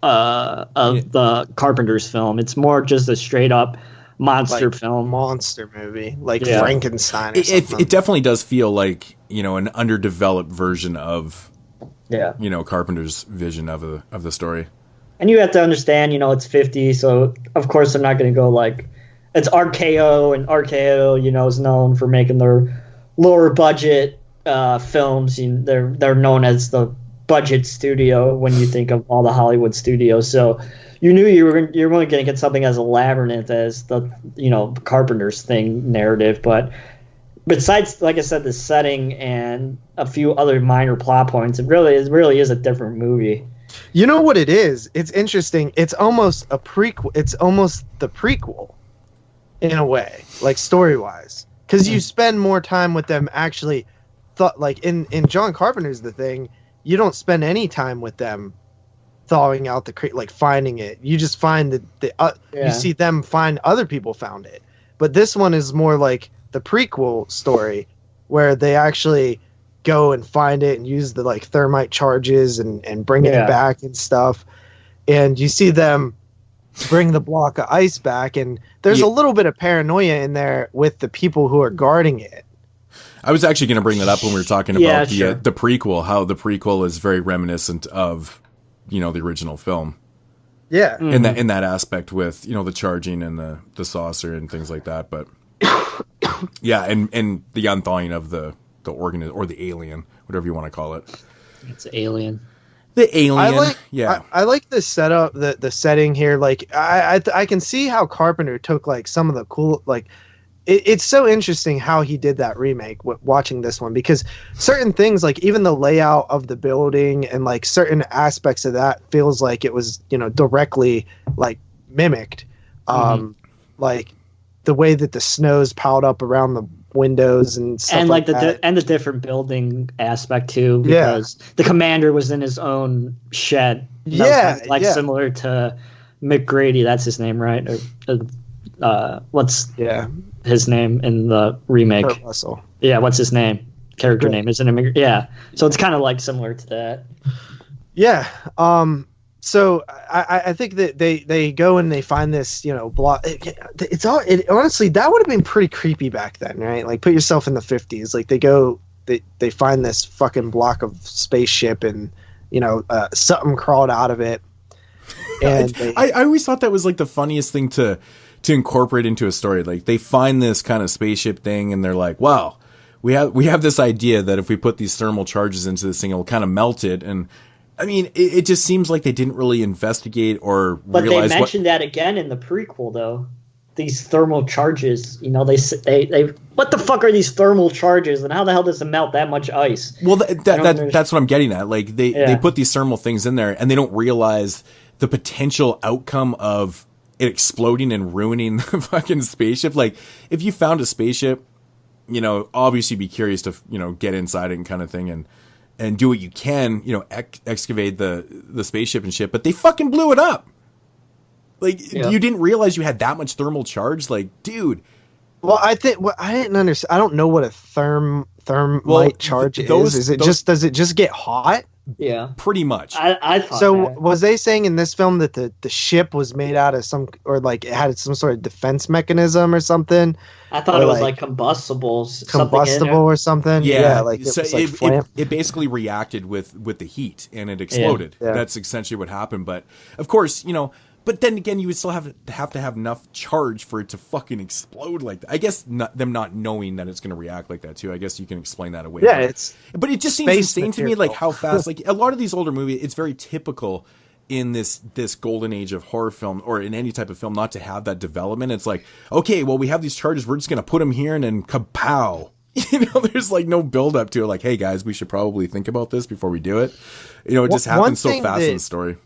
the Carpenter's film. It's more just a straight up monster film, monster movie, like Frankenstein. Or something. It definitely does feel like, you know, an underdeveloped version of, you know, Carpenter's vision of the story. And you have to understand, you know, it's 50, so of course they're not going to go like, it's RKO, and RKO, you know, is known for making their lower budget films. They're known as the budget studio when you think of all the Hollywood studios. So you knew you're only going to get something as elaborate as the, you know, Carpenter's Thing narrative. But besides, like I said, the setting and a few other minor plot points, it really is a different movie. You know what it is? It's interesting. It's almost a prequel. It's almost the prequel in a way, like story-wise, because you spend more time with them actually. Like in John Carpenter's The Thing, you don't spend any time with them thawing out the like finding it. You just find that you see them find other people found it. But this one is more like the prequel story where they actually go and find it and use the like thermite charges and bring it back and stuff. And you see them bring the block of ice back, and there's a little bit of paranoia in there with the people who are guarding it. I was actually going to bring that up when we were talking about the prequel, how the prequel is very reminiscent of, you know, the original film. Yeah. In that aspect with, you know, the charging and the saucer and things like that. But yeah, and the unthawing of the organism or the alien, whatever you want to call it. It's Alien. The alien. I like the setup, the setting here. Like I can see how Carpenter took like some of the cool, like it's so interesting how he did that remake watching this one, because certain things, like even the layout of the building and like certain aspects of that feels like it was, you know, directly like mimicked. Like the way that the snow's piled up around the windows and stuff and like that. And the different building aspect too, because the commander was in his own shed. Similar to McGrady, that's his name, right? Or what's his name in the remake? Kurt Russell. Yeah, what's his name? Character name, isn't it? Yeah, so it's kind of like similar to that. Yeah. So I think that they go and they find this, you know, block. Honestly, that would have been pretty creepy back then, right? Like, put yourself in the 50s. Like, they find this fucking block of spaceship, and you know, something crawled out of it. And I always thought that was like the funniest thing to incorporate into a story. Like, they find this kind of spaceship thing, and they're like, "Wow, we have this idea that if we put these thermal charges into this thing, it'll kind of melt it." And I mean, it just seems like they didn't really investigate or realize. But they mentioned that again in the prequel, though. These thermal charges, you know, they what the fuck are these thermal charges, and how the hell does it melt that much ice? Well, that's what I'm getting at. Like, they put these thermal things in there, and they don't realize the potential outcome of it exploding and ruining the fucking spaceship. Like, if you found a spaceship, you know, obviously be curious to, you know, get inside it and kind of thing, and do what you can, you know, excavate the spaceship and shit, but they fucking blew it up. Like, you didn't realize you had that much thermal charge? Like, dude. Well, I didn't understand. I don't know what a thermite charge is. Does it just get hot? Yeah. Pretty much. I thought so. that. Was they saying in this film that the ship was made out of or like it had some sort of defense mechanism or something? I thought it was like combustibles. Combustible or something? Yeah. Like so it basically reacted with the heat, and it exploded. Yeah. That's essentially what happened. But, of course, you know, but then again, you would still have to have enough charge for it to fucking explode like that. I guess them not knowing that it's going to react like that too. I guess you can explain that away. Yeah, but it just seems insane to me, like how fast. Like, a lot of these older movies, it's very typical in this golden age of horror film, or in any type of film, not to have that development. It's like, okay, well, we have these charges, we're just going to put them here, and then kapow. You know, there's like no build up to it. Like, hey guys, we should probably think about this before we do it. You know, it just happens so fast in the story.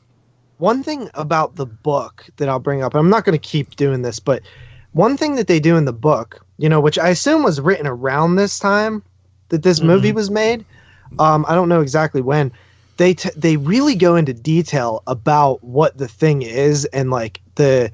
One thing about the book that I'll bring up, I'm not going to keep doing this, but one thing that they do in the book, you know, which I assume was written around this time that this movie was made. I don't know exactly when. They really go into detail about what the thing is, and like the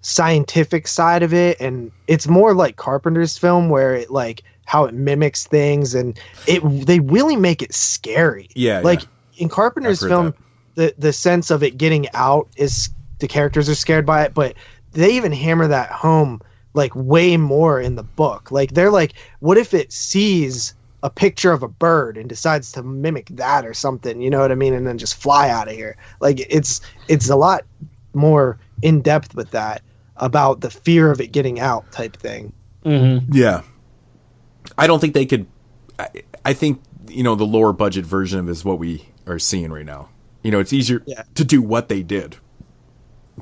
scientific side of it, and it's more like Carpenter's film, where it like how it mimics things, and they really make it scary. Yeah, like in Carpenter's film, the sense of it getting out is the characters are scared by it, but they even hammer that home like way more in the book. Like they're like, what if it sees a picture of a bird and decides to mimic that or something, you know what I mean, and then just fly out of here. Like it's a lot more in depth with that, about the fear of it getting out type thing. Mm-hmm. Yeah, I don't think they could. I think the lower budget version of it is what we are seeing right now. It's easier to do what they did.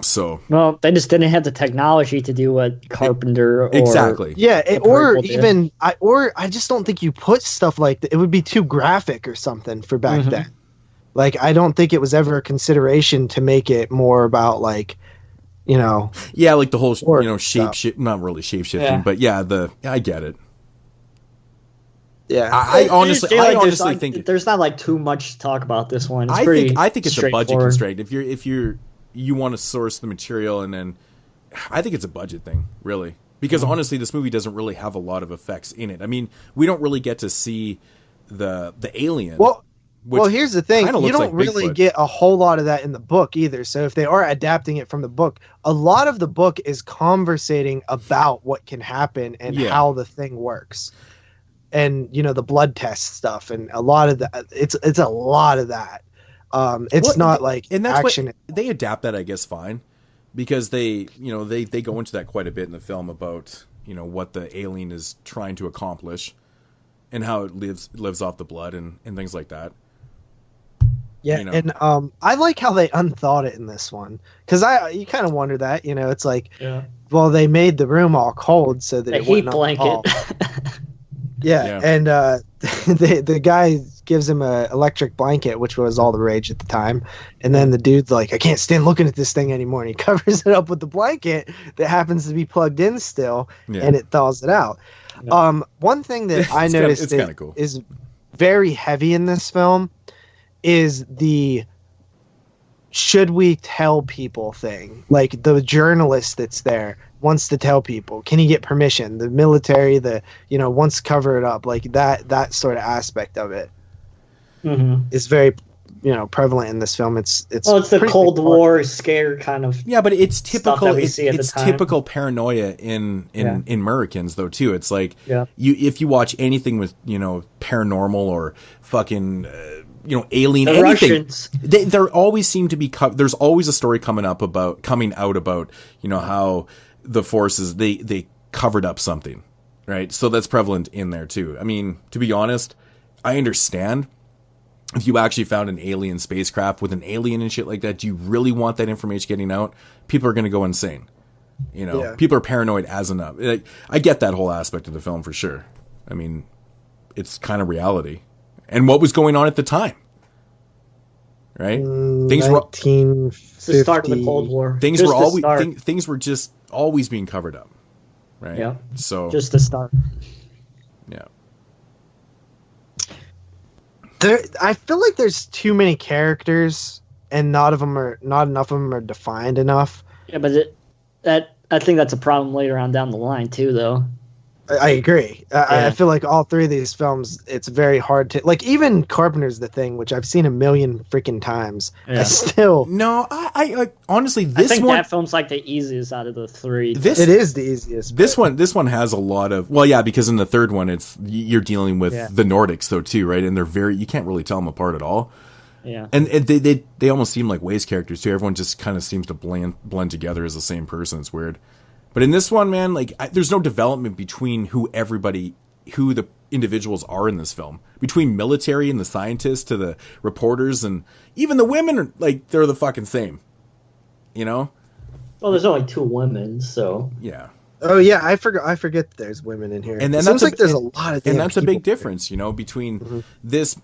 So they just didn't have the technology to do what Carpenter or exactly. I just don't think you put stuff like that. It would be too graphic or something for back then. Like I don't think it was ever a consideration to make it more about like, like the whole shape not really shape shifting, but I get it. Yeah, I honestly think there's not like too much to talk about this one. It's I think it's a budget constraint. If you want to source the material, and then I think it's a budget thing, really, because honestly, this movie doesn't really have a lot of effects in it. I mean, we don't really get to see the alien. Well, here's the thing: you don't like really Bigfoot. get a whole lot of that in the book either. So if they are adapting it from the book, a lot of the book is conversating about what can happen and how the thing works. And the blood test stuff, and a lot of that. It's a lot of that. It's not like action. They adapt that, I guess, fine, because they go into that quite a bit in the film about what the alien is trying to accomplish, and how it lives off the blood and things like that. Yeah, and I like how they unthawed it in this one, because you kind of wonder that it's like, well, they made the room all cold so that it wouldn't blanket. Yeah, and the guy gives him an electric blanket, which was all the rage at the time. And then the dude's like, I can't stand looking at this thing anymore. And he covers it up with the blanket that happens to be plugged in still, and it thaws it out. Yeah. One thing that I noticed is very heavy in this film is the should we tell people thing. Like the journalist that's there wants to tell people, can he get permission? The military, wants to cover it up, like that sort of aspect of it is very, prevalent in this film. It's the Cold War scare kind of. Yeah, but it's typical. It's typical paranoia in Americans though too. It's like if you watch anything with paranormal or fucking. Alien, the anything. Russians. There always seem to be. There's always a story coming out about how the forces they covered up something, right? So that's prevalent in there too. I mean, to be honest, I understand if you actually found an alien spacecraft with an alien and shit like that. Do you really want that information getting out? People are going to go insane. People are paranoid as enough. I get that whole aspect of the film for sure. I mean, it's kind of reality. And what was going on at the time, right? Things were it's the start of the Cold War. Things were just always being covered up, right? Yeah. So just the start. Yeah. I feel like there's too many characters, and not enough of them are defined enough. Yeah, but I think that's a problem later on down the line too, though. I agree. I feel like all three of these films, it's very hard to like. Even Carpenter's The Thing, which I've seen a million freaking times. I still I honestly I think that film's like the easiest out of the three. It is the easiest. This one has a lot of because in the third one you're dealing with the Nordics though too, right? And they're you can't really tell them apart at all. Yeah, and they almost seem like Waze characters too. Everyone just kind of seems to blend together as the same person. It's weird. But in this one, man, there's no development between who the individuals are in this film. Between military and the scientists to the reporters, and even the women are they're the fucking same. Well, there's only two women, so yeah. Oh yeah, I forget there's women in here. And then there's a lot of. And that's a big difference, between this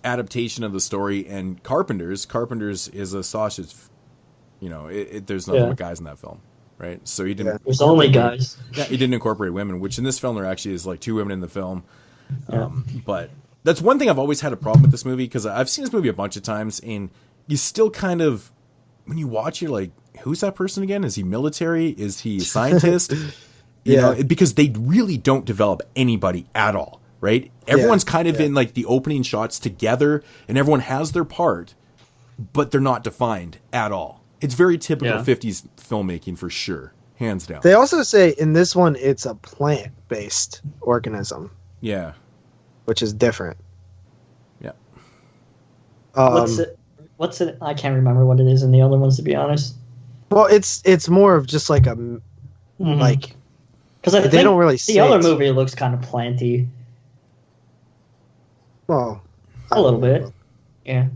adaptation of the story and Carpenter's. Carpenter's is a sausage. There's nothing but guys in that film. Right, so he didn't. There's only guys. Yeah, he didn't incorporate women, which in this film there actually is two women in the film. But that's one thing I've always had a problem with this movie, because I've seen this movie a bunch of times, and you still kind of, when you watch, you're like, who's that person again? Is he military? Is he a scientist? You know, because they really don't develop anybody at all, right? Everyone's kind of in like the opening shots together, and everyone has their part, but they're not defined at all. It's very typical 50s filmmaking for sure, hands down. They also say in this one it's a plant-based organism. Yeah. Which is different. Yeah. What's it? I can't remember what it is in the other ones, to be honest. Well, it's more of just like a like, because they don't really the other movie looks kind of planty. Well, a little bit, yeah.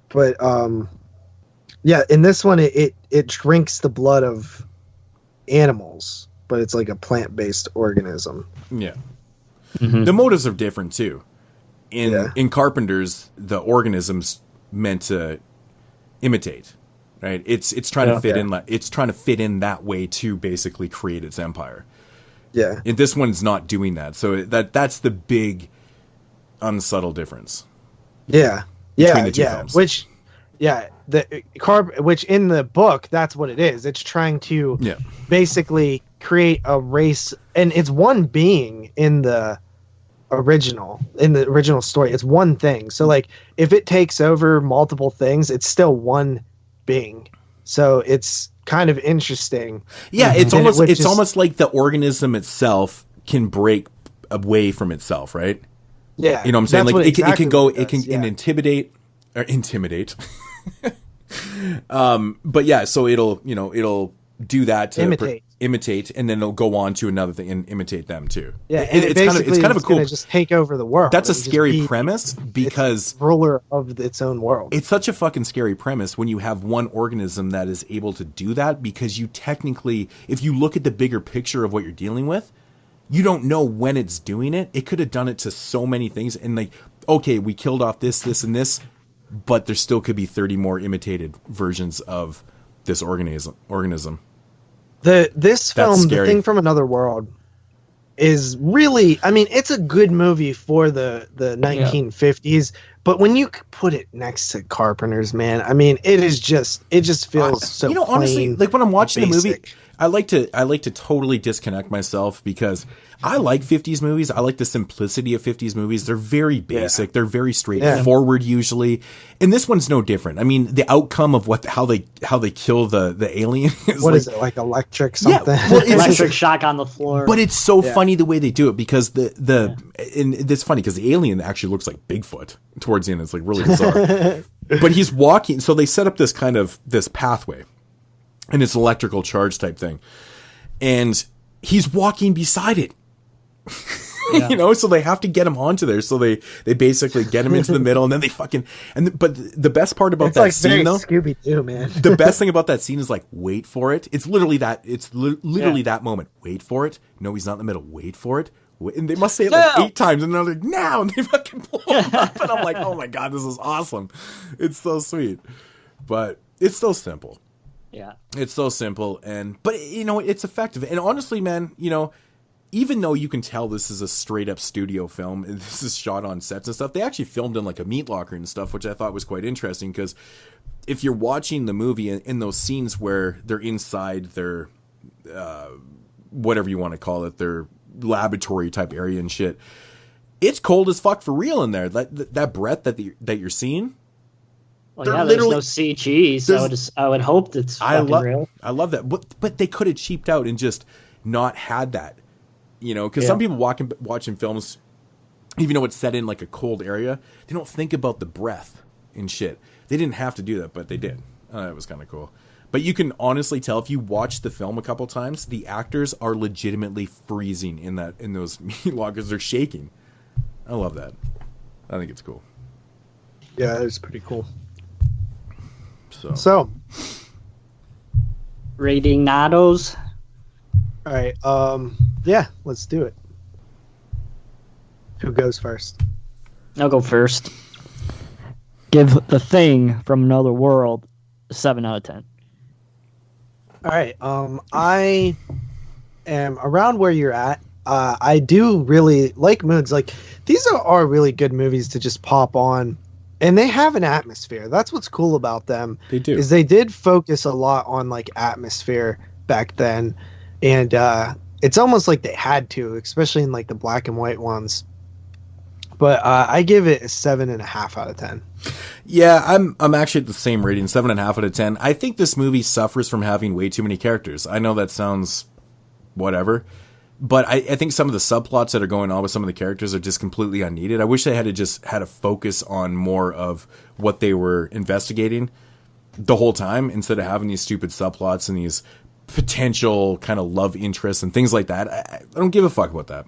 But yeah, in this one it drinks the blood of animals, but it's like a plant-based organism. Yeah. Mm-hmm. The motives are different too. In Carpenter's, the organism's meant to imitate, right? It's trying to fit in. It's trying to fit in that way to basically create its empire. Yeah. And this one's not doing that. So that's the big unsubtle difference. Yeah. Between the two films. Which in the book, that's what it is. It's trying to basically create a race, and it's one being in the original story. It's one thing. So like if it takes over multiple things, it's still one being. So it's kind of interesting. Yeah, it's almost like the organism itself can break away from itself, right? Yeah. You know what I'm saying? Like it can intimidate. But yeah, so it'll do that to imitate, and then it'll go on to another thing and imitate them too. Yeah, it's kind of a cool. Just take over the world. That's a scary premise because ruler of its own world. It's such a fucking scary premise when you have one organism that is able to do that, because you technically, if you look at the bigger picture of what you're dealing with, you don't know when it's doing it. It could have done it to so many things, and like, okay, we killed off this, and this, but there still could be 30 more imitated versions of this organism. This film, The Thing from Another World, is really, I mean, it's a good movie for the 1950s, but when you put it next to Carpenter's, man, I mean, it just feels so honestly, like when I'm watching the movie, I like to totally disconnect myself, because I like 50s movies. I like the simplicity of 50s movies. They're very basic. Yeah. They're very straightforward usually. And this one's no different. I mean, the outcome of how they kill the alien is is it, like electric something? Yeah, well, electric shock on the floor. But it's so funny the way they do it, because and it's funny because the alien actually looks like Bigfoot towards the end. It's like really bizarre. But he's walking, so they set up this pathway, and it's electrical charge type thing. And he's walking beside it. So they have to get him onto there. So they basically get him into the middle, and then they but the best part about that scene, though, Scooby-Doo, man. The best thing about that scene is like, wait for it. It's literally that. It's literally that moment. Wait for it. No, he's not in the middle. Wait for it. And they must say it like 8 times, and they're like, now, and they fucking blow him up, and I'm like, oh my god, this is awesome. It's so sweet, but it's so simple. Yeah, it's so simple, but it's effective. And honestly, man, even though you can tell this is a straight up studio film, and this is shot on sets and stuff, they actually filmed in like a meat locker and stuff, which I thought was quite interesting, because if you're watching the movie in those scenes where they're inside their, whatever you want to call it, their laboratory type area and shit, it's cold as fuck for real in there. That breath that you're seeing. Well, yeah, there's no CG, so I would hope that's fucking real. I love that, but they could have cheaped out and just not had that. Because some people watching films, even though it's set in like a cold area, they don't think about the breath and shit. They didn't have to do that, but they did. It was kind of cool. But you can honestly tell, if you watch the film a couple times, the actors are legitimately freezing in those meat lockers. They're shaking. I love that. I think it's cool. Yeah, it's pretty cool. So rating Nados. All right. Yeah, let's do it. Who goes first? I'll go first. Give The Thing from Another World a 7 out of 10. All right. I am around where you're at. I do really like Moons. Like, these are really good movies to just pop on, and they have an atmosphere. That's what's cool about them. They do. Is they did focus a lot on like atmosphere back then. And it's almost like they had to, especially in like the black and white ones. But I give it a 7.5 out of 10. Yeah, I'm actually at the same rating, 7.5 out of 10. I think this movie suffers from having way too many characters. I know that sounds whatever, but I think some of the subplots that are going on with some of the characters are just completely unneeded. I wish they had a focus on more of what they were investigating the whole time, instead of having these stupid subplots and these potential kind of love interests and things like that. I don't give a fuck about that.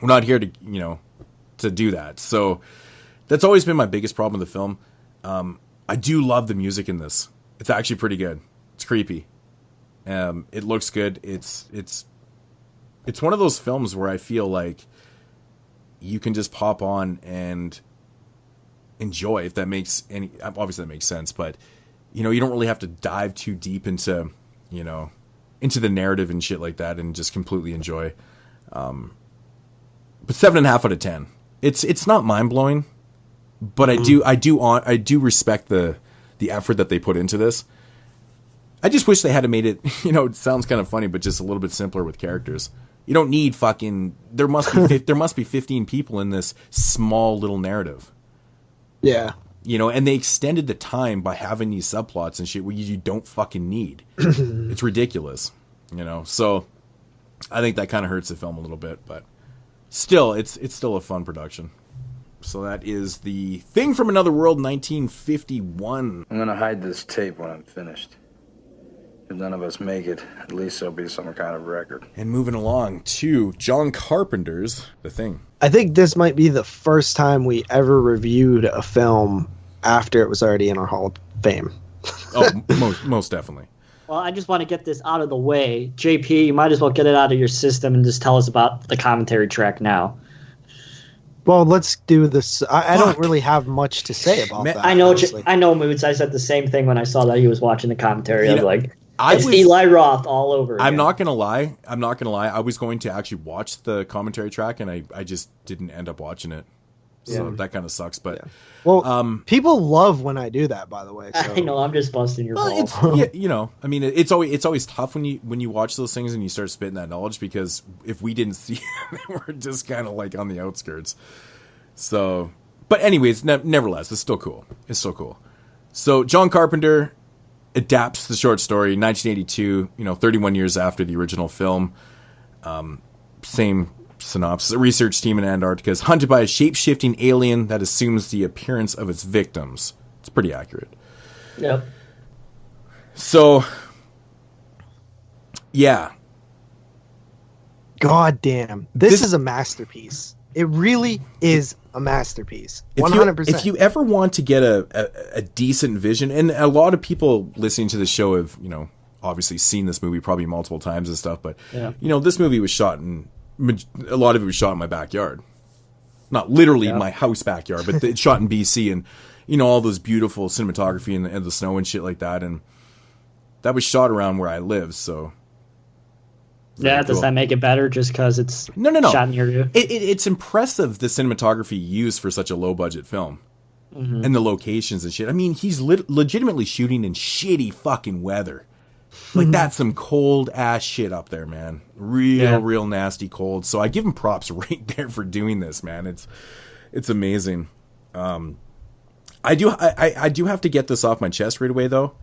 We're not here to, to do that. So that's always been my biggest problem with the film. I do love the music in this. It's actually pretty good. It's creepy. It looks good. It's one of those films where I feel like you can just pop on and enjoy, if that makes any, obviously that makes sense, but you don't really have to dive too deep into the narrative and shit like that and just completely enjoy. But 7.5 out of 10. It's not mind blowing, but I do respect the effort that they put into this. I just wish they had made it, it sounds kind of funny, but just a little bit simpler with characters. You don't need there must be 15 people in this small little narrative. Yeah. And they extended the time by having these subplots and shit where you don't fucking need. It's ridiculous, So I think that kind of hurts the film a little bit, but still, it's still a fun production. So that is The Thing from Another World, 1951. I'm gonna hide this tape when I'm finished. If none of us make it, at least there'll be some kind of record. And moving along to John Carpenter's The Thing. I think this might be the first time we ever reviewed a film after it was already in our Hall of Fame. Oh, most definitely. Well, I just want to get this out of the way. JP, you might as well get it out of your system and just tell us about the commentary track now. Well, let's do this. I don't really have much to say about that. I know, Moods. I said the same thing when I saw that he was watching the commentary. I was like, it's Eli Roth all over again. I'm not going to lie. I was going to actually watch the commentary track, and I just didn't end up watching it. So that kind of sucks. But people love when I do that, by the way. So. I know, I'm just busting your balls. I mean, it's always tough when you watch those things and you start spitting that knowledge, because if we didn't see it, we're just kind of like on the outskirts. So, but anyways, nevertheless, it's still cool. So John Carpenter adapts the short story, 1982, 31 years after the original film. Same synopsis. A research team in Antarctica is hunted by a shape-shifting alien that assumes the appearance of its victims. It's pretty accurate. Yep. So, yeah. God damn. This is a masterpiece. It really is a masterpiece. 100%. If you ever want to get a decent vision, and a lot of people listening to the show have, obviously seen this movie probably multiple times and stuff, but, this movie was shot a lot of it was shot in my backyard. Not literally my house backyard, but it's shot in BC, and, all those beautiful cinematography and the snow and shit like that, and that was shot around where I live, so... Yeah, does that make it better just because it's shot near you? It's impressive, the cinematography used for such a low-budget film. Mm-hmm. And the locations and shit. I mean, he's legitimately shooting in shitty fucking weather. Like, that's some cold-ass shit up there, man. Real nasty cold. So I give him props right there for doing this, man. It's amazing. I do have to get this off my chest right away, though.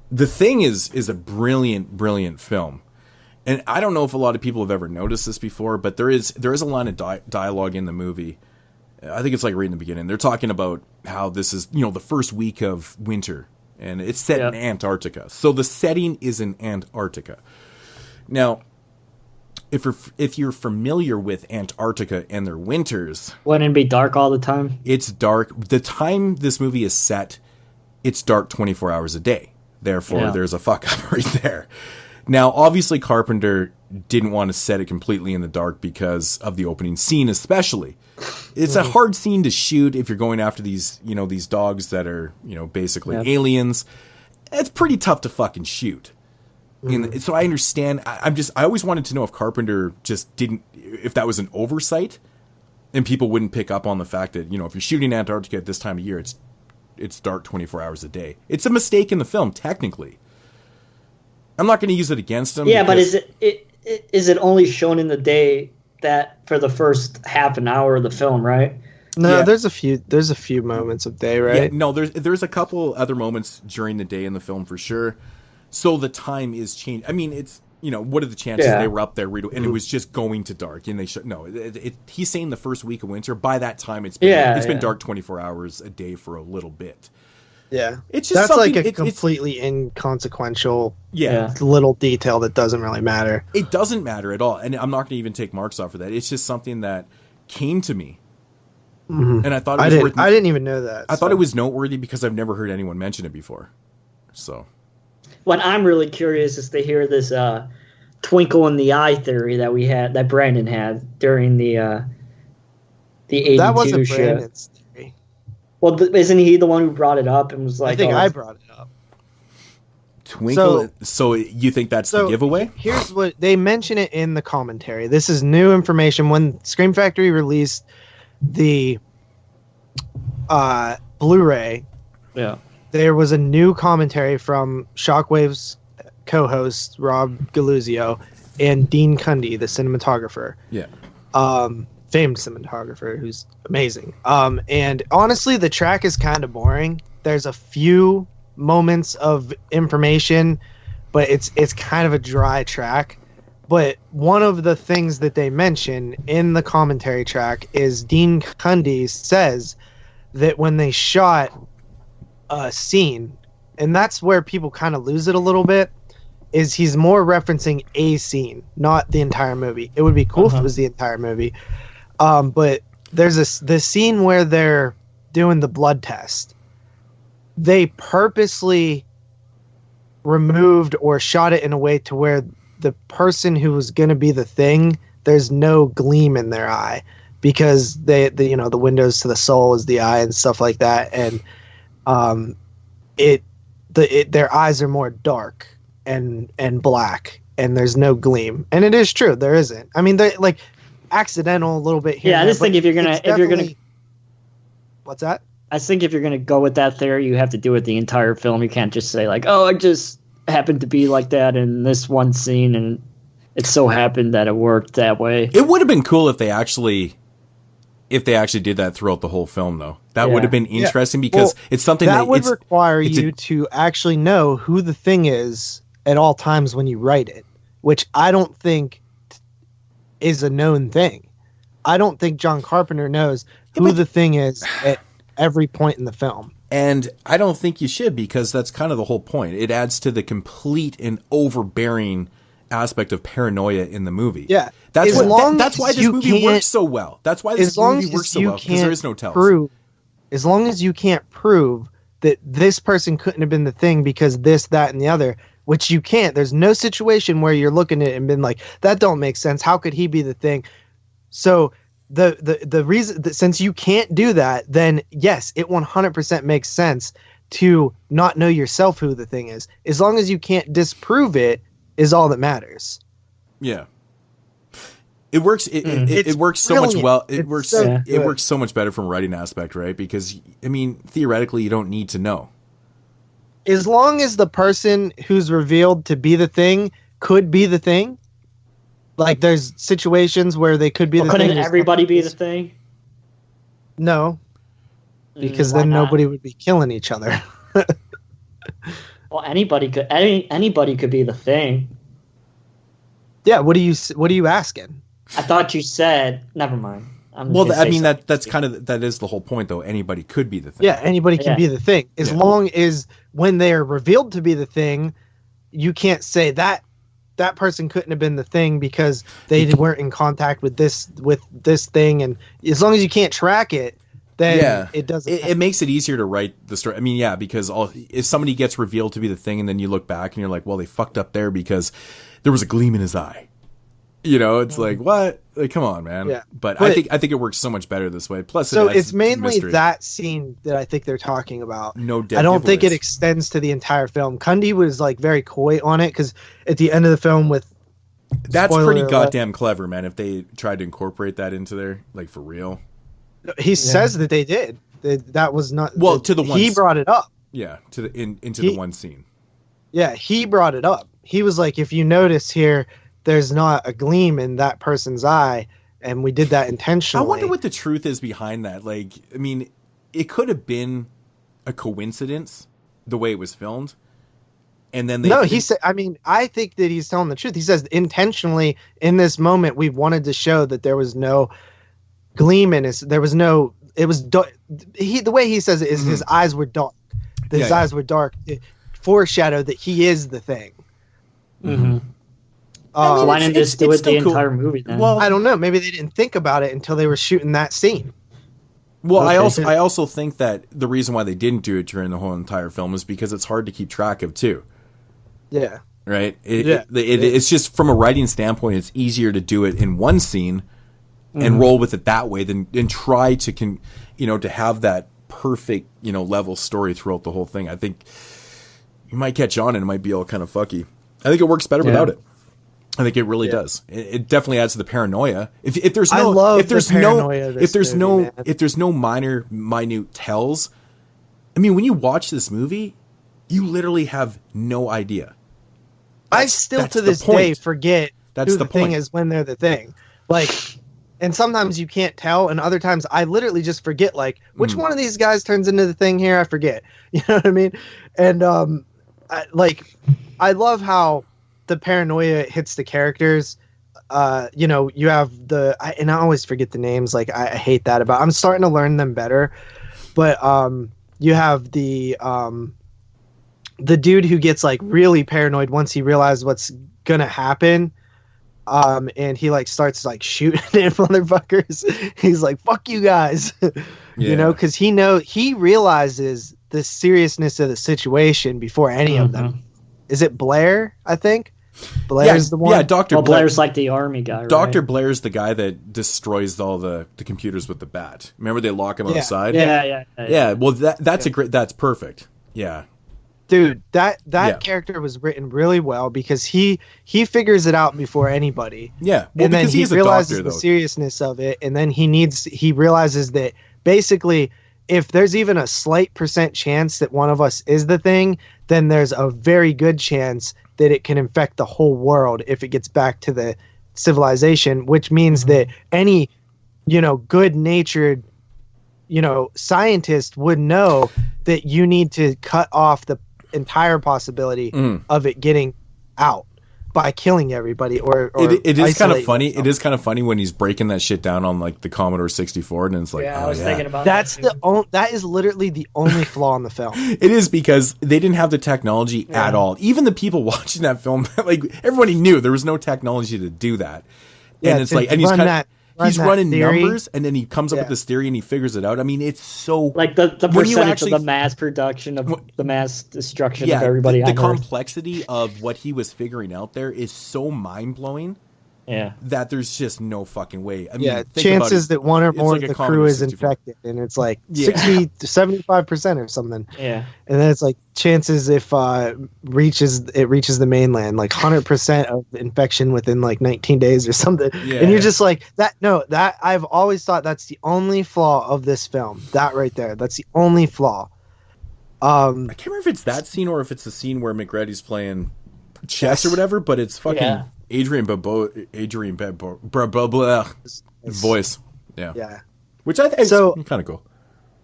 The Thing is a brilliant film. And I don't know if a lot of people have ever noticed this before, but there is a line of dialogue in the movie. I think it's like right in the beginning. They're talking about how this is, the first week of winter, and it's set in Antarctica. So the setting is in Antarctica. Now, if you're familiar with Antarctica and their winters, wouldn't it be dark all the time? It's dark. The time this movie is set, it's dark 24 hours a day. Therefore, there's a fuck up right there. Now, obviously, Carpenter didn't want to set it completely in the dark because of the opening scene, especially. It's a hard scene to shoot if you're going after these, these dogs that are, basically aliens. It's pretty tough to fucking shoot. So I understand. I always wanted to know if Carpenter just if that was an oversight, and people wouldn't pick up on the fact that, if you're shooting Antarctica at this time of year, it's dark 24 hours a day. It's a mistake in the film, technically. I'm not going to use it against him. Yeah, but is it only shown in the day that for the first half an hour of the film, right? No, there's a few moments of day, right? Yeah, no, there's a couple other moments during the day in the film for sure. So the time is changed. I mean, it's, what are the chances they were up there and it was just going to dark and they he's saying the first week of winter. By that time, it's been dark 24 hours a day for a little bit. Yeah, it's just that's like a completely inconsequential little detail that doesn't really matter. It doesn't matter at all, and I'm not going to even take marks off of that. It's just something that came to me, and I thought I didn't even know that. I thought it was noteworthy because I've never heard anyone mention it before. So, what I'm really curious is to hear this twinkle in the eye theory that Brandon had during the 82 that wasn't show. Brandon's. Well, isn't he the one who brought it up and was like... I think I brought it up. Twinkle? So you think that's the giveaway? Here's what... They mention it in the commentary. This is new information. When Scream Factory released the Blu-ray, there was a new commentary from Shockwave's co-host, Rob Galuzio, and Dean Cundy, the cinematographer. Yeah. Famed cinematographer who's amazing. And honestly, the track is kind of boring. There's a few moments of information, but it's kind of a dry track. But one of the things that they mention in the commentary track is Dean Cundy says that when they shot a scene, and that's where people kind of lose it a little bit, is he's more referencing a scene, not the entire movie. It would be cool if it was the entire movie. But there's this scene where they're doing the blood test. They purposely removed or shot it in a way to where the person who was going to be the Thing, there's no gleam in their eye because the windows to the soul is the eye and stuff like that. And their eyes are more dark and black and there's no gleam. And it is true. There isn't. I mean, they like accidental a little bit here. Yeah, I just think if you're gonna what's that? I think if you're gonna go with that theory, you have to do it the entire film. You can't just say like, oh, it just happened to be like that in this one scene, and it so happened that it worked that way. It would have been cool if they actually did that throughout the whole film, though. That would have been interesting because it's something that would require you to actually know who the Thing is at all times when you write it, which I don't think is a known thing. I don't think John Carpenter knows who the Thing is at every point in the film. And I don't think you should, because that's kind of the whole point. It adds to the complete and overbearing aspect of paranoia in the movie. Yeah. That's why this movie works so well. That's why this movie works so well, because there is no tells. As long as you can't prove that this person couldn't have been the Thing because this, that, and the other, which you can't. There's no situation where you're looking at it and been like, that don't make sense. How could he be the Thing? So the reason that since you can't do that, then yes, it 100% makes sense to not know yourself who the Thing is. As long as you can't disprove it is all that matters. Yeah. It works. It works so much well. It works so much better from a writing aspect, right? Because I mean, theoretically, you don't need to know. As long as the person who's revealed to be the Thing could be the Thing, like there's situations where they could be the Thing. Couldn't everybody be the Thing? No, because then nobody would be killing each other. Well, anybody could be the Thing. Yeah. What are you asking? I thought you said. Never mind. That is the whole point, though. Anybody could be the Thing. Yeah, anybody can be the Thing. As long as when they are revealed to be the Thing, you can't say that person couldn't have been the Thing because they weren't in contact with this thing. And as long as you can't track it, then it doesn't. It makes it easier to write the story. I mean, yeah, because if somebody gets revealed to be the Thing and then you look back and you're like, well, they fucked up there because there was a gleam in his eye. It's like, what? Like, come on, man. Yeah. But I think it works so much better this way. Plus, it's mainly mystery. That scene that I think they're talking about. No dead I don't giveaways. think it extends to the entire film. Cundy was like very coy on it because at the end of the film that's pretty goddamn clever, man. If they tried to incorporate that into there, like for real. He says that they did. That was not to the one. He brought it up. Yeah, into the one scene. Yeah, he brought it up. he was like, if you notice here, there's not a gleam in that person's eye, and we did that intentionally. I wonder what the truth is behind that. Like, I mean, it could have been a coincidence the way it was filmed. And then he said, I mean, I think that he's telling the truth. He says intentionally in this moment, we wanted to show that there was no gleam in his, there was no, it was dark. The way he says it is his eyes were dark. His eyes were dark. It foreshadowed that he is the Thing. Mm-hmm. Why didn't they just do it the entire movie then? Well, I don't know. Maybe they didn't think about it until they were shooting that scene. Well, okay. I also think that the reason why they didn't do it during the whole entire film is because it's hard to keep track of too. Yeah. Right. It's just from a writing standpoint, it's easier to do it in one scene and roll with it that way than try to to have that perfect level story throughout the whole thing. I think you might catch on and it might be all kind of fucky. I think it works better without it. I think it really does. It definitely adds to the paranoia. If there's no minute tells, I mean, when you watch this movie, you literally have no idea. I still to this day forget who the Thing is when they're the Thing. Like, and sometimes you can't tell, and other times I literally just forget, like, which one of these guys turns into the Thing here? I forget. You know what I mean? And I love how the paranoia hits the characters. You have and I always forget the names. Like, I hate that about. I'm starting to learn them better, but you have the dude who gets like really paranoid once he realizes what's gonna happen, and he like starts like shooting at motherfuckers. He's like, "Fuck you guys," because he realizes the seriousness of the situation before any of them. Is it Blair? I think Blair's the one. Yeah, Dr. Blair's like the army guy. Right? Dr. Blair's the guy that destroys all the computers with the bat. Remember they lock him outside? Yeah. Well, that's perfect. Yeah. Dude, that character was written really well because he figures it out before anybody. Yeah, well, and then he realizes the seriousness of it, and then he realizes that basically if there's even a slight % chance that one of us is the Thing, then there's a very good chance that it can infect the whole world if it gets back to the civilization, which means that any good-natured scientist would know that you need to cut off the entire possibility of it getting out by killing everybody or it is kind of funny. It is kind of funny when he's breaking that shit down on like the Commodore 64 and it's like, I was thinking about that is literally the only flaw in the film. It is because they didn't have the technology at all. Even the people watching that film, like everybody knew there was no technology to do that. And it's like, and he's running numbers, and then he comes up with this theory, and he figures it out. I mean, it's so like the percentage of the mass production of the mass destruction of everybody. The complexity of what he was figuring out there is so mind blowing. Yeah, that there's just no fucking way. I mean, chances that one or more of the crew is infected, and it's like 60 to 75% or something. Yeah, and then it's like chances if it reaches the mainland, like 100% of infection within like 19 days or something. Yeah. And you're just like that. No, that I've always thought that's the only flaw of this film. That right there, that's the only flaw. I can't remember if it's that scene or if it's the scene where McGrady's playing chess or whatever, but it's fucking. Yeah. Adrian Barbeau voice. Yeah. Which I think is kind of cool.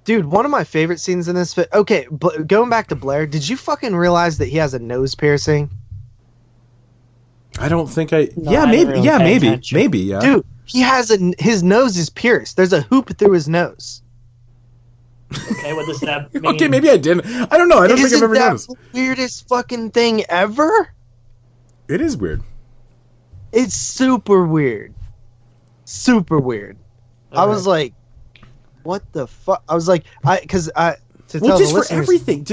Dude, one of my favorite scenes in this film. Okay, going back to Blair, did you fucking realize that he has a nose piercing? I don't think I. No, yeah, maybe. Really maybe. Yeah. Dude, he has his nose is pierced. There's a hoop through his nose. Okay, what does that mean? Okay, maybe I didn't. I don't know. I don't think I've ever noticed. Isn't that the weirdest fucking thing ever? It is weird. It's super weird. Super weird. Okay. I was like, what the fuck? I was like, just for everything.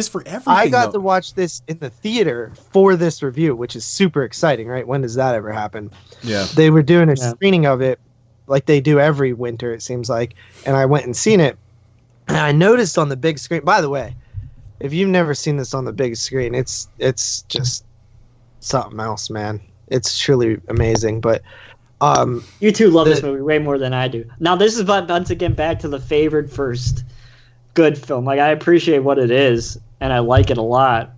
I got to watch this in the theater for this review, which is super exciting, right? When does that ever happen? Yeah. They were doing a screening of it like they do every winter, it seems like. And I went and seen it. And I noticed on the big screen, by the way, if you've never seen this on the big screen, it's just something else, man. It's truly amazing, but you two love this movie way more than I do. Now, this is once again back to the favored first good film. Like, I appreciate what it is, and I like it a lot.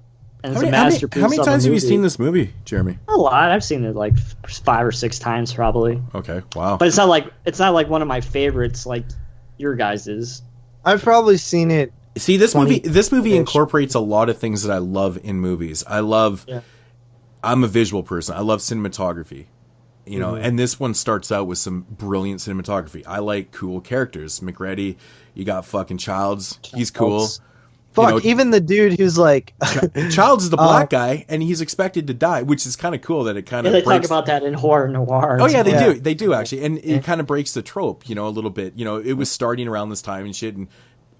and it's a masterpiece. How many times have you seen this movie, Jeremy? A lot. I've seen it like 5 or 6 times probably. Okay, wow. But it's not like one of my favorites like your guys' is. I've probably seen it. See, this movie incorporates a lot of things that I love in movies. I'm a visual person. I love cinematography. You know, and this one starts out with some brilliant cinematography. I like cool characters. McReady, you got fucking Childs. He's cool. Fuck, even the dude who's like... Childs is the black guy, and he's expected to die, which is kind of cool that it kind of they talk about that in horror noir. Oh, yeah, they do. They do, actually. And it kind of breaks the trope, you know, a little bit. You know, it was starting around this time and shit. And,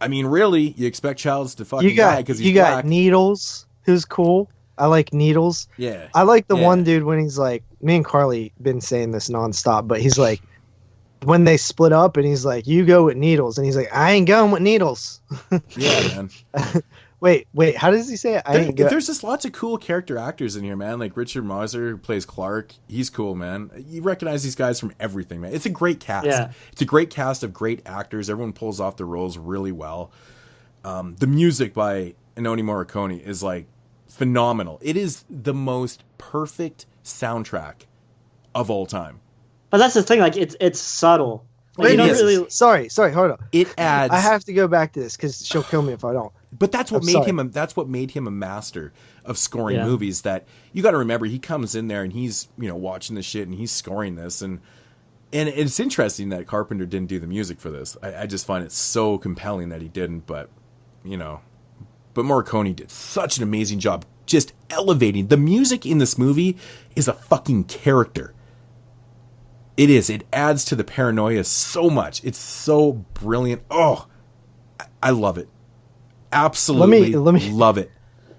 I mean, really, you expect Childs to fucking die because he's black. You got Needles, who's cool. I like Needles. Yeah. I like the one dude when he's like... Me and Carly been saying this nonstop, but he's like... When they split up and he's like, you go with Needles. And he's like, I ain't going with Needles. Yeah, man. Wait, how does he say it? There's just lots of cool character actors in here, man. Like Richard Mazur, who plays Clark. He's cool, man. You recognize these guys from everything, man. It's a great cast. Yeah. It's a great cast of great actors. Everyone pulls off their roles really well. The music by Ennio Morricone is like phenomenal. It is the most perfect soundtrack of all time. But that's the thing, like it's subtle. Like, Sorry, hold on. It adds. I have to go back to this because she'll kill me if I don't. But that's what made him a master of scoring movies. That you got to remember, he comes in there and he's watching the shit and he's scoring this, and it's interesting that Carpenter didn't do the music for this. I just find it so compelling that he didn't. But Morricone did such an amazing job just elevating the music in this movie. Is a fucking character. It is. It adds to the paranoia so much. It's so brilliant. Oh, I love it. Absolutely love it.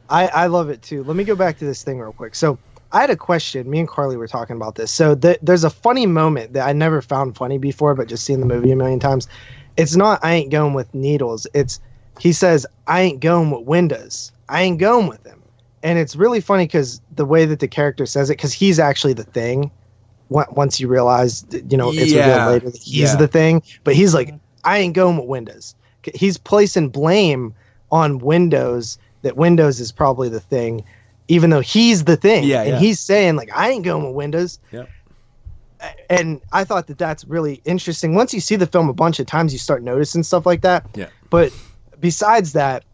I love it too. Let me go back to this thing real quick. So I had a question. Me and Carly were talking about this. So there's a funny moment that I never found funny before, but just seen the movie a million times. It's not, I ain't going with Needles. It's, he says, I ain't going with Windows. I ain't going with him. And it's really funny because the way that the character says it, because he's actually the Thing. Once you realize, it's revealed later that he's the Thing, but he's like, I ain't going with Windows. He's placing blame on Windows, that Windows is probably the Thing, even though he's the Thing. And he's saying, like, I ain't going with Windows. Yeah. And I thought that that's really interesting. Once you see the film a bunch of times, you start noticing stuff like that. Yeah. But besides that,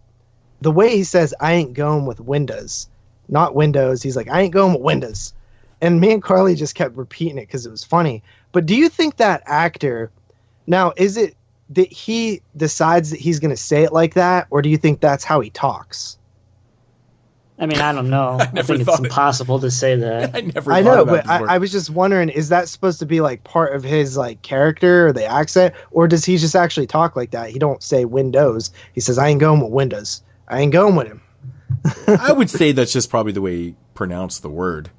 the way he says, I ain't going with Windows, not Windows, he's like, I ain't going with Windows. And me and Carly just kept repeating it because it was funny. But do you think that actor, now, is it that he decides that he's going to say it like that, or do you think that's how he talks? I mean, I don't know. I think it's impossible to say that. I know, but I was just wondering, is that supposed to be like part of his like character or the accent, or does he just actually talk like that? He don't say Windows. He says, I ain't going with Windows. I ain't going with him. I would say that's just probably the way he pronounced the word.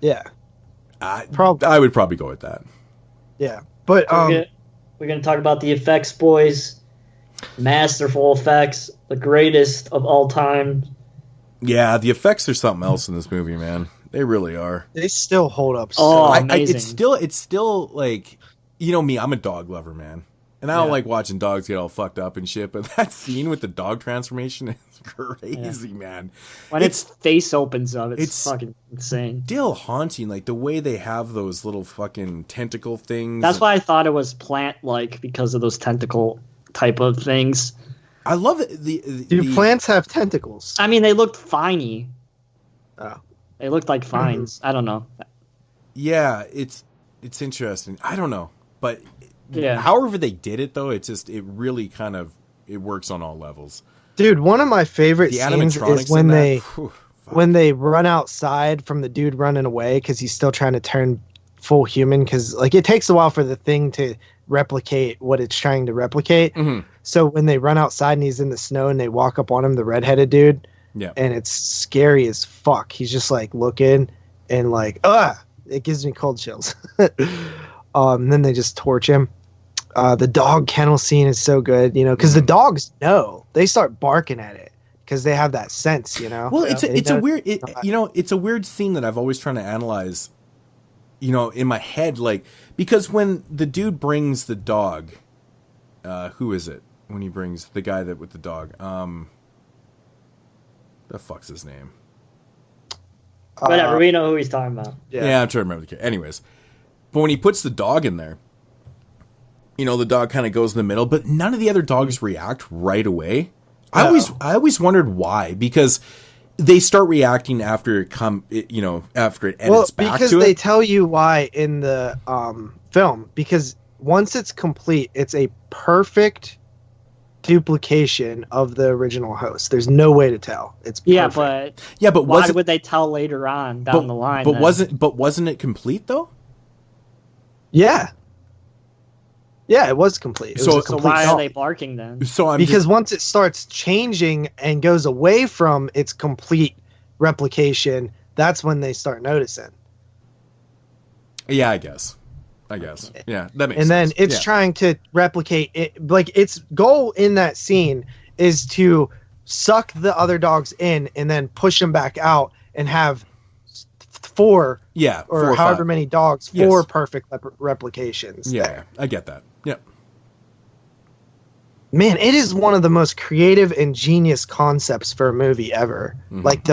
Yeah, I would probably go with that. Yeah, but we're gonna talk about the effects, boys. Masterful effects, the greatest of all time. Yeah, the effects are something else in this movie, man. They really are. They still hold up. Amazing. It's still like, me. I'm a dog lover, man. And I don't like watching dogs get all fucked up and shit, but that scene with the dog transformation is crazy, man. When its face opens up, it's fucking insane. Still haunting, like the way they have those little fucking tentacle things. That's why I thought it was plant-like, because of those tentacle type of things. I love it. Do plants have tentacles? I mean, they looked finey. Oh. They looked like fines. I don't know. Yeah, it's interesting. I don't know, but... Yeah. However they did it, though, it really kind of works on all levels. Dude, one of my favorite scenes is when they run outside from the dude running away because he's still trying to turn full human, because like it takes a while for the Thing to replicate what it's trying to replicate. Mm-hmm. So when they run outside and he's in the snow and they walk up on him, the redheaded dude, and it's scary as fuck. He's just like looking and like, it gives me cold chills. And then they just torch him. The dog kennel scene is so good, because the dogs know. They start barking at it because they have that sense, Well, it's a weird scene that I've always tried to analyze, in my head, like, because when the dude brings the dog, who is it? When he brings the guy with the dog, the fuck's his name? Whatever, we know who he's talking about. Yeah, I'm trying to remember the character. Anyways, but when he puts the dog in there, you know, the dog kind of goes in the middle, but none of the other dogs react right away. No. I always wondered why, because they start reacting after it after it edits back to it. Because they tell you why in the film. Because once it's complete, it's a perfect duplication of the original host. There's no way to tell. It's perfect. but why would they tell later on down the line? But wasn't it complete though? Yeah. Yeah, it was complete. So why are they barking then? Because once it starts changing and goes away from its complete replication, that's when they start noticing. Yeah, I guess. Yeah, that makes sense. And then it's trying to replicate it. Like, its goal in that scene is to suck the other dogs in and then push them back out and have four or however many dogs, four perfect replications. Yeah, I get that. Yep. Man, it is one of the most creative and genius concepts for a movie ever. Mm-hmm. Like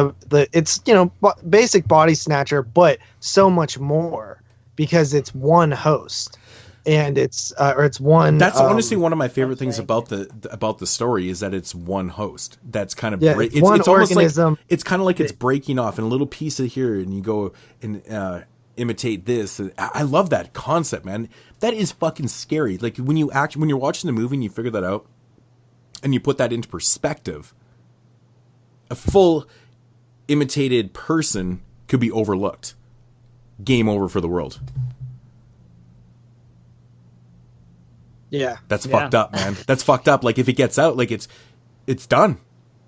it's, you know, basic body snatcher, but so much more because it's one host and it's one. That's honestly one of my favorite things about the story is that it's one host. That's kind of it's one organism. Like, it's kind of like it's breaking off in a little piece of here, and you go and imitate this. I love that concept, man. That is fucking scary. Like when you're watching the movie and you figure that out and you put that into perspective, a full imitated person could be overlooked. Game over for the world. Yeah. That's fucked up, man. That's fucked up. Like if it gets out, like it's done.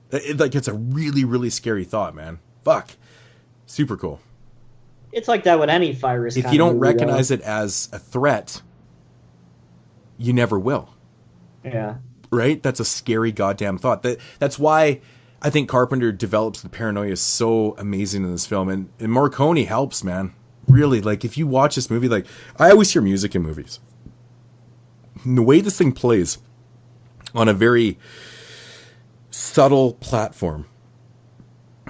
It's a really, really scary thought, man. Fuck. Super cool. It's like that with any virus. If you don't recognize it as a threat, you never will. Yeah. Right? That's a scary goddamn thought. That's why I think Carpenter develops the paranoia so amazing in this film. And Morricone helps, man. Really, like if you watch this movie, like I always hear music in movies. And the way this thing plays on a very subtle platform,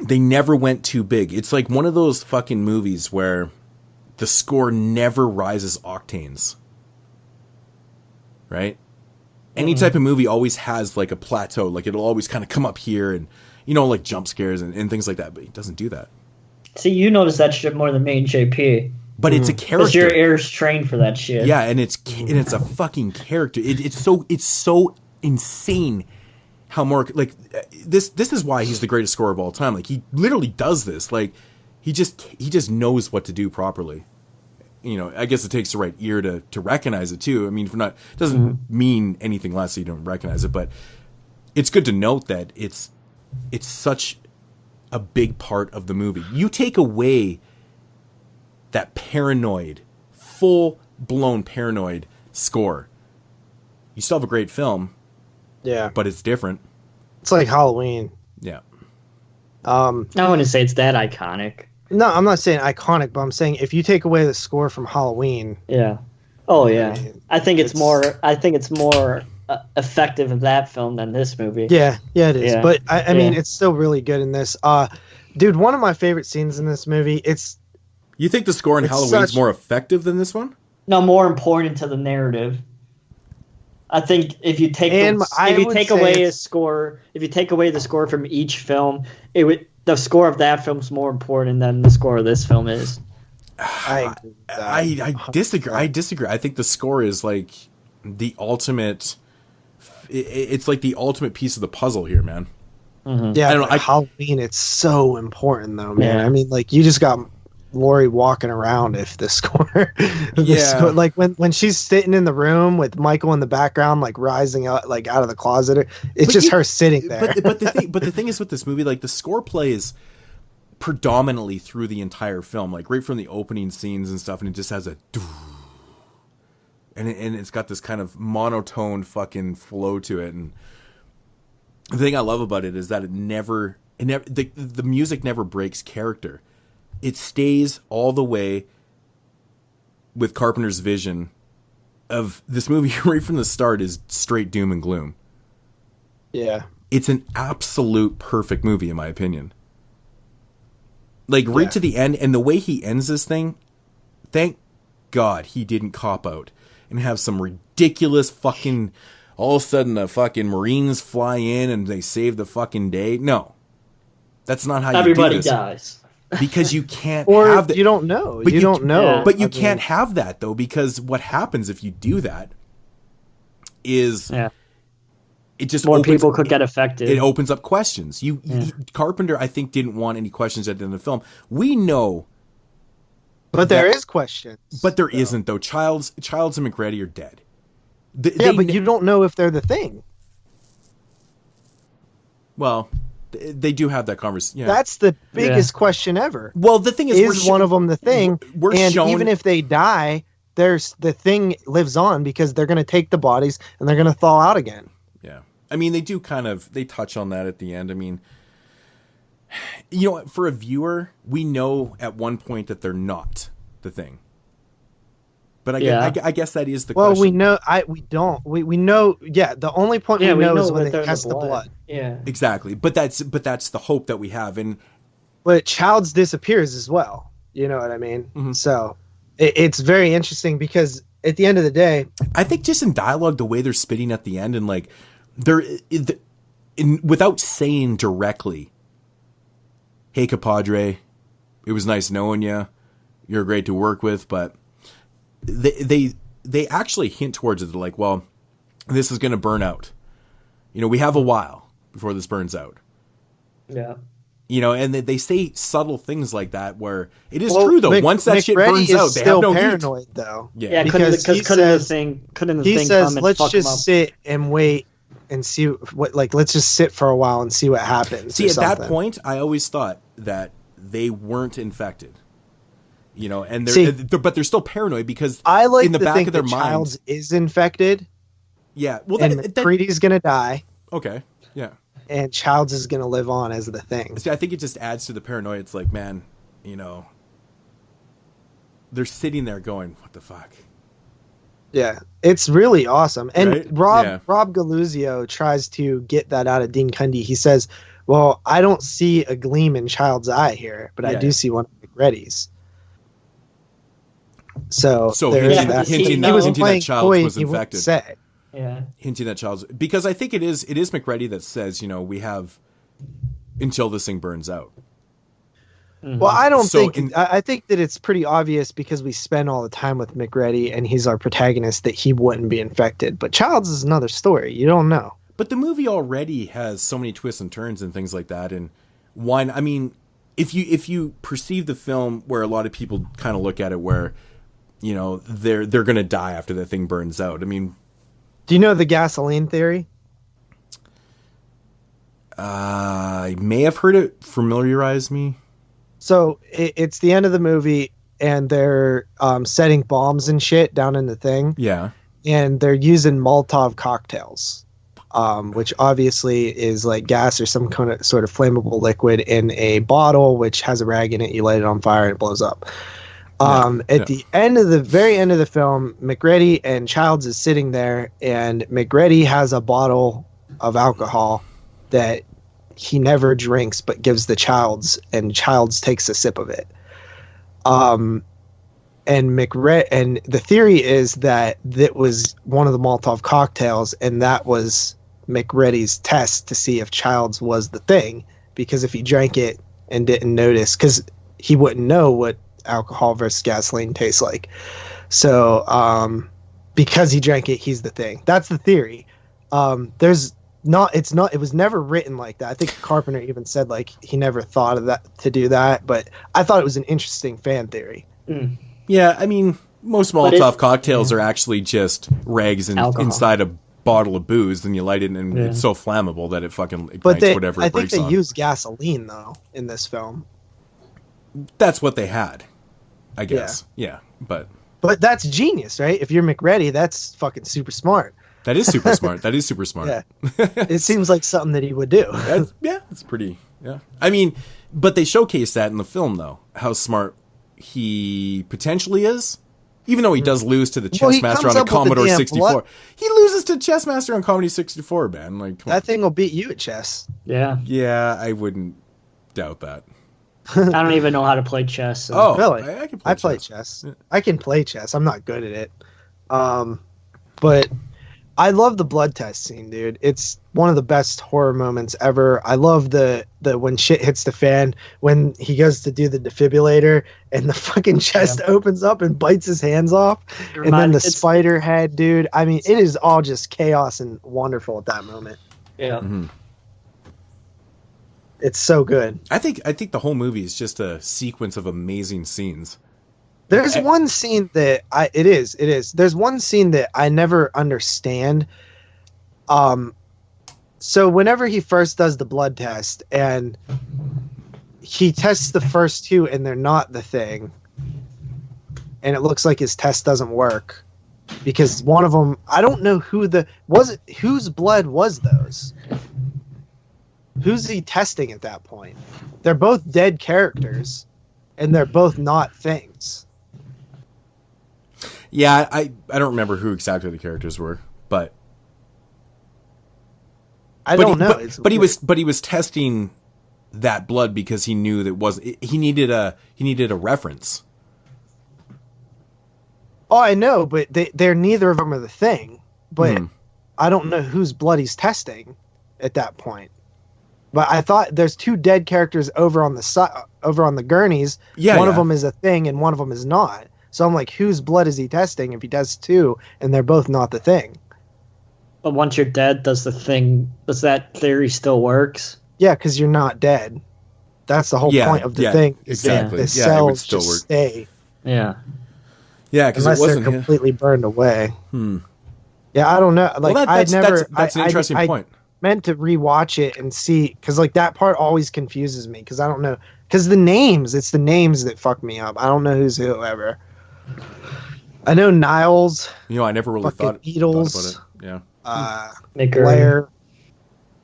they never went too big. It's like one of those fucking movies where the score never rises octanes. Right? Any type of movie always has like a plateau. Like it'll always kind of come up here and, you know, like jump scares and things like that. But it doesn't do that. See, you notice that shit more than me and JP. But it's a character. Because your ear's trained for that shit. Yeah, and it's a fucking character. It's so insane how more like this is why he's the greatest scorer of all time. Like he literally does this. Like he just knows what to do properly. You know, I guess it takes the right ear to recognize it too. I mean, it doesn't mean anything less so you don't recognize it, but it's good to note that it's such a big part of the movie. You take away that full-blown paranoid score, you still have a great film. Yeah. But it's different. It's like Halloween. Yeah. I wouldn't say it's that iconic. No, I'm not saying iconic, but I'm saying if you take away the score from Halloween. Yeah. Oh yeah. I think it's more effective in that film than this movie. Yeah, it is. Yeah. But I mean, it's still really good in this. Dude, one of my favorite scenes in this movie. You think the score in Halloween is more effective than this one? No, more important to the narrative. I think if you take away the score from each film, the score of that film is more important than the score of this film is. I disagree. I think the score is like the ultimate. It's like the ultimate piece of the puzzle here, man. Mm-hmm. Yeah, Halloween. It's so important, though, man. Yeah. I mean, like you just got Laurie walking around if the score, like when she's sitting in the room with Michael in the background, like rising out, like out of the closet, it's her sitting there. But the thing is with this movie, like the score plays predominantly through the entire film, like right from the opening scenes and stuff, and it just has a, and it's got this kind of monotone fucking flow to it. And the thing I love about it is that the music never breaks character. It stays all the way with Carpenter's vision of this movie right from the start is straight doom and gloom. Yeah. It's an absolute perfect movie in my opinion. Like, right to the end, and the way he ends this thing, thank God he didn't cop out and have some ridiculous fucking, all of a sudden the fucking Marines fly in and they save the fucking day. No. That's not how everybody you do this. dies. Because you can't or have that. You don't know. But you don't know. Yeah. But you can't have that, though, because what happens if you do that is it just more people could get affected. It opens up questions. Carpenter, I think, didn't want any questions at the end of the film. We know. But there is questions. But there isn't, though. Childs and McReady are dead. But you don't know if they're the Thing. Well, they do have that conversation. Yeah. That's the biggest question ever. Well, the thing is one of them the Thing? And shown, even if they die, the Thing lives on because they're going to take the bodies and they're going to thaw out again. Yeah. I mean, they do they touch on that at the end. I mean, for a viewer, we know at one point that they're not the Thing. But I guess that is the question. Well, we know. We don't. We know. Yeah, the only point we know is when they test the blood. Yeah, exactly. But that's the hope that we have. But Childs disappears as well. You know what I mean? Mm-hmm. So it's very interesting because at the end of the day, I think just in dialogue, the way they're spitting at the end and like without saying directly, "Hey, compadre, it was nice knowing you. You're great to work with," but they actually hint towards it. They're like, well, this is going to burn out. We have a while before this burns out. Yeah. And they say subtle things like that where it is true, though. Once that shit burns out, they have no paranoid, heat. Though. Yeah, couldn't the thing says, let's just sit and wait and see let's just sit for a while and see what happens. See, at that point, I always thought that they weren't infected. And but they're still paranoid because I like in the back of their mind, Childs is infected. Yeah, well, and McCready's gonna die. Okay, yeah, and Childs is gonna live on as the Thing. See, I think it just adds to the paranoia. It's like, man, they're sitting there going, "What the fuck." Yeah, it's really awesome. And right? Rob Galuzio tries to get that out of Dean Cundy. He says, "Well, I don't see a gleam in Child's eye here, but I do see one of McReady's." So hinting that Childs was infected. Say. Yeah. Hinting that Childs, because I think it is McReady that says, we have until this thing burns out. Mm-hmm. Well, I don't think I think that it's pretty obvious because we spend all the time with McReady and he's our protagonist that he wouldn't be infected. But Childs is another story. You don't know. But the movie already has so many twists and turns and things like that. And one, I mean, if you perceive the film where a lot of people kind of look at it where they're going to die after the thing burns out. I mean, do you know the gasoline theory? I may have heard it. Familiarize me. So it's the end of the movie and they're setting bombs and shit down in the thing. Yeah. And they're using Molotov cocktails, which obviously is like gas or some kind of sort of flammable liquid in a bottle, which has a rag in it. You light it on fire and it blows up. At the very end of the film, McReady and Childs is sitting there, and McReady has a bottle of alcohol that he never drinks but gives the Childs, and Childs takes a sip of it. And the theory is that was one of the Molotov cocktails, and that was McReady's test to see if Childs was the Thing, because if he drank it and didn't notice, because he wouldn't know what alcohol versus gasoline tastes like. So because he drank it, he's the Thing. That's the theory. It was never written like that. I think Carpenter even said he never thought of that to do that, but I thought it was an interesting fan theory. Yeah, I mean, most Molotov cocktails are actually just rags inside a bottle of booze, then you light it and it's so flammable that it fucking ignites whatever it breaks on. I think they use gasoline though in this film. That's what they had, I guess. Yeah, but that's genius, right? If you're McReady, that's fucking super smart. That is super smart. That is super smart. Yeah. It seems like something that he would do. It's pretty. Yeah, I mean, but they showcase that in the film, though, how smart he potentially is. Even though he does lose to the chess master on a Commodore 64, he loses to chess master on Commodore 64. Man, that thing will beat you at chess. Yeah. Yeah, I wouldn't doubt that. I don't even know how to play chess. So. Oh, really? I can play play chess. Yeah. I can play chess. I'm not good at it. But I love the blood test scene, dude. It's one of the best horror moments ever. I love the when shit hits the fan, when he goes to do the defibrillator and the fucking chest opens up and bites his hands off. And then the spider head, dude. I mean, it is all just chaos and wonderful at that moment. Yeah. Mm-hmm. It's so good. I think the whole movie is just a sequence of amazing scenes. There's one scene that it is. There's one scene that I never understand. So whenever he first does the blood test and he tests the first two and they're not the thing, and it looks like his test doesn't work because one of them, I don't know whose blood was those. Who's he testing at that point? They're both dead characters, and they're both not things. Yeah, I don't remember who exactly the characters were, but I don't know. But he was testing that blood because he knew that he needed a reference. Oh, I know, but they're neither of them are the thing. But I don't know whose blood he's testing at that point. But I thought there's two dead characters over on the gurneys. Yeah, one of them is a thing and one of them is not. So I'm like, whose blood is he testing if he does two and they're both not the thing? But once you're dead, does that theory still works? Yeah, because you're not dead. That's the whole point of the thing. Exactly. The cells just stay. Yeah. Yeah, because unless they're completely burned away. Yeah, I don't know. Like, that's an interesting point. Meant to rewatch it and see, because like that part always confuses me because I don't know, because it's the names that fuck me up. I don't know who's who ever. I know Niles. I never really thought about it. Yeah. Blair,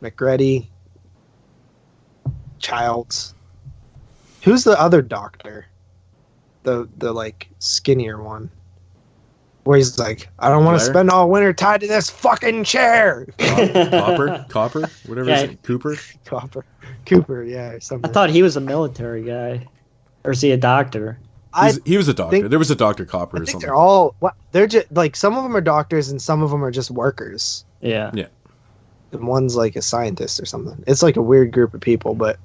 McReady, Childs. Who's the other doctor? The like skinnier one. Where he's like, I don't want to spend all winter tied to this fucking chair. Copper, whatever is it? Cooper, yeah, or something. I thought he was a military guy, or is he a doctor? He was a doctor. There was a Dr. Copper or something. They're all. They're just like, some of them are doctors and some of them are just workers. Yeah. And one's like a scientist or something. It's like a weird group of people, but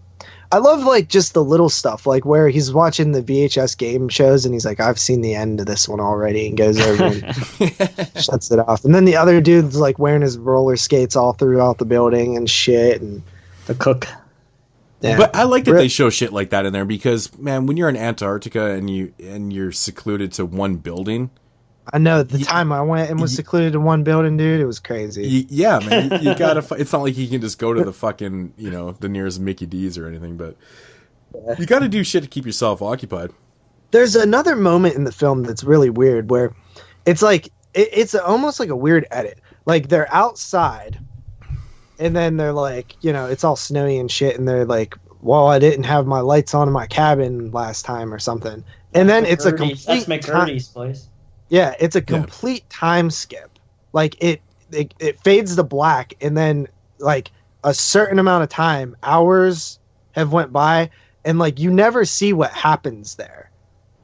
I love like just the little stuff, like where he's watching the VHS game shows and he's like, I've seen the end of this one already, and goes over and shuts it off. And then the other dude's like wearing his roller skates all throughout the building and shit. And the cook. Yeah. But I like that they show shit like that in there because, man, when you're in Antarctica and you're secluded to one building. I know the time I went and was secluded to one building, dude, it was crazy. Yeah, man, you gotta. It's not like you can just go to the fucking, the nearest Mickey D's or anything, but you gotta do shit to keep yourself occupied. There's another moment in the film that's really weird where it's like it's almost like a weird edit. Like they're outside, and then they're like, it's all snowy and shit, and they're like, well, I didn't have my lights on in my cabin last time or something, and then it's a complete. That's McCurdy's place. Yeah, it's a complete time skip. Like it fades to black, and then like a certain amount of time, hours have went by, and like you never see what happens there.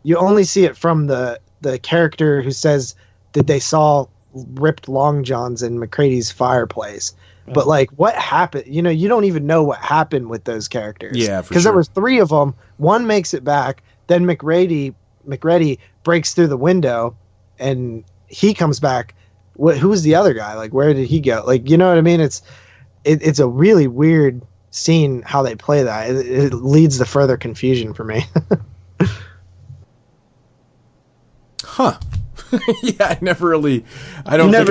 You only see it from the character who says that they saw ripped long johns in McCrady's fireplace. But like what happened, you don't even know what happened with those characters. Yeah, because there was 3 of them. One makes it back, then McReady breaks through the window. And he comes back. Who's the other guy? Like, where did he go? Like, you know what I mean? It's a really weird scene how they play that. It leads to further confusion for me. Huh. Yeah, I never really. I don't think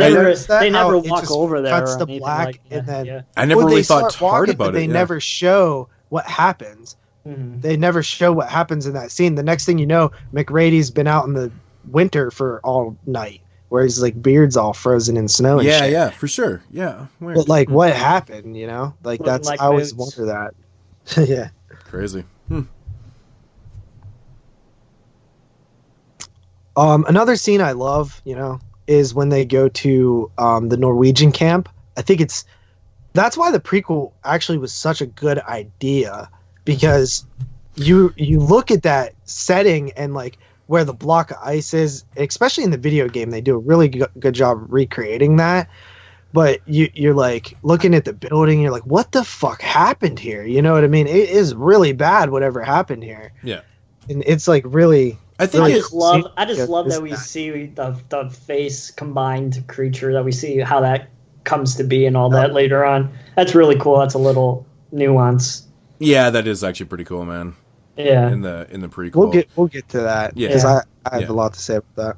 they never walk over there. Cuts to black, like and then I never really thought hard about it. They never show what happens. Mm-hmm. They never show what happens in that scene. The next thing you know, McRady's been out in the winter for all night, where his like beard's all frozen in snow and shit. Yeah, for sure. Yeah. Weird. But like what happened, like that's like I always wonder that. Yeah. Crazy. Another scene I love, is when they go to the Norwegian camp. I think that's why the prequel actually was such a good idea, because you look at that setting and like where the block of ice is, especially in the video game, they do a really good job recreating that. But you're like looking at the building, you're like, what the fuck happened here? You know what I mean? It is really bad, whatever happened here. Yeah. And it's like really. I just love that we see the face combined creature, that we see how that comes to be and all that later on. That's really cool. That's a little nuance. Yeah, that is actually pretty cool, man. Yeah. In the prequel. We'll get to that. Yeah. Because I have a lot to say about that.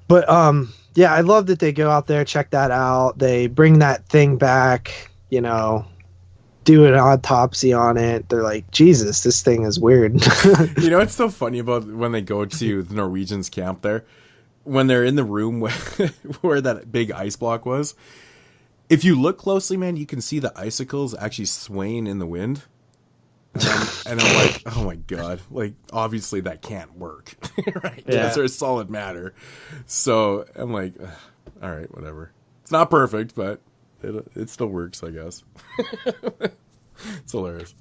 But yeah, I love that they go out there, check that out. They bring that thing back, you know, do an autopsy on it. They're like, Jesus, this thing is weird. You know what's so funny about when they go to the Norwegians' camp there? When they're in the room where that big ice block was, if you look closely, man, you can see the icicles actually swaying in the wind. And I'm like, oh my God, like, obviously that can't work, right? Yeah. Those are solid matter. So I'm like, all right, whatever. It's not perfect, but it still works, I guess. It's hilarious.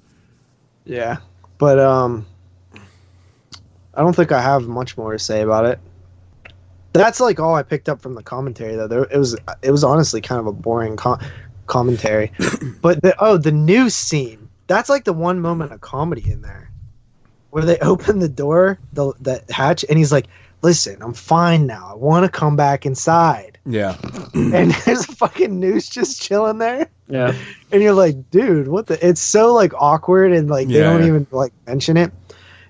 Yeah. But I don't think I have much more to say about it. That's like all I picked up from the commentary, though. It was honestly kind of a boring commentary. But the news scene. That's like the one moment of comedy in there where they open the door, the hatch, and he's like, listen, I'm fine now. I want to come back inside. Yeah. And there's a fucking noose just chilling there. Yeah. And you're like, dude, what the? It's so like awkward and like they don't even like mention it.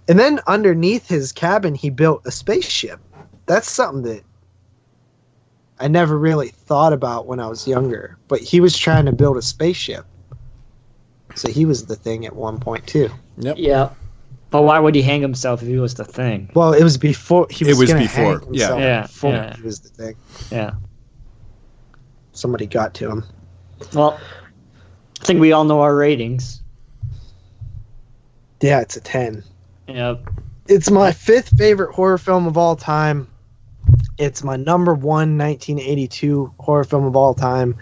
And then underneath his cabin, he built a spaceship. That's something that I never really thought about when I was younger. But he was trying to build a spaceship. So he was the Thing at one point too. Yep. Yeah. But why would he hang himself if he was the Thing? Well, it was before he was going to hang himself. Yeah. Before Yeah. he was the Thing. Yeah. Somebody got to him. Well, I think we all know our ratings. Yeah, it's a 10. Yep. It's my 5th favorite horror film of all time. It's my number 1 1982 horror film of all time.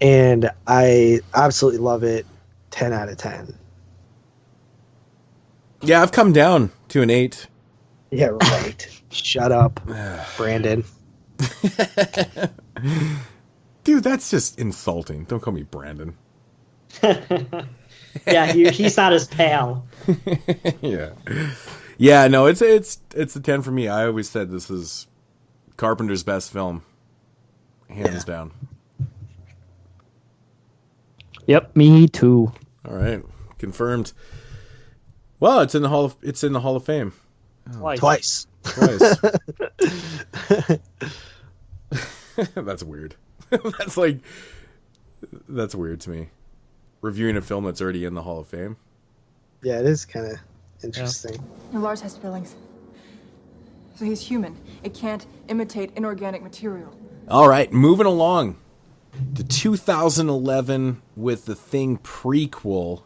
And I absolutely love it. 10 out of 10. Yeah, I've come down to an 8. Yeah, right. Shut up, Brandon. Dude, that's just insulting. Don't call me Brandon. Yeah, he's not his pal. Yeah. Yeah, no, it's a 10 for me. I always said this is Carpenter's best film. Hands down. Yep, me too. All right, confirmed. Well, it's in the Hall of Fame. Twice. That's weird. That's weird to me. Reviewing a film that's already in the Hall of Fame. Yeah, it is kind of interesting. Yeah. Lars has feelings. So he's human. It can't imitate inorganic material. All right, moving along to 2011 with the Thing prequel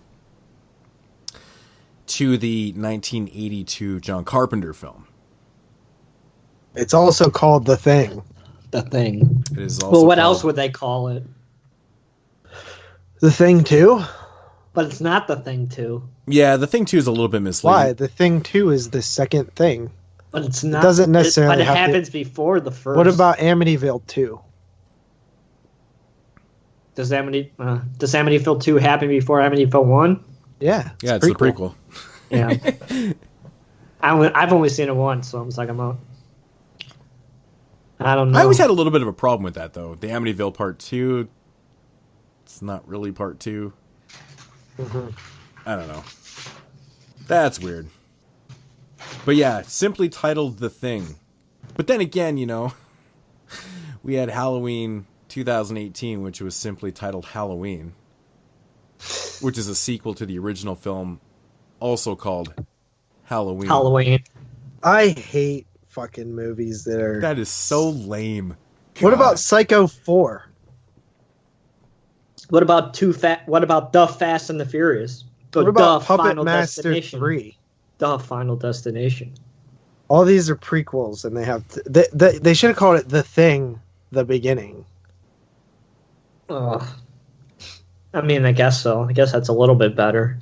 to the 1982 John Carpenter film. It's also called The Thing. The Thing. It is also well, what else would they call it? The Thing 2? But it's not The Thing 2. Yeah, The Thing 2 is a little bit misleading. Why? The Thing 2 is the second thing. But it's not. It doesn't necessarily but it have happens before the first. What about Amityville 2? Does Amityville 2 happen before Amityville 1? Yeah. Yeah, it's the prequel. Yeah. I've only seen it once, so I'm just like, I'm out. I don't know. I always had a little bit of a problem with that, though. The Amityville Part 2, it's not really Part 2. Mm-hmm. I don't know. That's weird. But yeah, simply titled The Thing. But then again, you know, we had Halloween 2018, which was simply titled Halloween, which is a sequel to the original film, also called Halloween. Halloween. I hate fucking movies that are... That is so lame. God. What about Psycho 4? What about The Fast and the Furious? What about Puppet Master 3? The Final Destination. All these are prequels, and they have... they should have called it The Thing, The Beginning. I mean, I guess so. I guess that's a little bit better.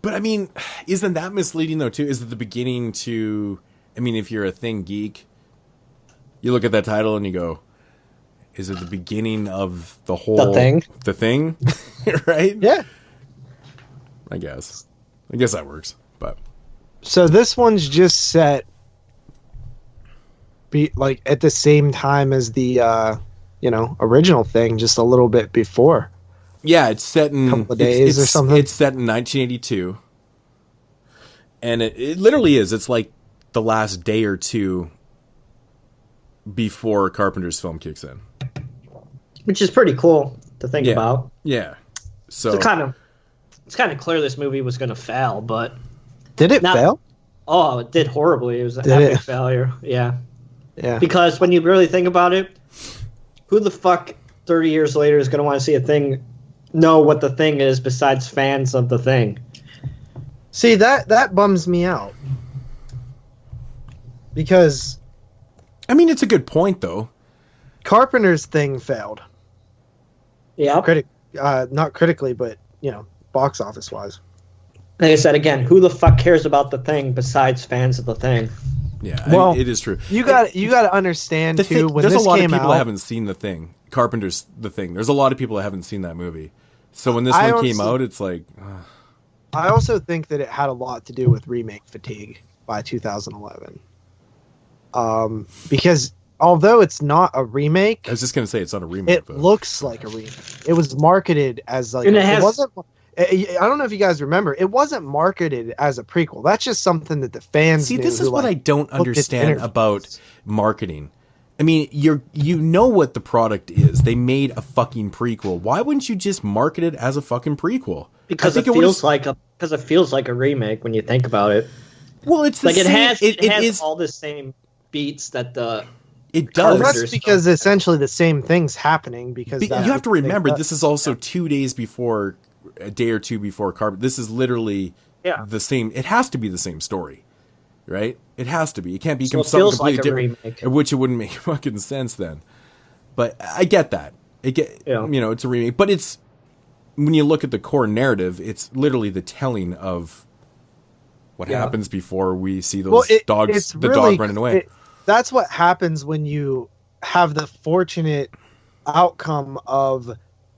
But I mean, isn't that misleading though too? Is it the beginning to? I mean, if you're a Thing geek, you look at that title and you go, "Is it the beginning of the whole The Thing, right?" Yeah. I guess that works. But so this one's just set, like at the same time as the original Thing, just a little bit before. Yeah, it's set in a couple of days or something. It's set in 1982, and it literally is. It's like the last day or two before Carpenter's film kicks in, which is pretty cool to think about. Yeah, so it's kind of clear this movie was going to fail, but did it fail? Oh, it did horribly. It was an epic failure. Yeah. Because when you really think about it, who the fuck 30 years later is going to want to see a Thing? Know what the Thing is besides fans of the Thing. See, that bums me out. Because I mean, it's a good point though. Carpenter's Thing failed. Yeah. Not critically, but box office wise. Like I said again, who the fuck cares about the Thing besides fans of the Thing? Yeah, well, it is true. You got to understand too. When there's this a lot came of people out, that haven't seen the Thing. Carpenter's The Thing. There's a lot of people that haven't seen that movie. So when this one came out, it's like. I also think that it had a lot to do with remake fatigue by 2011. Because although it's not a remake, I was just gonna say it's not a remake. It looks like a remake. It was marketed as like it wasn't. I don't know if you guys remember. It wasn't marketed as a prequel. That's just something that the fans see. Knew This is what I don't understand about marketing. I mean, you know what the product is. They made a fucking prequel. Why wouldn't you just market it as a fucking prequel? Because it feels like a remake when you think about it. Well, it's the like same. It has all the same beats that the. It does. Well, that's because essentially the same thing's happening. Because you have to remember, this is also 2 days before, a day or two before Carpenter. This is literally the same. It has to be the same story, right? It has to be. It can't be something completely different. Remake. Which it wouldn't make fucking sense then. But I get that. It's a remake. But it's when you look at the core narrative, it's literally the telling of what happens before we see those dogs. The dog running away. That's what happens when you have the fortunate outcome of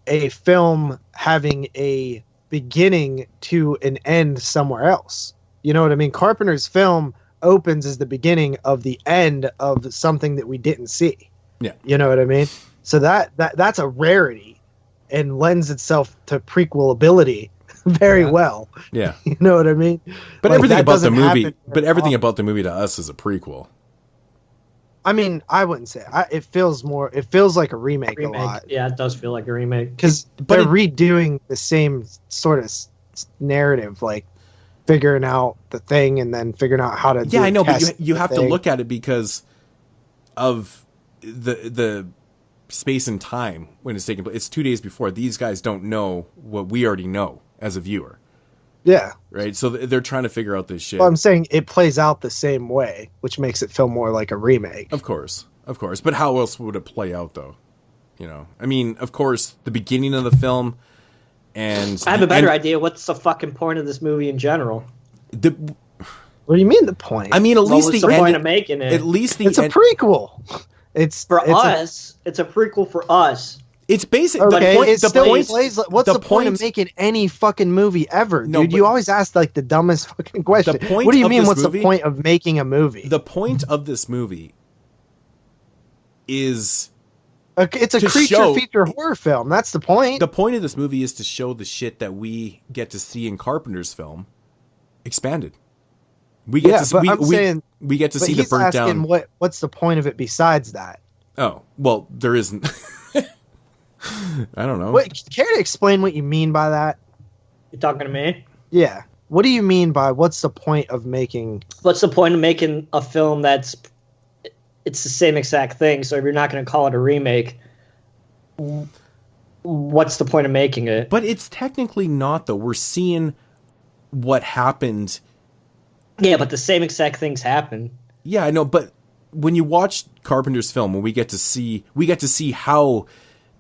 a film having a beginning to an end somewhere else. You know what I mean? Carpenter's film opens as the beginning of the end of something that we didn't see. Yeah. You know what I mean? So that's a rarity and lends itself to prequelability very well. Yeah. You know what I mean? But everything about the movie to us is a prequel. I mean, I wouldn't say it feels like a remake a lot. Yeah, it does feel like a remake because they're redoing the same sort of narrative, like figuring out the Thing and then figuring out how to. Yeah, I know, but you have to look at it because of the space and time when it's taking place. It's 2 days before. These guys don't know what we already know as a viewer. Yeah. Right. So they're trying to figure out this shit. Well, I'm saying it plays out the same way, which makes it feel more like a remake. Of course. But how else would it play out, though? I mean, of course, the beginning of the film, and I have a better idea. What's the fucking point of this movie in general? What do you mean the point? I mean, at least the point of making it. At least it's a prequel. It's a prequel for us. It's basic. Okay, what's the point of making any fucking movie ever, dude? You always ask like the dumbest fucking question. What do you mean? What's the point of making a movie? The point of this movie is it's a creature feature horror film. That's the point. The point of this movie is to show the shit that we get to see in Carpenter's film expanded. We get to see the burnt down. What's the point of it besides that? Oh well, there isn't. I don't know. Care to explain what you mean by that? You talking to me? Yeah. What do you mean by what's the point of making? What's the point of making a film it's the same exact thing? So if you're not going to call it a remake, what's the point of making it? But it's technically not, though. We're seeing what happened. Yeah, but the same exact things happen. Yeah, I know. But when you watch Carpenter's film, when we get to see how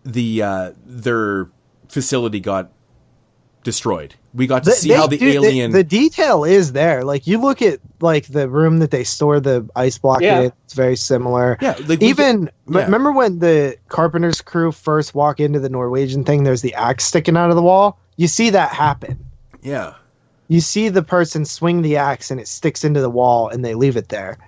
their facility got destroyed. We got to see how the alien... The detail is there. Like, you look at, like, the room that they store the ice block in, it's very similar. Yeah. Like, remember when the Carpenter's crew first walk into the Norwegian thing, there's the axe sticking out of the wall? You see that happen. Yeah. You see the person swing the axe and it sticks into the wall and they leave it there,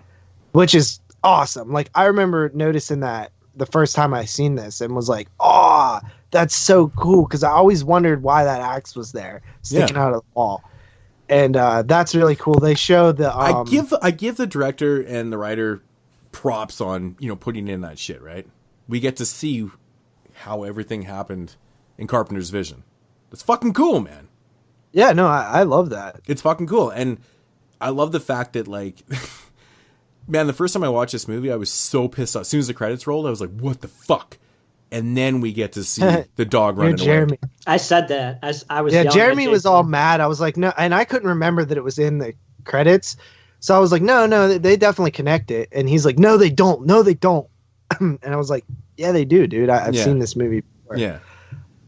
which is awesome. Like, I remember noticing that the first time I seen this and was like, oh, that's so cool, because I always wondered why that axe was there sticking out of the wall. And that's really cool. They show the I give the director and the writer props on, you know, putting in that shit, right? We get to see how everything happened in Carpenter's vision. It's fucking cool, man. Yeah, no, I love that. It's fucking cool. And I love the fact that, like, man, the first time I watched this movie, I was so pissed off. As soon as the credits rolled, I was like, what the fuck? And then we get to see the dog running away. I said that. I was Jeremy was all mad. I was like, no, and I couldn't remember that it was in the credits. So I was like, no, they definitely connect it. And he's like, no, they don't. No, they don't. And I was like, yeah, they do, dude. I've seen this movie before. Yeah.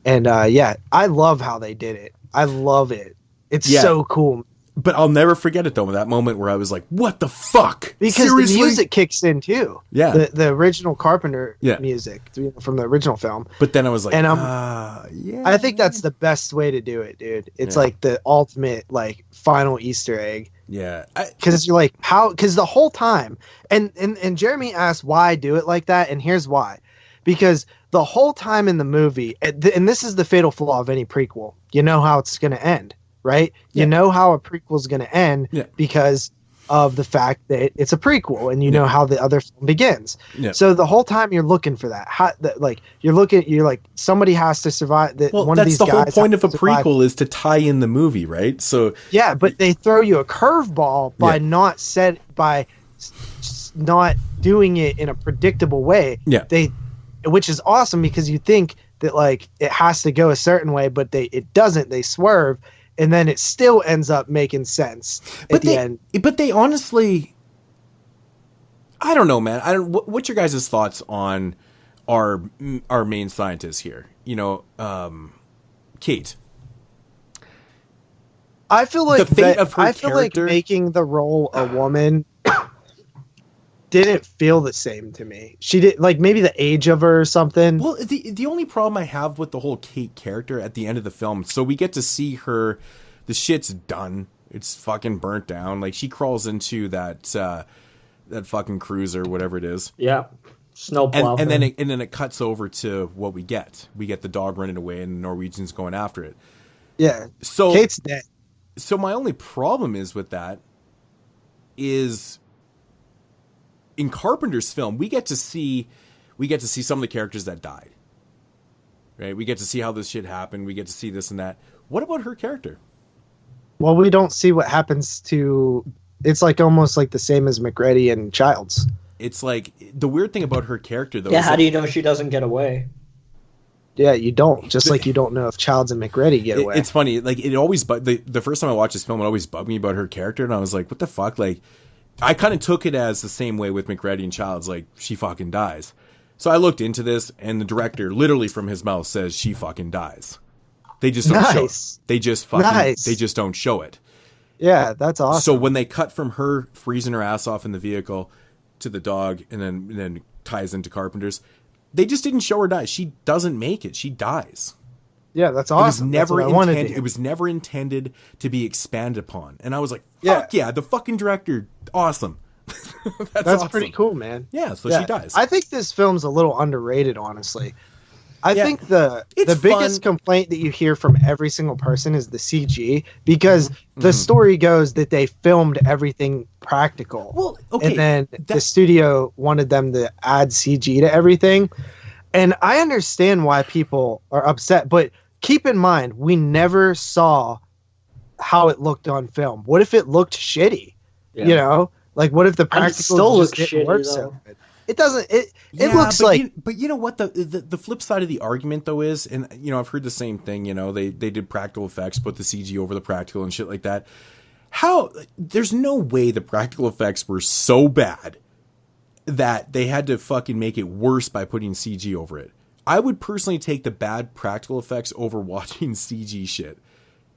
And I love how they did it. I love it. It's so cool. But I'll never forget it, though, that moment where I was like, what the fuck? Because seriously? the music kicks in, too. Yeah. The original Carpenter music from the original film. But then I was like, I think that's the best way to do it, dude. It's like the ultimate, like, final Easter egg. Yeah. Because you're like, how? Because the whole time, and Jeremy asked why I do it like that, and here's why. Because the whole time in the movie, and this is the fatal flaw of any prequel, you know how it's going to end. Right? You know how a prequel is going to end because of the fact that it's a prequel, and you know how the other film begins. Yeah. So the whole time you're looking for that. You're like, somebody has to survive. One of these guys. That's the whole point of a prequel, is to tie in the movie, right? So yeah, but they throw you a curveball by not doing it in a predictable way. Yeah. Which is awesome, because you think that, like, it has to go a certain way, but it doesn't. They swerve. And then it still ends up making sense at the end. But they honestly, I don't know, man. What's your guys' thoughts on our main scientist here? You know, Kate. I feel like the fate of her character, making the role a woman didn't feel the same to me. She did, like, maybe the age of her or something. Well, the only problem I have with the whole Kate character at the end of the film, so we get to see her, the shit's done. It's fucking burnt down. Like, she crawls into that fucking cruiser, whatever it is. Yeah. Snowplow. And then it cuts over to what we get. We get the dog running away and the Norwegians going after it. Yeah. So Kate's dead. So my only problem is with that is, in Carpenter's film, we get to see some of the characters that died. Right? We get to see how this shit happened. We get to see this and that. What about her character? Well, we don't see what happens to... It's like almost like the same as McReady and Childs. It's like, the weird thing about her character, though... Yeah, how do you know she doesn't get away? Yeah, you don't. Just like you don't know if Childs and McReady get away. It's funny. Like, it always... The first time I watched this film, it always bugged me about her character, and I was like, what the fuck? Like, I kind of took it as the same way with McReady and Childs, like, she fucking dies. So I looked into this, and the director, literally from his mouth, says she fucking dies. They just don't show it. They just don't show it. Yeah, that's awesome. So when they cut from her freezing her ass off in the vehicle to the dog, and then ties into Carpenter's, they just didn't show her die. She doesn't make it. She dies. Yeah, that's awesome. It was never intended to be expanded upon. And I was like, fuck yeah, the fucking director, awesome. That's awesome. Pretty cool, man. Yeah, so she dies. I think this film's a little underrated, honestly. I think the biggest complaint that you hear from every single person is the CG, because the story goes that they filmed everything practical. Well, okay. And then the studio wanted them to add CG to everything. And I understand why people are upset, but keep in mind, we never saw how it looked on film. What if it looked shitty? Yeah. You know? Like, what if the practical still looks shitty, work so good? It doesn't. It looks like. But you know what? The flip side of the argument, though, is, and you know, I've heard the same thing. You know, they did practical effects, put the CG over the practical and shit like that. There's no way the practical effects were so bad that they had to fucking make it worse by putting CG over it. I would personally take the bad practical effects over watching CG shit.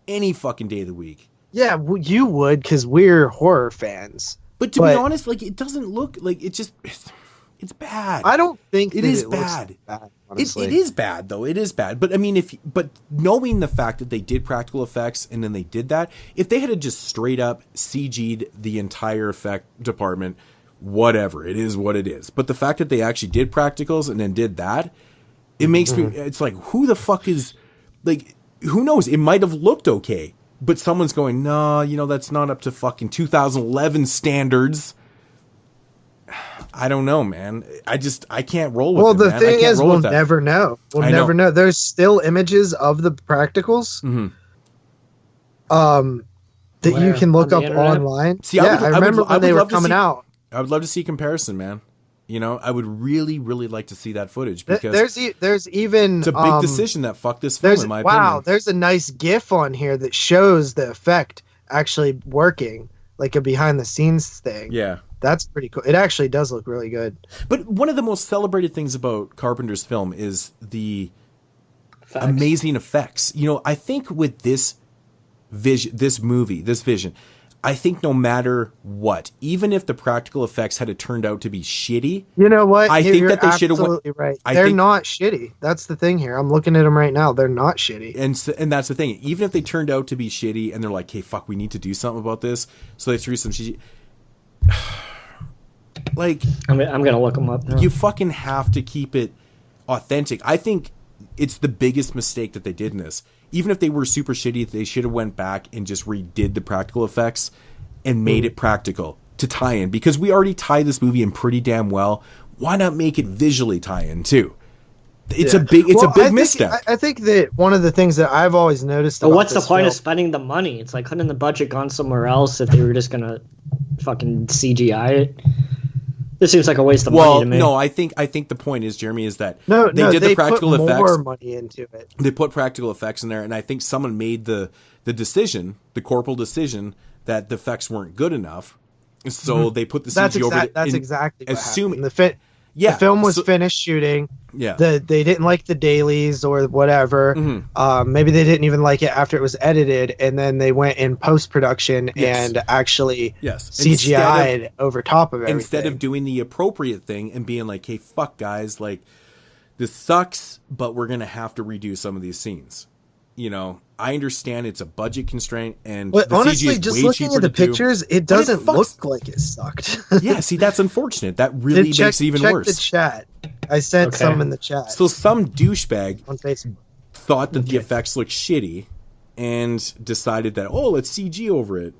any fucking day of the week. Yeah, you would, because we're horror fans. But to be honest, like, it doesn't look like it's bad. I don't think it is bad. It is bad, though. It is bad. But I mean, but knowing the fact that they did practical effects and then they did that, if they had just straight up CG'd the entire effect department, whatever, it is what it is. But the fact that they actually did practicals and then did that, it makes me, it's like, who the fuck is, like, who knows? It might have looked okay, but someone's going, no, that's not up to fucking 2011 standards. I don't know, man. I can't roll with it. Well, the man. thing is, we'll never know. We'll never know. There's still images of the practicals that you can look up online. See, I remember when they were coming out. I would love to see a comparison, man. I would really, really like to see that footage, because there's even it's a big decision that fucked this film, in my opinion. Wow, there's a nice GIF on here that shows the effect actually working, like a behind the scenes thing. Yeah. That's pretty cool. It actually does look really good. But one of the most celebrated things about Carpenter's film is the amazing effects. I think with this vision, I think no matter what, even if the practical effects had turned out to be shitty, you know what? I think that they should have absolutely right. They're not shitty. That's the thing here. I'm looking at them right now. They're not shitty. And that's the thing. Even if they turned out to be shitty, and they're like, "Hey, fuck, we need to do something about this," so they threw some shitty. Like, I'm gonna look them up now. You fucking have to keep it authentic. I think it's the biggest mistake that they did in this. Even if they were super shitty, they should have went back and just redid the practical effects and made it practical to tie in, because we already tie this movie in pretty damn well. Why not make it visually tie in too? It's a big misstep. I think that one of the things that I've always noticed. But what's the point of spending the money? It's like, couldn't the budget gone somewhere else if they were just gonna fucking CGI it? This seems like a waste of money to me. No, I think the point is, Jeremy, is that they did the practical effects. More money into it. They put practical effects in there, and I think someone made the decision, the corporal decision, that the effects weren't good enough, so they put the CG over it. That's exactly what happened. The film was finished shooting. Yeah. They didn't like the dailies or whatever. Maybe they didn't even like it after it was edited, and then they went in post-production and actually CGI'd over top of everything. Instead of doing the appropriate thing and being like, hey, fuck, guys, like, this sucks, but we're going to have to redo some of these scenes. I understand it's a budget constraint, and honestly, CG is just way looking at the pictures, it doesn't look like it sucked. Yeah, see, that's unfortunate. That really makes it even worse. Check the chat. I sent some in the chat. So some douchebag on Facebook thought that the effects looked shitty and decided that, let's CG over it,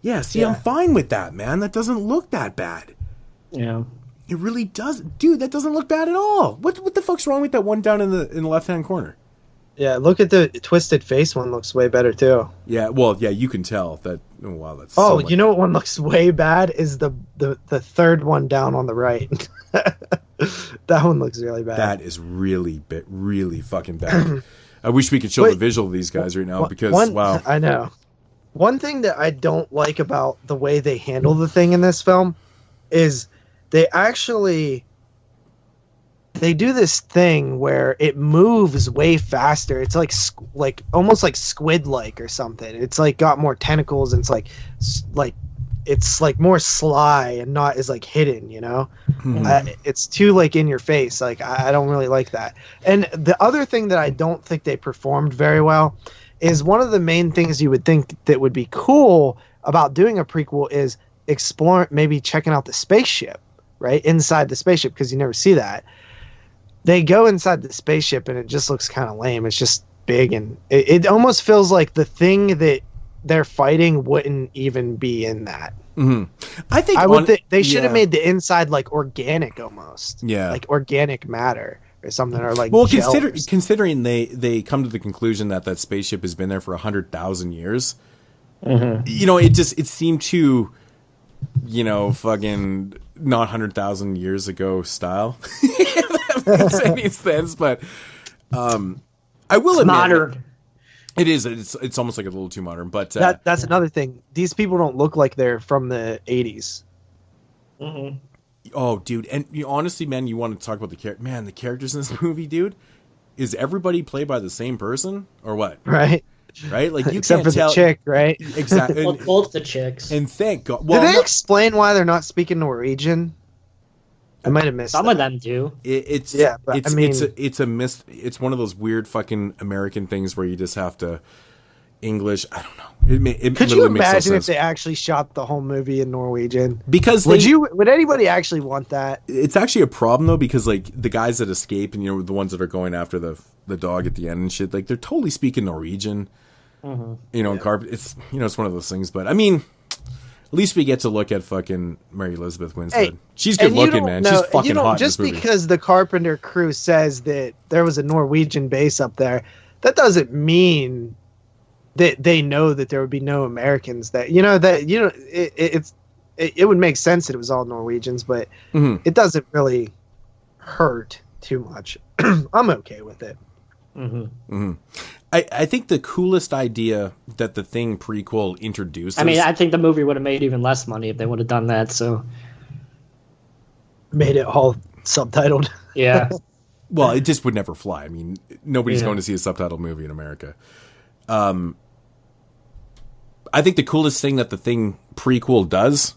Yeah, see, I'm fine with that, man. That doesn't look that bad. Yeah. It really does. Dude, that doesn't look bad at all. What the fuck's wrong with that one down in the left-hand corner? Yeah, look at the twisted face one. Looks way better too. Yeah, well, yeah, you can tell that. Oh, wow, that's. You know what one looks way bad is the third one down on the right. That one looks really bad. That is really fucking bad. I wish we could show the visual of these guys right now, because wow. I know. One thing that I don't like about the way they handle the thing in this film is they do this thing where it moves way faster. It's like almost like squid-like or something. It's like got more tentacles, and it's like more sly and not as like hidden, it's too like in your face. Like, I don't really like that. And the other thing that I don't think they performed very well is one of the main things you would think that would be cool about doing a prequel is maybe checking out the spaceship, right? Inside the spaceship, because you never see that. They go inside the spaceship and it just looks kind of lame. It's just big, and it almost feels like the thing that they're fighting wouldn't even be in that. I think they should have made the inside like organic almost. Yeah. Like organic matter or something, or like considering they come to the conclusion that spaceship has been there for 100,000 years. It seemed too fucking not 100,000 years ago style. If that makes any sense, but I will admit, modern. It is. It's almost like a little too modern, but that's another thing. These people don't look like they're from the 80s. Oh, dude, and honestly, man, you want to talk about the characters in this movie, dude? Is everybody played by the same person or what? Right. right? Like you except can't for tell the chick, right? Exactly. Well, both the chicks. And thank God. Well, Did they explain why they're not speaking Norwegian? I might have missed. Some of them do. It's one of those weird fucking American things where you just have to English. I don't know. Could you imagine if they actually shot the whole movie in Norwegian? Because would anybody actually want that? It's actually a problem though, because like the guys that escape and the ones that are going after the dog at the end and shit, like they're totally speaking Norwegian. And carpet. It's it's one of those things. But I mean, at least we get to look at fucking Mary Elizabeth Winstead. Hey, she's good looking, man. She's fucking hot. Just in this movie. Because the Carpenter crew says that there was a Norwegian base up there, that doesn't mean that they know that there would be no Americans that it would make sense that it was all Norwegians, but it doesn't really hurt too much. I'm okay with it. I think the coolest idea that the Thing prequel introduces. I mean, I think the movie would have made even less money if they would have done that. So made it all subtitled. Yeah. Well, it just would never fly. I mean, nobody's going to see a subtitled movie in America. I think the coolest thing that the Thing prequel does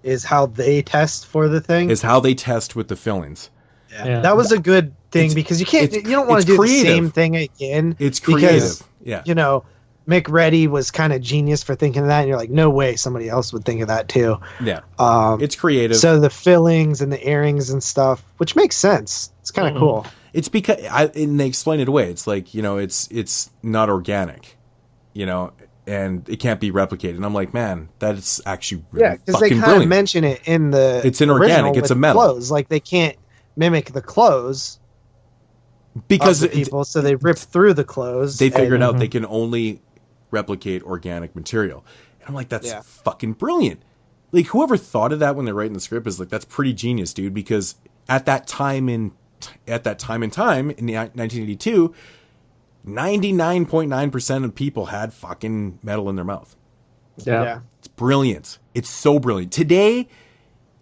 is how they test for the thing. Is how they test with the fillings. Yeah. That was a good thing because you don't want to do creative. The same thing again. It's creative. Because, Mick Reddy was kind of genius for thinking of that, and you're like, no way somebody else would think of that too. Yeah. It's creative. So the fillings and the earrings and stuff, which makes sense. It's kind of cool. It's because and they explain it away. It's like, it's not organic, and it can't be replicated. And I'm like, man, that's actually really because they kind of mention it in the it's inorganic. It's a metal. Clothes. Like they can't mimic the clothes because of the people, so they rip through the clothes. They figured out they can only replicate organic material. And I'm like, that's fucking brilliant. Like whoever thought of that when they're writing the script is like, that's pretty genius, dude. Because at that time in time in 1982. 99.9% of people had fucking metal in their mouth. Yeah. It's brilliant. It's so brilliant. Today,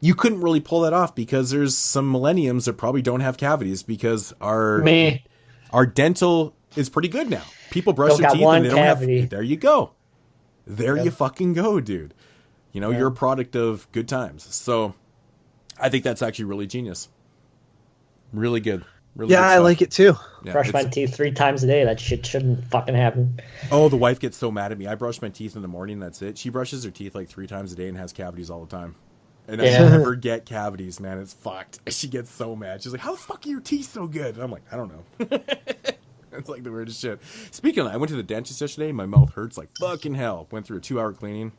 you couldn't really pull that off because there's some millenniums that probably don't have cavities because our dental is pretty good now. People brush their teeth and they don't have. There you go. There you fucking go, dude. You're a product of good times. So I think that's actually really genius. Really good. Really good I like it too. Yeah, brush my teeth 3 times a day. That shit shouldn't fucking happen. Oh, the wife gets so mad at me. I brush my teeth in the morning. That's it. She brushes her teeth like 3 times a day and has cavities all the time. And I never get cavities, man. It's fucked. She gets so mad. She's like, "How the fuck are your teeth so good?" And I'm like, "I don't know." It's like the weirdest shit. Speaking of that, I went to the dentist yesterday. My mouth hurts like fucking hell. Went through a 2-hour cleaning.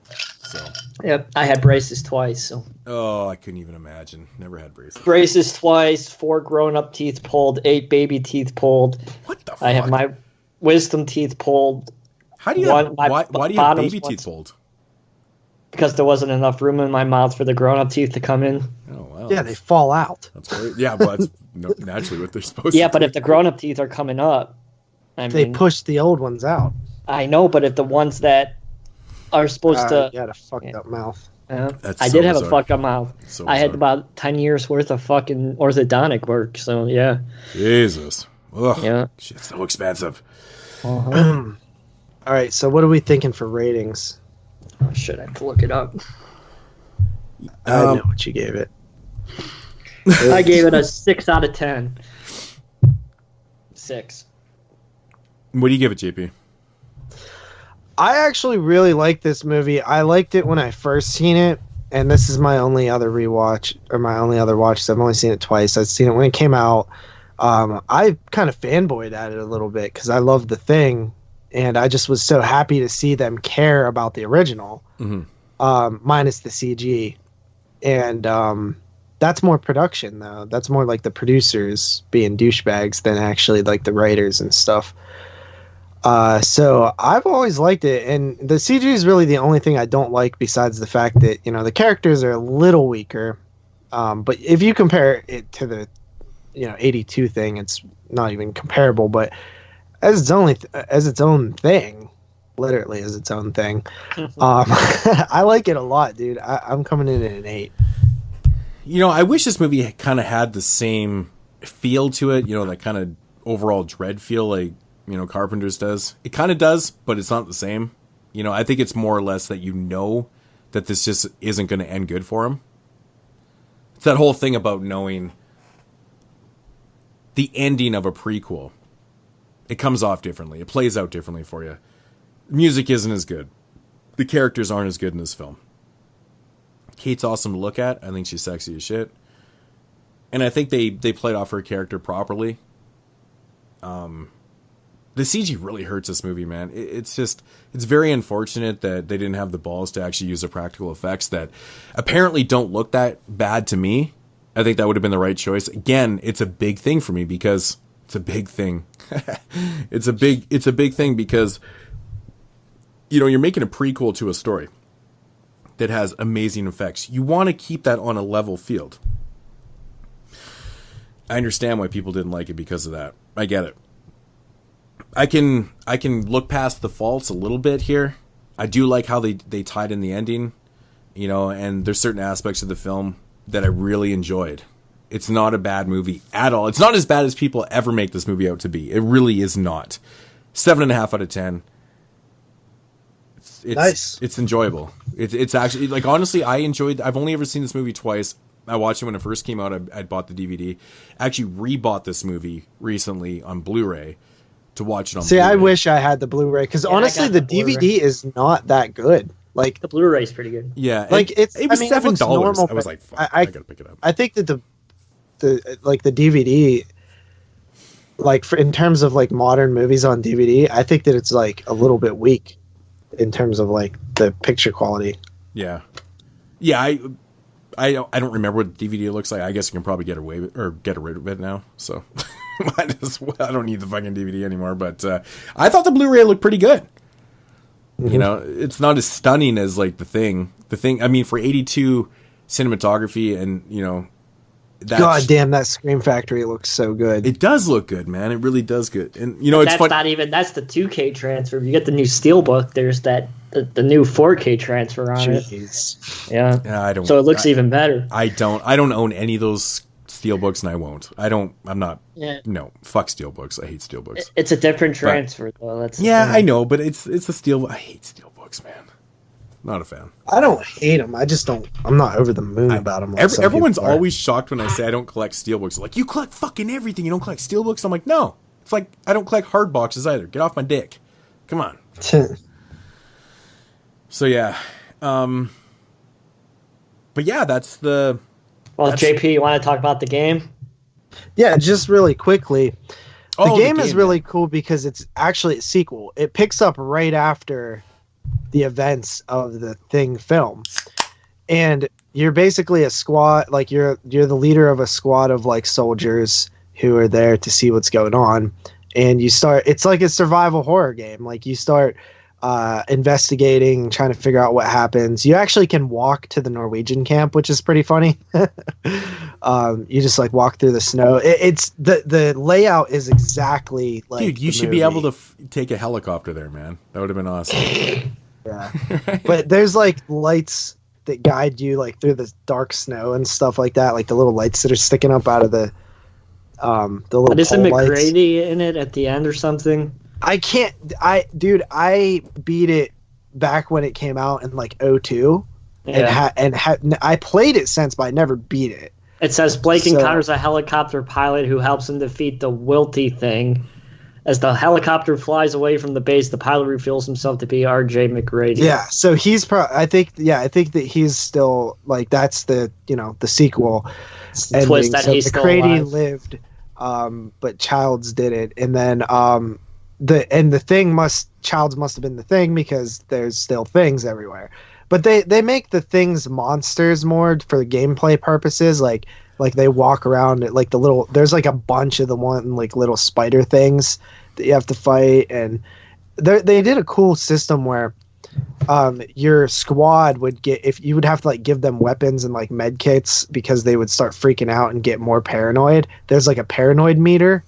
So. Yep, I had braces twice. So. Oh, I couldn't even imagine. Never had braces. Braces twice, 4 grown-up teeth pulled, 8 baby teeth pulled. What the fuck? I have my wisdom teeth pulled. How do you why do you have baby teeth pulled? Because there wasn't enough room in my mouth for the grown-up teeth to come in. Oh, wow. Yeah, they fall out. That's great. Yeah, well, that's naturally what they're supposed to do. Yeah, but if the grown-up teeth are coming up, they push the old ones out. I know, but if the ones that are supposed to... You had a fucked up mouth. I did have a fucked up mouth. So I had about 10 years worth of fucking orthodontic work, so yeah. Jesus. Ugh. Yeah. Shit's so expensive. All right, so what are we thinking for ratings? Oh, shit, I have to look it up. I know what you gave it. I gave it a 6 out of 10. 6. What do you give it, JP? I actually really like this movie. I liked it when I first seen it, and this is my only other rewatch, or my only other watch. I've only seen it twice. I've seen it when it came out. I kind of fanboyed at it a little bit because I loved The Thing, and I just was so happy to see them care about the original, minus the CG. And that's more production, though. That's more like the producers being douchebags than actually like the writers and stuff. So I've always liked it, and the CG is really the only thing I don't like besides the fact that, the characters are a little weaker. But if you compare it to the, 82 thing, it's not even comparable, but as its own thing, literally as its own thing. I like it a lot, dude. I'm coming in at an 8. I wish this movie kind of had the same feel to it, that kind of overall dread feel like, Carpenter's does. It kind of does, but it's not the same. I think it's more or less that that this just isn't going to end good for him. It's that whole thing about knowing the ending of a prequel. It comes off differently. It plays out differently for you. Music isn't as good. The characters aren't as good in this film. Kate's awesome to look at. I think she's sexy as shit. And I think they played off her character properly. The CG really hurts this movie, man. It's very unfortunate that they didn't have the balls to actually use the practical effects that apparently don't look that bad to me. I think that would have been the right choice. Again, it's a big thing for me because it's a big thing. It's a big thing because, you're making a prequel to a story that has amazing effects. You want to keep that on a level field. I understand why people didn't like it because of that. I get it. I can look past the faults a little bit here. I do like how they tied in the ending, and there's certain aspects of the film that I really enjoyed. It's not a bad movie at all. It's not as bad as people ever make this movie out to be. It really is not. 7.5 out of 10. It's nice. It's enjoyable. It's actually, like, honestly, I've only ever seen this movie twice. I watched it when it first came out. I bought the DVD. I actually rebought this movie recently on Blu-ray to watch it on Blu-ray. I wish I had the Blu-ray because honestly, the DVD is not that good. Like the Blu-ray is pretty good. Yeah, like it was $7. I was like, fuck, I gotta pick it up. I think that the DVD, like in terms of like modern movies on DVD, I think that it's like a little bit weak in terms of like the picture quality. Yeah. I don't remember what the DVD looks like. I guess you can probably get rid of it now. So I don't need the fucking DVD anymore. But I thought the Blu-ray looked pretty good. Mm-hmm. It's not as stunning as like the thing. I mean, for 82 cinematography and God damn, that Scream Factory looks so good. It does look good, man. It really does good. And it's fun. That's the 2K transfer. If you get the new Steelbook, there's the new 4K transfer on it. Yeah. I don't. So it looks even better. I don't own any of those Steelbooks, and I won't. I'm not. Yeah. No, fuck Steelbooks. I hate Steelbooks. It's a different transfer, though. That's I know, but it's a Steelbook. I hate Steelbooks, man. Not a fan. I don't hate them. I just don't. I'm not over the moon about them. Like everyone's always shocked when I say I don't collect Steelbooks. Like, you collect fucking everything. You don't collect Steelbooks. I'm like, no. It's like I don't collect hard boxes either. Get off my dick. Come on. So yeah, but yeah, that's the. Well, JP, you want to talk about the game? Yeah, just really quickly. The game is really cool because it's actually a sequel. It picks up right after the events of the Thing film, and you're basically a squad. Like you're the leader of a squad of like soldiers who are there to see what's going on, and you start. It's like a survival horror game. Like you start investigating, trying to figure out what happens. You actually can walk to the Norwegian camp, which is pretty funny. You just like walk through the snow. It's the layout is exactly like. Dude, you should be able to take a helicopter there, man. That would have been awesome. Yeah, but there's like lights that guide you like through the dark snow and stuff like that. Like the little lights that are sticking up out of the little. But isn't McGrady in it at the end or something? I beat it back when it came out in like 2002, and I played it since, but I never beat it. It says Blake encounters a helicopter pilot who helps him defeat the Wilty Thing. As the helicopter flies away from the base, the pilot reveals himself to be R.J. McGrady. Yeah, so he's I think that he's still like that's the the sequel. It's the twist that he's still McGrady alive. Lived, but Childs didn't, and then the Thing Childs must have been the Thing because there's still things everywhere. But they make the Things monsters more for the gameplay purposes. Like they walk around like the little. There's like a bunch of the one like little spider things that you have to fight, and they did a cool system where your squad would get if you would have to like give them weapons and like med kits because they would start freaking out and get more paranoid. There's like a paranoid meter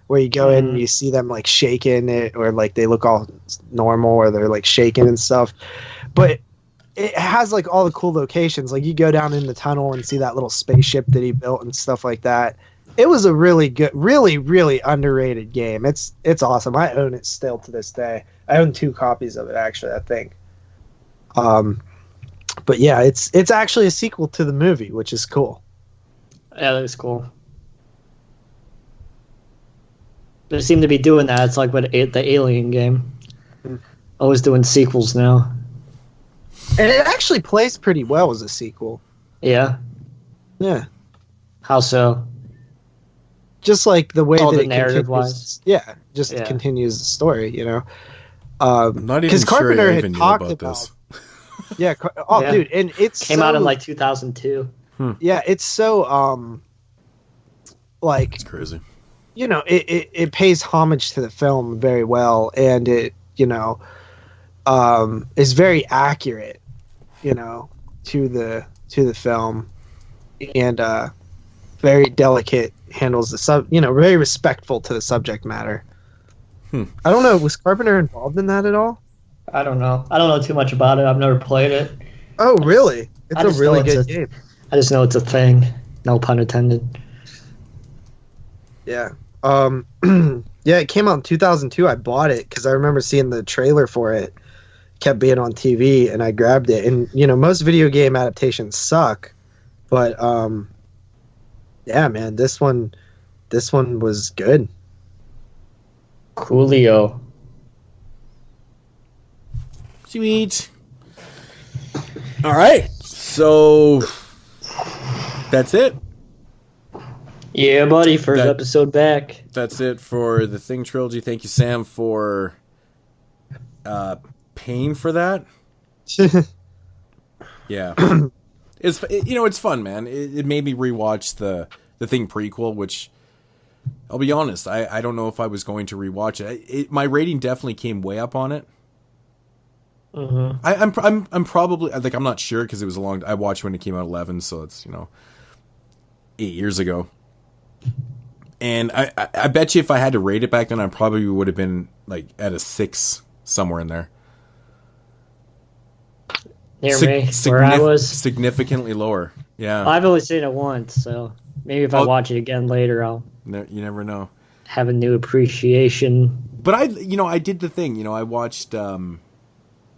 where you go in and you see them like shaking it or like they look all normal or they're like shaking and stuff. But it has like all the cool locations. Like you go down in the tunnel and see that little spaceship that he built and stuff like that. It was a really good, really underrated game. It's awesome. I own it still to this day. I own 2 copies of it, actually, I think. But yeah, it's actually a sequel to the movie, which is cool. Yeah, that is cool. They seem to be doing that. It's like the Alien game. Always doing sequels now. And it actually plays pretty well as a sequel. Yeah. Yeah. How so? Just like the way that the it narrative continues, wise. Continues the story, you know. I'm not even Carpenter sure I had even knew talked about this. Yeah. Dude, and it's came out in like 2002. Yeah, it's so like it's crazy. You know, it pays homage to the film very well, and it, you know, is very accurate, you know, to the film, and very delicate, handles the very respectful to the subject matter. I don't know, was Carpenter involved in that at all? I don't know. I don't know too much about it. I've never played it. Oh, really? It's a really good game. I just know it's a thing. No pun intended. Yeah. Yeah, it came out in 2002. I bought it because I remember seeing the trailer for it. Kept being on TV, and I grabbed it. And, you know, most video game adaptations suck. But, yeah, man, this one was good. Coolio. Sweet. All right. So that's it. Yeah, buddy. First episode back. That's it for the Thing Trilogy. Thank you, Sam, for paying for that. Yeah. It's fun, man. It made me rewatch the Thing prequel, which I'll be honest, I don't know if I was going to rewatch it. My rating definitely came way up on it. Mm-hmm. I'm probably, like, I'm not sure because it was I watched when it came out 11, so it's 8 years ago. And I bet you if I had to rate it back then, I probably would have been like at a 6 somewhere in there. Near me, where I was. Significantly lower. Yeah. I've only seen it once, so maybe if I watch it again later, I'll. You never know. Have a new appreciation. But I did the thing. I watched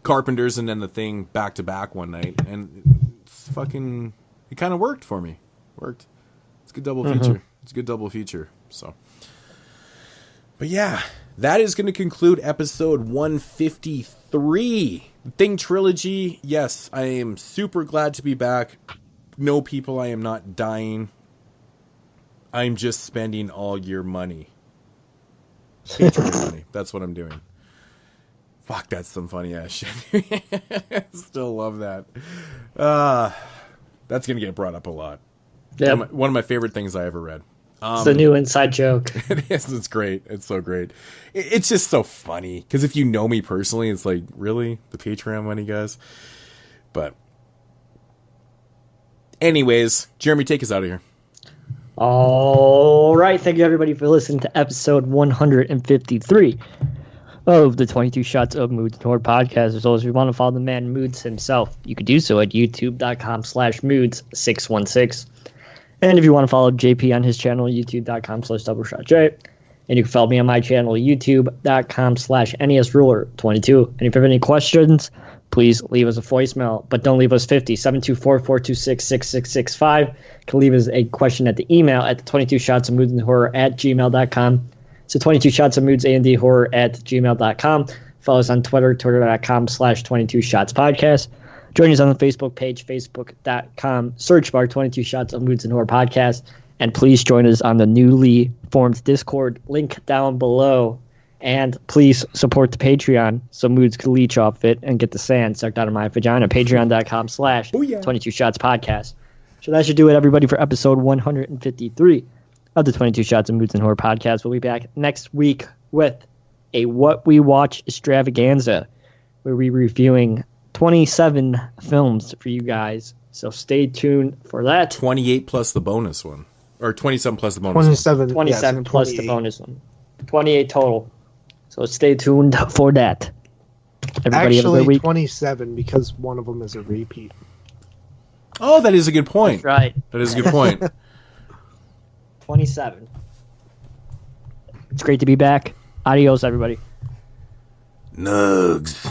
Carpenters and then the Thing back to back one night, and it kind of worked for me. Worked. It's a good double feature. It's a good double feature. So, but yeah, that is going to conclude episode 153. Thing Trilogy. Yes, I am super glad to be back. No, people, I am not dying. I'm just spending all your money. Patreon money. That's what I'm doing. Fuck, that's some funny ass shit. Still love that. That's going to get brought up a lot. Yep. One of my favorite things I ever read. It's the new inside joke. It is. It's great. It's so great. It's just so funny. Because if you know me personally, it's like, really? The Patreon money, guys? But anyways, Jeremy, take us out of here. All right. Thank you, everybody, for listening to episode 153 of the 22 Shots of Moods and Horror podcast. As always, if you want to follow the man Moods himself, you could do so at youtube.com/moods616. And if you want to follow JP on his channel, youtube.com/doubleshotj. And you can follow me on my channel, youtube.com/NESRuler22. And if you have any questions, please leave us a voicemail. But don't leave us 50. 724-426-6665. You can leave us a question at the email at the 22 Shots of Moods and Horror at gmail.com. So 22 Shots of Moods and Horror at gmail.com. Follow us on Twitter, twitter.com/22 Shots Podcast. Join us on the Facebook page, facebook.com, search bar 22 Shots of Moods and Horror Podcast. And please join us on the newly formed Discord, link down below. And please support the Patreon so Moods can leech off it and get the sand sucked out of my vagina. Patreon.com/22 Shots Podcast. So that should do it, everybody, for episode 153 of the 22 Shots of Moods and Horror Podcast. We'll be back next week with a What We Watch extravaganza, where we're reviewing 27 films for you guys. So stay tuned for that. 28 plus the bonus one. Or 27 plus the bonus 27, one. 27 plus the bonus one. 28 total. So stay tuned for that. Everybody have a good week. 27 because one of them is a repeat. Oh, that is a good point. That's right. That is a good point. 27. It's great to be back. Adios, everybody. Nugs.